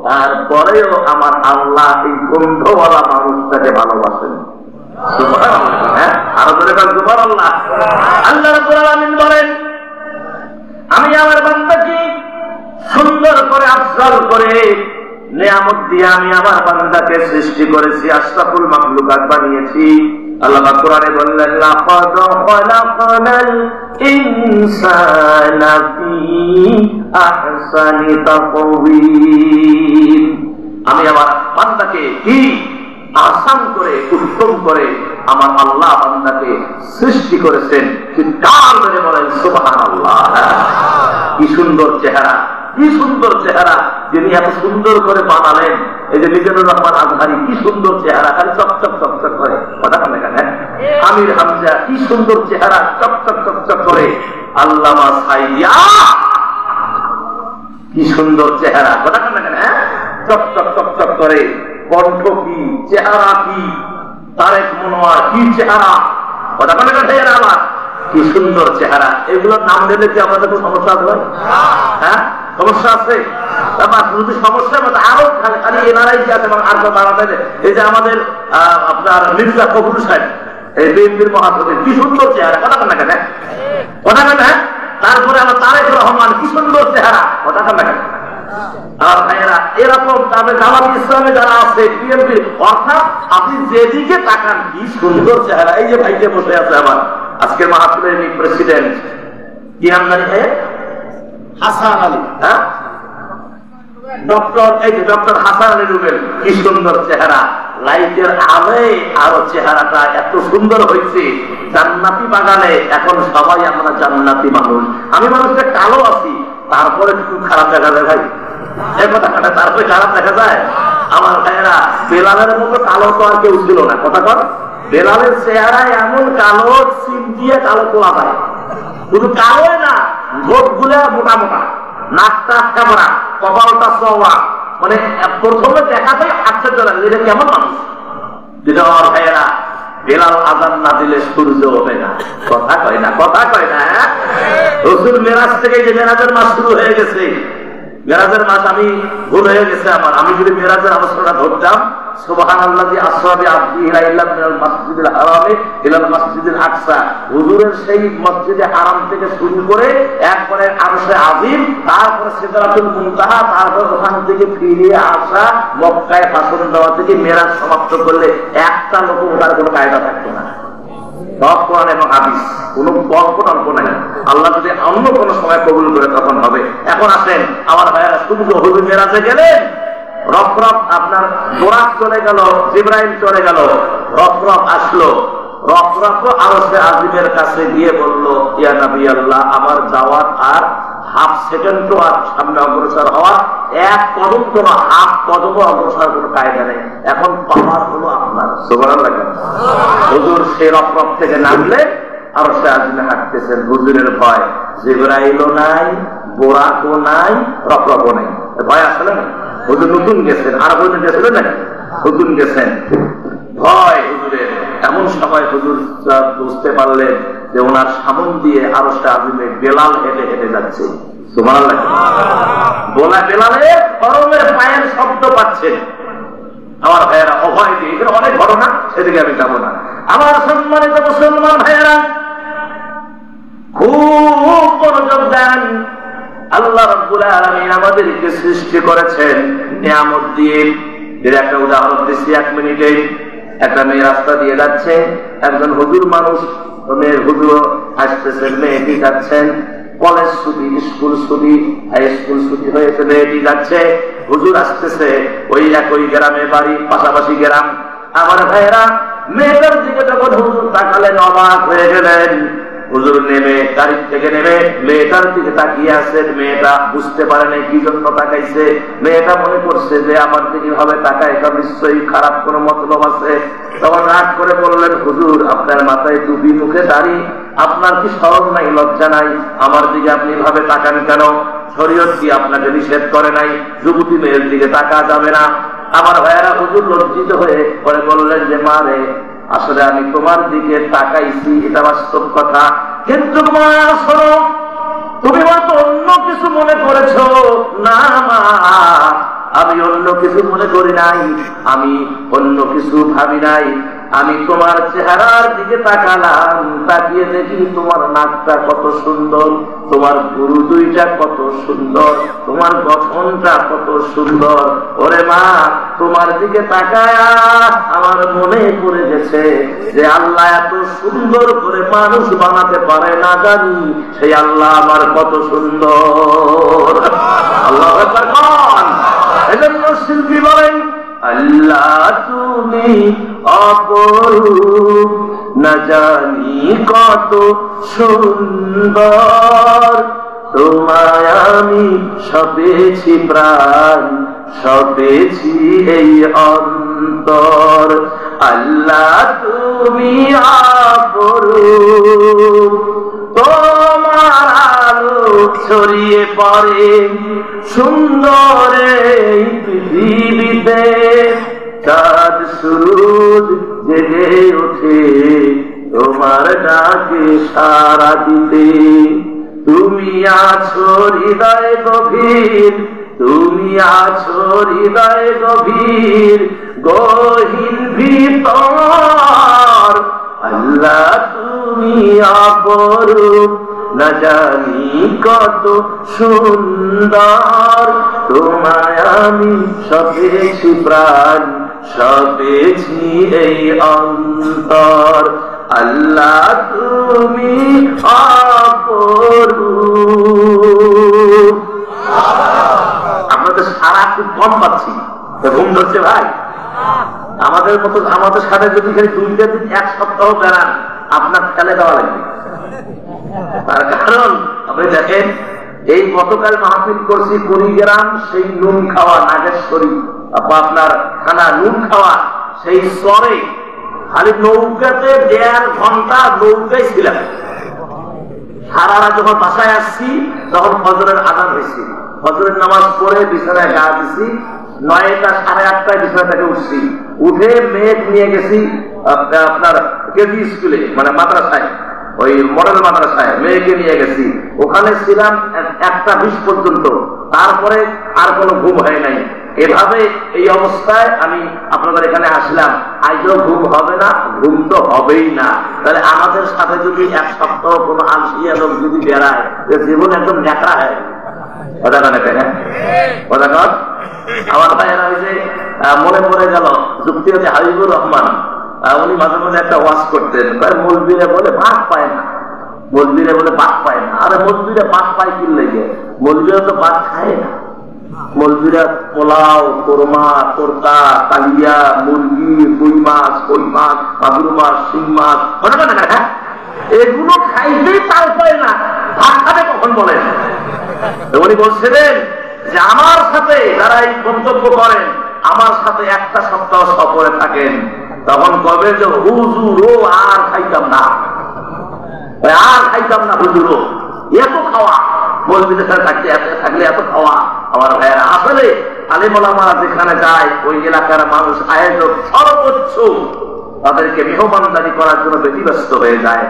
তারপরেও আমার আল্লাহ এই গন্ধওয়ালা মানুষটাকে ভালোবাসেন। আরো ধরে সুবহানাল্লাহ। আল্লাহ রাব্বুল আলামিন বলেন, আমি আমার বান্দাকে সুন্দর করে আফজাল করে নিয়ামত দিয়ে আমি আমার বান্দাকে সৃষ্টি করেছি, আশরাফুল মাখলুকাত বানিয়েছি। আল্লাহ পাক কোরআনে বললেন, লাকাদ খালাকনাল ইনসানা ফি আহসানি তাকওয়িম। আমি আমার বান্দাকে কি আসান করে, উত্তম করে আমার আল্লাহ বান্দাকে সৃষ্টি করেছেন। চিৎকার করে বলেন সুবহানাল্লাহ। কি সুন্দর চেহারা, কি সুন্দর চেহারা, যিনি এত সুন্দর করে বানালেন। এই যে মিজানুর রহমান আজহারি, কি সুন্দর চেহারা, খালি চকচক চকচক করে, কথা বলে কেন? আমির হামজা, কি সুন্দর চেহারা, চকচক চকচক করে। আল্লামা সাইয়া, কি সুন্দর চেহারা, কথা বলে কেন? চকচক চকচক করে। কণ্ঠ কি, চেহারা কি, তারেক মনোয়ার কি চেহারা, কথা বলে কেন? আমার কি সুন্দর চেহারা। এগুলোর নাম দিলে কি আমাদের কোনো সমস্যা আছে? হ্যাঁ সমস্যা আছে। যদি সমস্যা আরো খালি এনারাই যে আছে আর বাড়াতে, এই যে আমাদের আপনার মির্জা ফখরুল সাহেব, এই বিএনপির মহাসচিব, কি সুন্দর চেহারা, কথা বলে কেন? কথা কেন? তারপরে আমার তারেক রহমান, কি সুন্দর চেহারা, কথা কেন? এরকম তাদের জামাত ইসলামে যারা আছে, বিএনপি, অর্থাৎ আপনি যেদিকে তাকান কি সুন্দর চেহারা। এই যে ভাইকে বসে আছে আমার আজকের মাহফিলের প্রেসিডেন্ট, কি নাম জানি? হাসান আলী, হ্যাঁ ডক্টর, এই যে ডক্টর হাসান আলী রুবেল, কি সুন্দর চেহারা। লাইটের আলোয় আরো চেহারাটা এত সুন্দর হয়েছে। জান্নাতি বাগানে এখন সবাই আমরা জান্নাতি মানুষ। আমি মানুষের কালো আছি, তারপরে একটু খারাপ দেখা যায় ভাই, এ কথা কাটা, তারপরে খারাপ দেখা যায়। আমার ভাইয়েরা, বেলালের মতো কালো তো আর কেউ ছিল না, কথা কর। বেলালের চেহারা এমন কালো, সিম দিয়ে কালো তোলা যায়। শুধু কালোই না, ঠোঁট গুলা মোটা মোটা, নাকটা আটকা পড়া, কপালটা চওড়া, মানে প্রথমে দেখাতে আশ্চর্য লাগে এটা কেমন মানুষ। যেটা আমার ভাইয়েরা, বেলাল আযান না দিলে সূর্য ওঠে না, কথা কয় না, কথা কয় না। রাসূল মেরাজ থেকে, যে মেরাজের মাস শুরু হয়ে গেছে, মেরাজের মাস আমি ভুল হয়ে গেছে আমার। আমি যদি মেরাজের আলোচনা ধরতাম, সুবহানাল্লাযী আসরা বিআবদিহি ইলা মিনাল মাসজিদিল হারামি ইলাল মাসজিদিল আকসা, হুজুরের সেই মসজিদে হারাম থেকে শুরু করে একবারে আরশে আযীম, তারপরে সিদরাতুল মুনতাহা, তারপর ওখান থেকে ফিরে আসা মক্কায় ভাষণ দেওয়া থেকে মেরাজ সমাপ্ত করলে একটা লোক ওঠার কোনো কায়দা থাকতো না। সব কোরআন এবং হাদিস, কোন গল্প নাই। আল্লাহ যদি অন্য কোন সময় কবুল করে তখন হবে। এখন আসেন আমার ভাইয়ারা, শুধু হুজুর মেরাজে গেলেন, রফ আপনার বোরাক চলে গেল, জিবরাইল চলে গেল, রফ আসলো, রফ আরশে আজিমের কাছে গিয়ে বলল, ইয়া নবী আল্লাহ, আমার যাওয়ার আর হাফ সেকেন্ড তো আর সামনে অগ্রসর হওয়ার, এক কদম তো না, হাফ কদমও অগ্রসর কোনো কায়দা নেই, এখন পাওয়ার হলো আপনার। সুবহানাল্লাহ। হুজুর সে রফ থেকে নামলেন, আরশে আজিমে হাঁটতেছেন, হুজুরের ভয়, জিবরাইলও নাই, বোরাকও নাই, রফও নাই, ভয় আসলে না। হুজুর নতুন গেছেন, আর হুজুর গেছিলেন নাকি? নতুন গেছেন, ভয় হুজুরের। এমন সময় হুজুর বুঝতে পারলেন যে ওনার সামন দিয়ে আরশে আজিমে বেলাল হেঁটে হেঁটে যাচ্ছে। সুবহানাল্লাহ। বেলালের গরমের পায়ের শব্দ পাচ্ছেন। আমার ভাইয়েরা, অভয় দিয়ে, এখানে অনেক ঘটনা, সেদিকে আমি যাবো না। আমার সম্মানিত মুসলমান ভাইয়েরা, খুব মনোযোগ দেন। আল্লাহ রাব্বুল আলামিন আমাদেরকে সৃষ্টি করেছেন নিয়ামত দিয়ে। এর একটা উদাহরণ দিচ্ছি 1 মিনিটে। একটা মেয়ে রাস্তা দিয়ে যাচ্ছে, একজন হুজুর মানুষ, মেয়ের হুজুর আসতেছেন, মেয়েটি যাচ্ছেন, কলেজ ছুটি, স্কুল ছুটি, হাই স্কুল ছুটি হয়েছে, মেয়েটি যাচ্ছে, হুজুর আসতেছে, ওই একই গ্রামে বাড়ি, পাশাপাশি গ্রাম। আমার ভাইয়েরা, মেয়েটার দিকে যখন হুজুর তাকালেন, অবাক হয়ে গেলেন। হুজুর নেমে, গাড়ি থেকে নেমে মেয়েটার দিকে তাকিয়ে আছেন। মেয়েটা বুঝতে পারে নাই কি জন্য তাকাইছে। মেয়েটা মনে করছে যে আমার দিকে ভাবে তাকায়, এটা নিশ্চয়ই খারাপ কোনো মতলব আছে। তখন রাগ করে বললেন, হুজুর, আপনার মাথায় টুপি, মুখে দাড়ি, আপনার কি শরম নাই, লজ্জা নাই? আমার দিকে আপনি ভাবে তাকান কেন? শরীয়ত কি আপনাকে নিষেধ করে নাই? যুবতী মেয়ের দিকে তাকা যাবে না। আমার ভাইয়েরা, হুজুর লজ্জিত হয়ে পরে বললেন যে, মা রে, আসলে আমি তোমার দিকে তাকাইছি, এটা বাস্তব কথা, কিন্তু তুমি হয়তো অন্য কিছু মনে করেছ। না মা, আমি অন্য কিছু মনে করি নাই, আমি অন্য কিছু ভাবি নাই। আমি তোমার চেহারার দিকে তাকালাম, তাকিয়ে দেখি তোমার নাকটা কত সুন্দর, তোমার গুরু দুইটা কত সুন্দর, তোমার গঠনটা কত সুন্দর। ওরে মা, তোমার দিকে তাকায়া আমার মনে পড়ে গেছে যে আল্লাহ এত সুন্দর করে মানুষ বানাতে পারে না জানি, সেই আল্লাহ আমার কত সুন্দর। আল্লাহু আকবার। এজন্য শিল্পী বলেন, আল্লাহ তুমি অপরূপ, না জানি কত সুন্দর, তোমায় আমি সপেছি প্রাণ, সপেছি এই অন্তর। আল্লাহ তুমি অপরূপ, তোমার আলো ছড়িয়ে পড়ে সুন্দর এই পৃথিবীতে, চাঁদ সূরজ জেগে ওঠে তোমার ডাকে সাড়া দিতে। তুমি আছো হৃদয় গভীর, তুমি আছো হৃদয় গভীর, গহীন ভিতর। আল্লাহ তুমি অপরূপ, না জানি কত সুন্দর, তোমায় আমি সপেছি প্রাণ, সপেছি এই অন্তর। আল্লাহ তুমি অপরূপ। আমরা তো সারা খুব কম পাচ্ছি, ঘুম ধরছে ভাই। আমাদের মতো, আমাদের সাথে যদি 2 দিন 1 সপ্তাহ বেড়ান, আপনার ফেলে দেওয়া লাগবে। তার কারণ আপনি দেখেন, এই গতকাল মাহফিল করছি কুড়িগ্রাম, সেই নুন খাওয়া নাগেশ্বরী, আপনার খানা নুন খাওয়া সেই স্তরে, খালি নৌকাতে 1.5 ঘন্টা নৌকায় ছিলাম। সারা রাত যখন বাসায় আসছি, তখন ফজরের আজান হয়েছি, ফজরের নামাজ পড়ে বিছানায় গা দিছি, 9টা 8:30টায় বিছানা থেকে উঠছি, উঠে মেঘ নিয়ে গেছি আপনার কেজি স্কুলে, মানে মাদ্রাসায়, ওই মডেল মাদ্রাসায় মেয়েকে নিয়ে গেছি। ওখানে ছিলাম 1টা 20 পর্যন্ত, তারপরে আর কোনো ঘুম হয় নাই। এভাবে এই অবস্থায় আমি আপনাদের এখানে আসলাম। আজও ঘুম হবে না, ঘুম তো হবেই না। তাহলে আমাদের সাথে যদি 1 সপ্তাহ কোনো আলসিয়া লোক যদি বেড়ায়, জীবন একদম দেখা হয়। কথা কানে কথা কর। আমার ভাইয়েরা, ওই যে মনে পড়ে গেল যুক্তি হচ্ছে হাবিবুর রহমান, উনি মাঝে মাঝে একটা ওয়াজ করতেন, মৌলবীরা বলে ভাত পায় না, মৌলবীরা বলে ভাত পায় না। আরে মৌলবীরা ভাত পায় কি লেগে? মৌলবীরা তো ভাত খায় না। মৌলবীরা পোলাও, কোরমা, কোরতা, কালিয়া, মুরগি, রুই মাছ, কই মাছ, মাগুর মাছ, শিং মাছ, এগুলো খাইতেই তাও পায় না, ভাত খাবে কখন বলেন? উনি বলছিলেন যে আমার সাথে যারা এই মন্তব্য করেন, আমার সাথে একটা সপ্তাহ সফরে থাকেন, তখন কবে যে হুজুরও আর খাইতাম না, আর খাইতাম না হুজুরও, এত খাওয়া মসজিদের সাথে থাকলে এত খাওয়া। আমার ভাইয়েরা, আসলে আলেম ওলামারা যেখানে যায় ওই এলাকার মানুষ আয়োজক সর্বোচ্চ তাদেরকে মেহমানদারি করার জন্য ব্যতিব্যস্ত হয়ে যায়।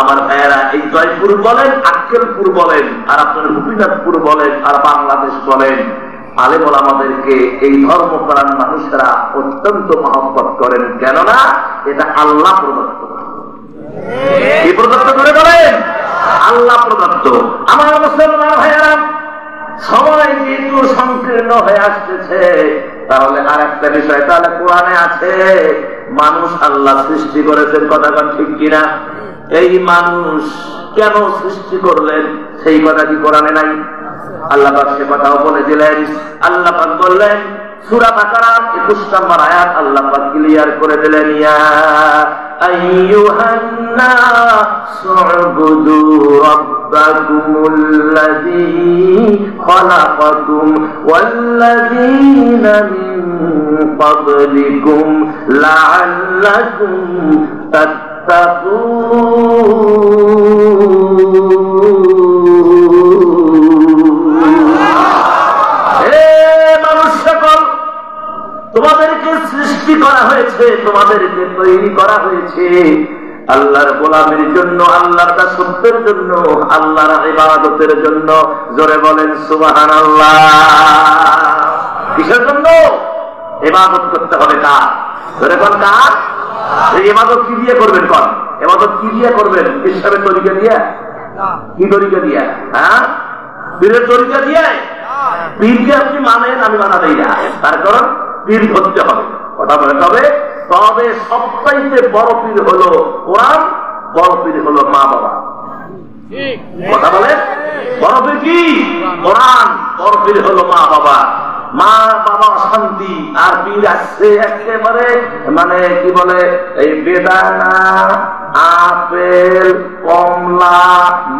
আমার ভাইয়েরা, এই জয়পুর বলেন, আক্কেলপুর বলেন, আর আপনার গোপীনাথপুর বলেন, আর বাংলাদেশ বলেন, আলেম ওলামাদেরকে এই ধর্মপ্রাণ মানুষেরা অত্যন্ত মহব্বত করেন। কেননা এটা আল্লাহ প্রদত্ত। কি প্রদত্ত করে বলেন? আল্লাহ প্রদত্ত। আমার মুসলমান ভাইয়েরা, সময় যেহেতু সংকীর্ণ হয়ে আসতেছে, তাহলে আর একটা বিষয়, তাহলে কোরআনে আছে মানুষ আল্লাহ সৃষ্টি করেছেন, কথা ঠিক কিনা? এই মানুষ কেন সৃষ্টি করলেন সেই কথা কি কোরআনে নাই? আল্লাহ পাক সে কথাও বলে দিলেন। আল্লাহ পাক বললেন সূরা বাকারা 21 নম্বর আয়াত, আল্লাহ পাক ক্লিয়ার করে দিলেন, ইয়া আইয়ুহান নাসু উবুদু রাব্বাকুমুল্লাযী খালাকাকুম ওয়াল্লাযীনা মিন ক্বাবলিকুম লাআল্লাকুম তোমাদেরকে সৃষ্টি করা হয়েছে, তোমাদেরকে তৈরি করা হয়েছে আল্লাহর গোলামের জন্য, আল্লাহর দাসত্বের জন্য, আল্লাহর ইবাদতের জন্য। জোরে বলেন সুবহানাল্লাহ। কিসের জন্য? ইবাদত করতে হবে কার? জোরে বল কার? এই ইবাদত কি দিয়ে করবেন? কোন ইবাদত কি দিয়ে করবেন? ইসলামের তরিকা দিয়ে? কি তরিকা দিয়ে? হ্যাঁ, পীরের তরিকা দিয়ে? পীরকে আপনি মানেন, আমি মানা দেই না, তার কারণ পীর ধরতে হবে, কথা বলতে হবে। তবে সবচাইতে বড় পীর হলো কোরআন, বড় পীর হলো মা বাবা। কথা বলে, বড় পীর কি? কোরআন, বড় পীর হলো মা বাবা। মা বাবা শান্তি, আর পীর আসছে একেবারে মানে কি বলে, এই বেদানা, আপেল, কমলা,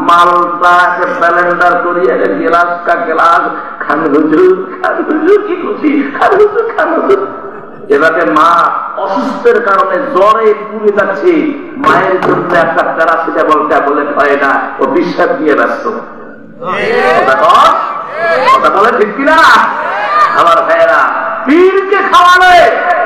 মালটা ব্যালেন্ডার করিয়ে গ্লাস কা গ্লাস খান হুজুর, খান হুজুর, কি খুশি, খান হুজুর, খান হুজুর। এবারে মা অসুস্থের কারণে জ্বরে পুড়ে যাচ্ছে, মায়ের জন্য একটা প্যারাসিটামল ট্যাবলেট হয় না, ও বিশ্বাস দিয়ে ব্যস্ত। কথা বলে ঠিক কিনা? আমার ভাইয়েরা, পীরকে খাওয়ালে,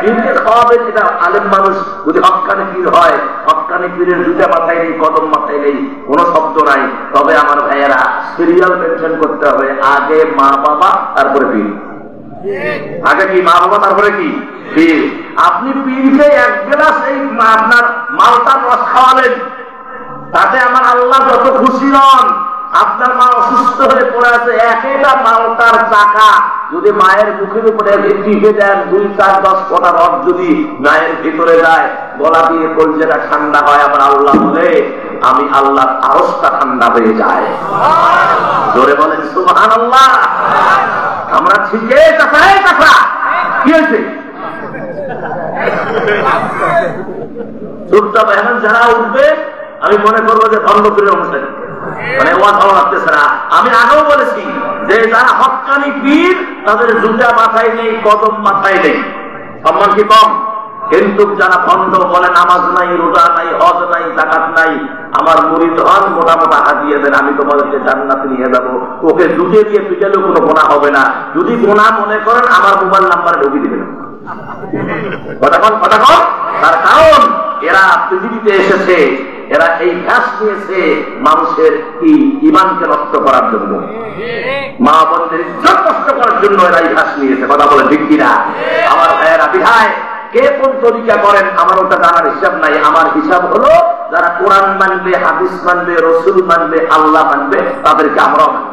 পীরকে খাওয়াবে সেটা আলেম মানুষ যদি হক্কানি পীর হয়, হক্কানি পীরের দুটা মাথায় নেই, কদম মাথায় নেই, কোন শব্দ নাই। তবে আমার ভাইয়েরা, সিরিয়াল মেনশন করতে হবে, আগে মা বাবা তারপরে পীর। আগে কি মা বাবা তারপরে কি পীর? আপনি পীরকে এক গ্লাস এই আপনার মালটার রস খাওয়ালেন, তাতে আমার আল্লাহ যত খুশি হন। আপনার মা অসুস্থ হয়ে পড়ে আছে, একটা মালটার চাকা যদি মায়ের মুখের উপরে টিপে দেন, 2, 4, 10 ফোঁটা রস যদি মায়ের ভিতরে যায়, গলা দিয়ে কলজেটা ঠান্ডা হয়। আমার আল্লাহ বলে, আমি আল্লাহর আরশটা ঠান্ডা হয়ে যায়। জোরে বলেন সুবহানাল্লাহ। আমরা ঠিকই কাঁচাই কাঁচা। কি হয়েছে? চুপচাপ এখন যারা উঠবে, আমি মনে করবো যে ধর্মপুরের অনুষ্ঠান, মানে ওয়াজ ভালো লাগতেছে না। আমি আগেও বলেছি যে যারা হক্কানি পীর, তাদের জুতা মাথায় নেই, কদম মাথায় নেই, সম্মান কি কম? কিন্তু যারা ভণ্ড বলে নামাজ নাই, রোজা নাই, হজ নাই, যাকাত নাই, আমার মুরিদ হন, মোটা মোটা হাত দিয়ে দেন, আমি তোমাদেরকে জান্নাতে নিয়ে যাবো, ওকে জুতে দিয়ে পিটালেও কোনো গোনা হবে না। যদি গোনা মনে করেন, আমার মোবাইল নাম্বারে ঢুকিয়ে দিবেন। কথা কন। তার কারণ এরা পৃথিবীতে এসেছে, এরা এই ঘাস নিয়েছে মানুষের কি ঈমানকে নষ্ট করার জন্য, মা বোনদের ইজ্জত নষ্ট করার জন্য এরা এই ঘাস নিয়েছে। কথা বলে ঠিক কিনা? আমার ভাইয়েরা, বিধায় কে কোন তরিকা করেন আমার ওটা জানার হিসাব নাই। আমার হিসাব হলো যারা কোরআন মানবে, হাদিস মানবে, রসুল মানবে, আল্লাহ মানবে, তাদেরকে আমরাও মানবো।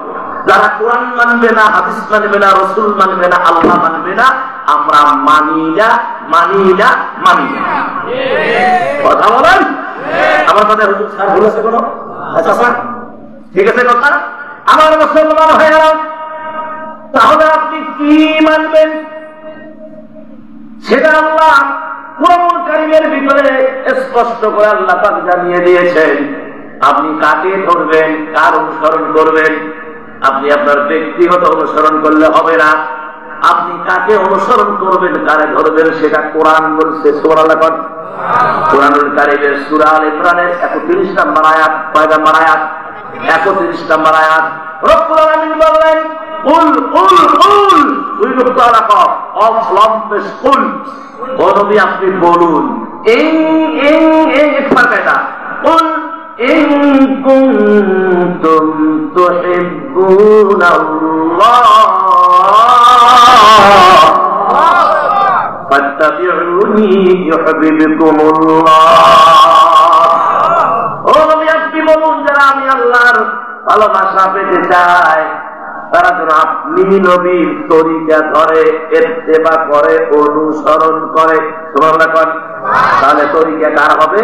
যারা কোরআন মানবে না, হাদিস মানবে না, রসুল মানবে না, আল্লাহ মানবে না, আমরা মানি না, মানি না, মানি না। কথা বলেন আমার কথা হুজুর স্যার ভুল আছে কোনো? আচ্ছা স্যার ঠিক আছে কথা। আমার মুসলমান ভাইরা, তাহলে আপনি কি মানবেন সেটা আল্লাহ কুরআন কারীমের ভিতরে স্পষ্ট করে আল্লাহ পাক জানিয়ে দিয়েছেন। আপনি কাকে ধরবেন, কার অনুসরণ করবেন? আপনি আপনার ব্যক্তিগত অনুসরণ করলে হবে না, আপনি কাকে অনুসরণ করবেন, কারে ধরবেন সেটা কোরআন বলছে। সূরা আল-কোরআন, কোরআনুল কারীমের সূরা আল ইমরানের 31 নম্বর আয়াত, কয় নম্বর আয়াত? 31 নম্বর আয়াত। রব্বুল আলামিন বললেন কুল কুল কুল, দুই নকতা রাখো, অফ লম্পেস কুল, ও নবী আপনি বলুন, ইন ইন ইন ইফার কায়দা, কুল ইন কুনতুম তুহিব্বুনাল্লাহ ফাত্তাবিউনি ইউহিব্বুকুমুল্লাহ। ও নবী আপনি বলুন, যারা আমি আল্লাহর ভালোবাসা পেতে চায় তারা যেন আপনি নবীর তরিকা ধরে, ইত্তেবা করে, অনুসরণ করে। সুবহানাল্লাহ। তাহলে তরিকা কার হবে?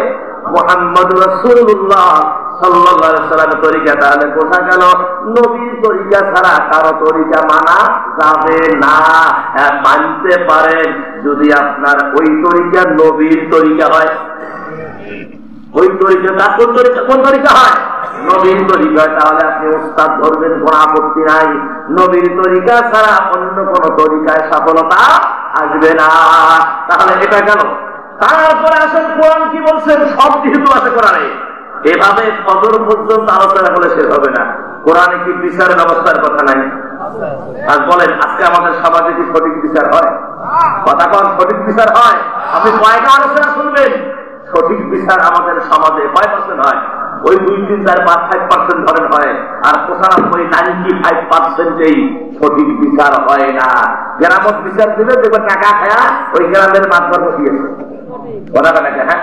মুহাম্মদ রাসূলুল্লাহ সাল্লাল্লাহু আলাইহি ওয়াসাল্লামের তরিকা। তাহলে বোঝা গেল নবীর তরিকা ছাড়া কারো তরিকা মানা যাবে না। মানতে পারেন যদি আপনার ওই তরিকা নবীর তরিকা হয়। ওই তরিকা কোন তরিকা? কোন তরিকা হয়? নবীর তরিকা। তাহলে আপনি উস্তাদ ধরবেন, কোনো আপত্তি নাই। নবীর তরিকা ছাড়া অন্য কোন তরিকায় সফলতা আসবে না। তাহলে এটা গেল। তারপরে আসেন কোরআন কি বলছেন, সব যেহেতু আছে কোরআনে, এভাবে ফজর পর্যন্ত আলোচনা করে শেষ হবে না। কোরআনে কি বিচারের ব্যবস্থার কথা নাই? আর বলেন আজকে আমাদের সমাজে কি সঠিক বিচার হয়? কথা কন, সঠিক বিচার হয়? আপনি কয়টা আলোচনা শুনবেন? সঠিক বিচার আমাদের সমাজে কয় পার্সেন্ট হয়? ওই 2, 3, 4, 5, 5% ধরেন হয়, আর 95% সঠিক বিচার হয় না। গ্রামত বিচার দিলে দেখবেন টাকা খায়া ওই গ্রামের মাতবার বসিয়েছে। কথা বলে হ্যাঁ,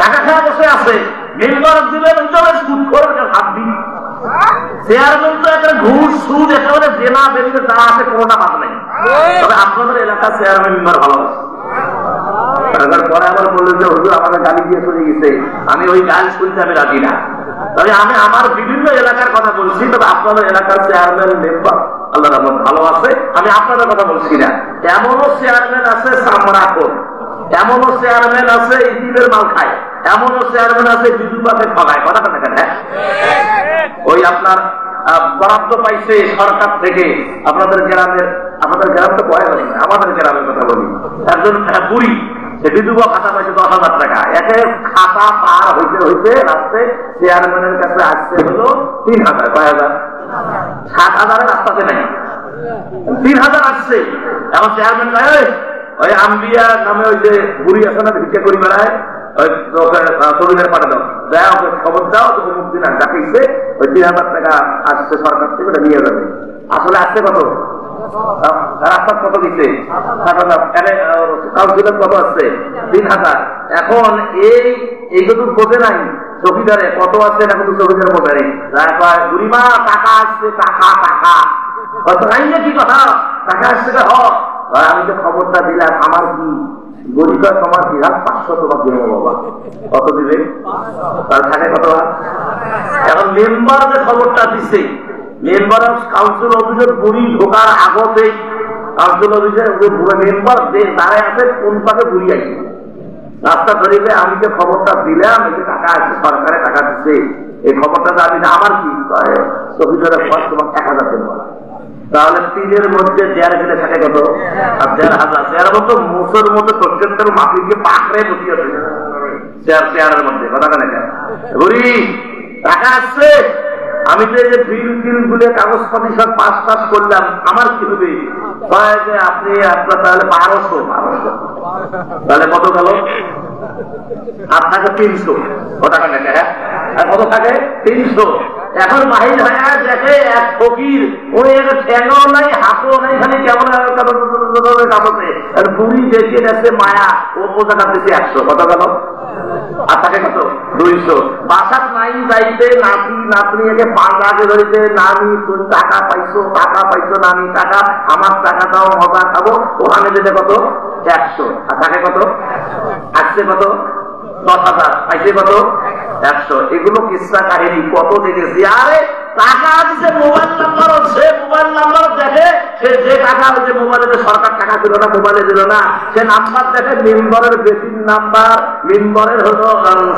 টাকা খায়া বসে আছে। মেম্বার দিলেন সুদ করে হাত দিন, চেয়ারম্যান তো একটা ঘুষ সুদ একেবারে জেনা বেরিয়ে যা আছে কোনোটা বাদ নাই। তবে আপনাদের এলাকার চেয়ারম্যান মেম্বার ভালো আছে। পরে আবার বললেন যে হুজুর আমাদের গালি দিয়ে চলে গেছে, আমি ওই গালি শুনতে আমি রাজি না। তবে আমি আমার বিভিন্ন এলাকার কথা বলছি, তবে আপনাদের এলাকার চেয়ারম্যান মেম্বার আল্লাহ রহমত ভালো আছে, আমি আপনাদের কথা বলছি না। এমনও চেয়ারম্যান আছে সামরাখোর, এমনও চেয়ারম্যান আছে ইতিমের মাল খায়, এমনও চেয়ারম্যান আছে বিদ্যুৎ ঠগায়। কথা কথা কেন? ওই আপনার বরাদ্দ পাইছে সরকার থেকে আপনাদের গ্রামের, আপনাদের গ্রাম তো বয় হবে না, আমাদের গ্রামের কথা বলি। একজন বুড়ি সে বিধবা খাতা পাইছে 10,000 টাকা। একে খাতা পার হইতে হইতে রাস্তে চেয়ারম্যানের কাছে আসছে হলো 3,000। কয় হাজার? 7,000 রাস্তাতে নাই, 3,000 আসছে। এখন চেয়ারম্যান ওই আম্বিয়া নামে ওই যে বুড়ি আছে না, ভিক্ষা করি বেড়ায়, ওই তরুণের পাঠা দাও, দেয় ওকে খবর দাও, তোকে মুক্তি না ডাকিছে, ওই 3,000 টাকা আসছে সরকার থেকে, ওটা নিয়ে যাবে। আসলে আসছে কত? রাস্তা কত দিচ্ছে? 7,000। কত আসছে? 3,000। এখন এইগুলো বোঝে নাই চৌকিদারে কত আছে, না কিন্তু চৌকিদার বোঝে নেই। বুড়িমা টাকা আসছে, টাকা টাকা কত নাই না, কি কথা টাকা আসছে? আমি তো খবরটা দিলাম, আমার কি গরিব তোমার 500 তোমার দেবো বাবা, কত দিবে? তার থাকে কত? এখন মেম্বার যে খবরটা দিচ্ছে, মেম্বার অফ কাউন্সিল অফিসের বুড়ি ঢোকার আগতে কাউন্সিল অফিসের মেম্বার যে দাঁড়ায় আছে কোন পাশে বুড়ি আছে রাস্তা ধরিবে, আমি যে খবরটা দিলাম, এই যে টাকা আছে সরকারে টাকা দিচ্ছে, এই খবরটা আমি আমার কি অফিসের খরচ তোমার 1,000 দেবো। তাহলে 3-এর মধ্যে 1,000 গেলে থাকে কত? আর 1,000। 1,000 মতো মুসের মতো প্রত্যেকটার মাটিকে পাকড়ে বসিয়ে চেয়ারের মধ্যে। কথা কেন? বুড়ি টাকা আসছে, আমি তো এই যে বিল গুলো কাগজপাতি সব পাস করলাম, আমার কি হবে? আপনি আপনার তাহলে 1200। তাহলে কত গেল? আর থাকে 300। কথা কেন? হ্যাঁ, আর কত থাকে? 300। এখন বাহির হয়ে দেখে এক ফকির, ওই ঠেঙও নাই, হাতও নাই, খালি কেমন কাপড়ে বুড়ি দেখিয়ে যাচ্ছে মায়া, ও টাকা দিচ্ছে 100। কত গেল? আর থাকে কত 200। বাসার নাই যাইতে নাতি নাতনিকে পাঁচাকে ধরিতে, নানি তোর টাকা পাইছো নানি টাকা, আমার টাকা দাও মজা খাবো, ওখানে যেতে কত 100। আর থাকে কত আসছে কত 10,000, পাইছে কত 100। এগুলো কিসা কাহিনী কত দেখেছি। আরে টাকা দিচ্ছে মোবাইল নাম্বার, সে মোবাইল নাম্বার দেখে, সে যে টাকা হচ্ছে মোবাইলে সরকার টাকা দিল না, মোবাইলে দিল না, সে নাম্বার দেখে মেম্বরের বেটির নাম্বার, মেম্বরের হলো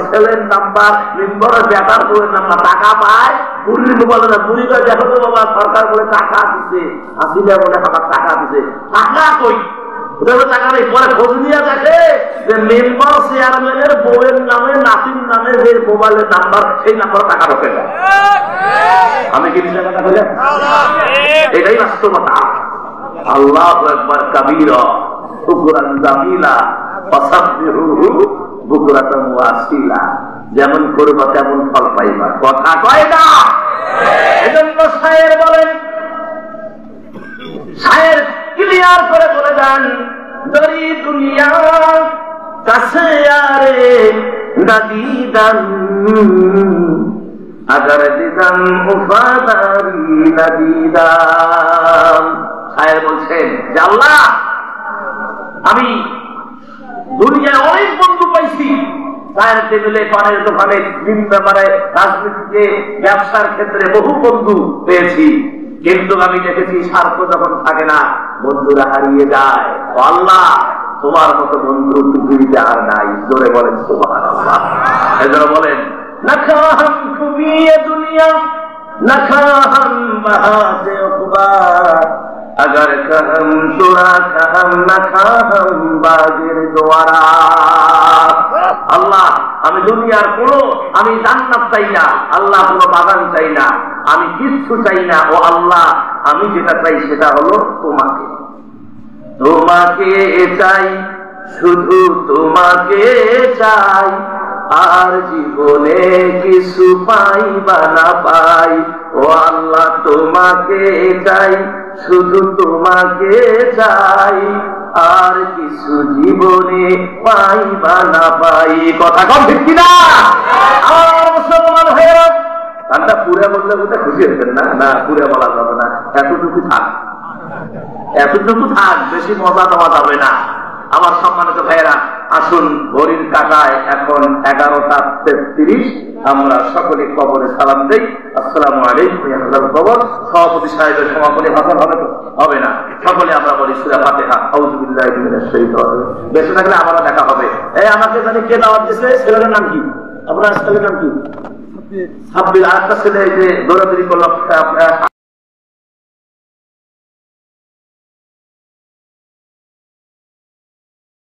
ছেলের নাম্বার, মেম্বরের বেটার বউয়ের নাম্বার, টাকা পায় বুড়ির মোবাইলে না। বুড়ি করে দেখো তো বাবা সরকার বলে টাকা দিচ্ছে, আসিলে বলে আমার টাকা দিচ্ছে, টাকা কই টাকা নেই। পরে খোঁজ নিয়ে দেখে যে মেম্বার চেয়ারম্যানের বউয়ের নামে নাতির নামে যে মোবাইলের নাম্বার, সেই নাম্বার টাকা ঢোকে যায়। আমি কি বিষয় কথা বলে? এটাই বাস্তবতা। আল্লাহু আকবার কাবীরা বুকরান জামিলা ফাসাব্বিহুহু বুকরাতান ওয়া আসিলা। যেমন করবা তেমন ফল পাইবা, কথা কয় না। এজন্য শায়ের বলেন, শায়ের ক্লিয়ার করে বলে দেন, দরি দুনিয়া কাছে আরে নাদিদান আগার দিদান উফাদারি নাদিদান। শায়ের বলছেন যে আল্লাহ, আমি দুনিয়ায় অনেক বন্ধু পাইছি, চায়ের টেবিলে, পানের দোকানে, ব্যাপারে, রাজনীতিতে, ব্যবসার ক্ষেত্রে বহু বন্ধু পেয়েছি, কিন্তু আমি দেখেছি স্বার্থ যখন থাকে না বন্ধুরা হারিয়ে যায়। আল্লাহ, তোমার মতো বন্ধু পৃথিবীতে আর নাই। জোরে বলেন সুবহানাল্লাহ। এজন্য বলেন না খাহাম খুবিয়ে দুনিয়া না খাহাম বাহাতে উকবা, अगर कहम तुरा कहम न खाहम बागिर दोয়ারা। আল্লাহ, আমি দুনিয়ার কোন, আমি জান্নাত চাই না আল্লাহ, কোন বাগান চাই না, আমি কিচ্ছু চাই না। ও আল্লাহ, আমি যেটা চাই সেটা হলো তোমাকে, তোমাকে চাই, শুধু তোমাকে চাই, আর জীবনে কিছু পাই বা না পাই। ও আল্লাহ, তোমাকে চাই, শুধু তোমাকে চাই, আর কিছু জীবনে পাই বা না পাই। কথা কম ঠিক কিনা? আমার মুসলমান ভাইয়েরা, গানটা পুরে বললে বলতে খুশি হতেন না? না, পুরে বলা যাবে না, এতটুকু থাক, এতটুকু থাক, বেশি মজা দেওয়া যাবে না। আমার সম্মানিত ভাইয়েরা, আসুন, ঘড়ির কাঁটায় এখন 11:33। আমরা সকলে কবরে সালাম দেই। আসসালামু আলাইকুম ওয়া রাহমাতুল্লাহ। কবর সভাপতি সাহেবের সমাপনী ভাষণ হবে তো? হবে না। সকলে আমরা বলি সূরা ফাতিহা, আউযু বিল্লাহি মিনাশ শাইতানির রাজিম। বেঁচে থাকলে আমারও দেখা হবে। এই আমাকে জানি কে দাওয়াত দিয়েছে? ছেলের নাম কি? আপনার ছেলের নাম কি? সাব্বির। আরেকটা ছেলে যে দৌড়াদৌড়ি করলো,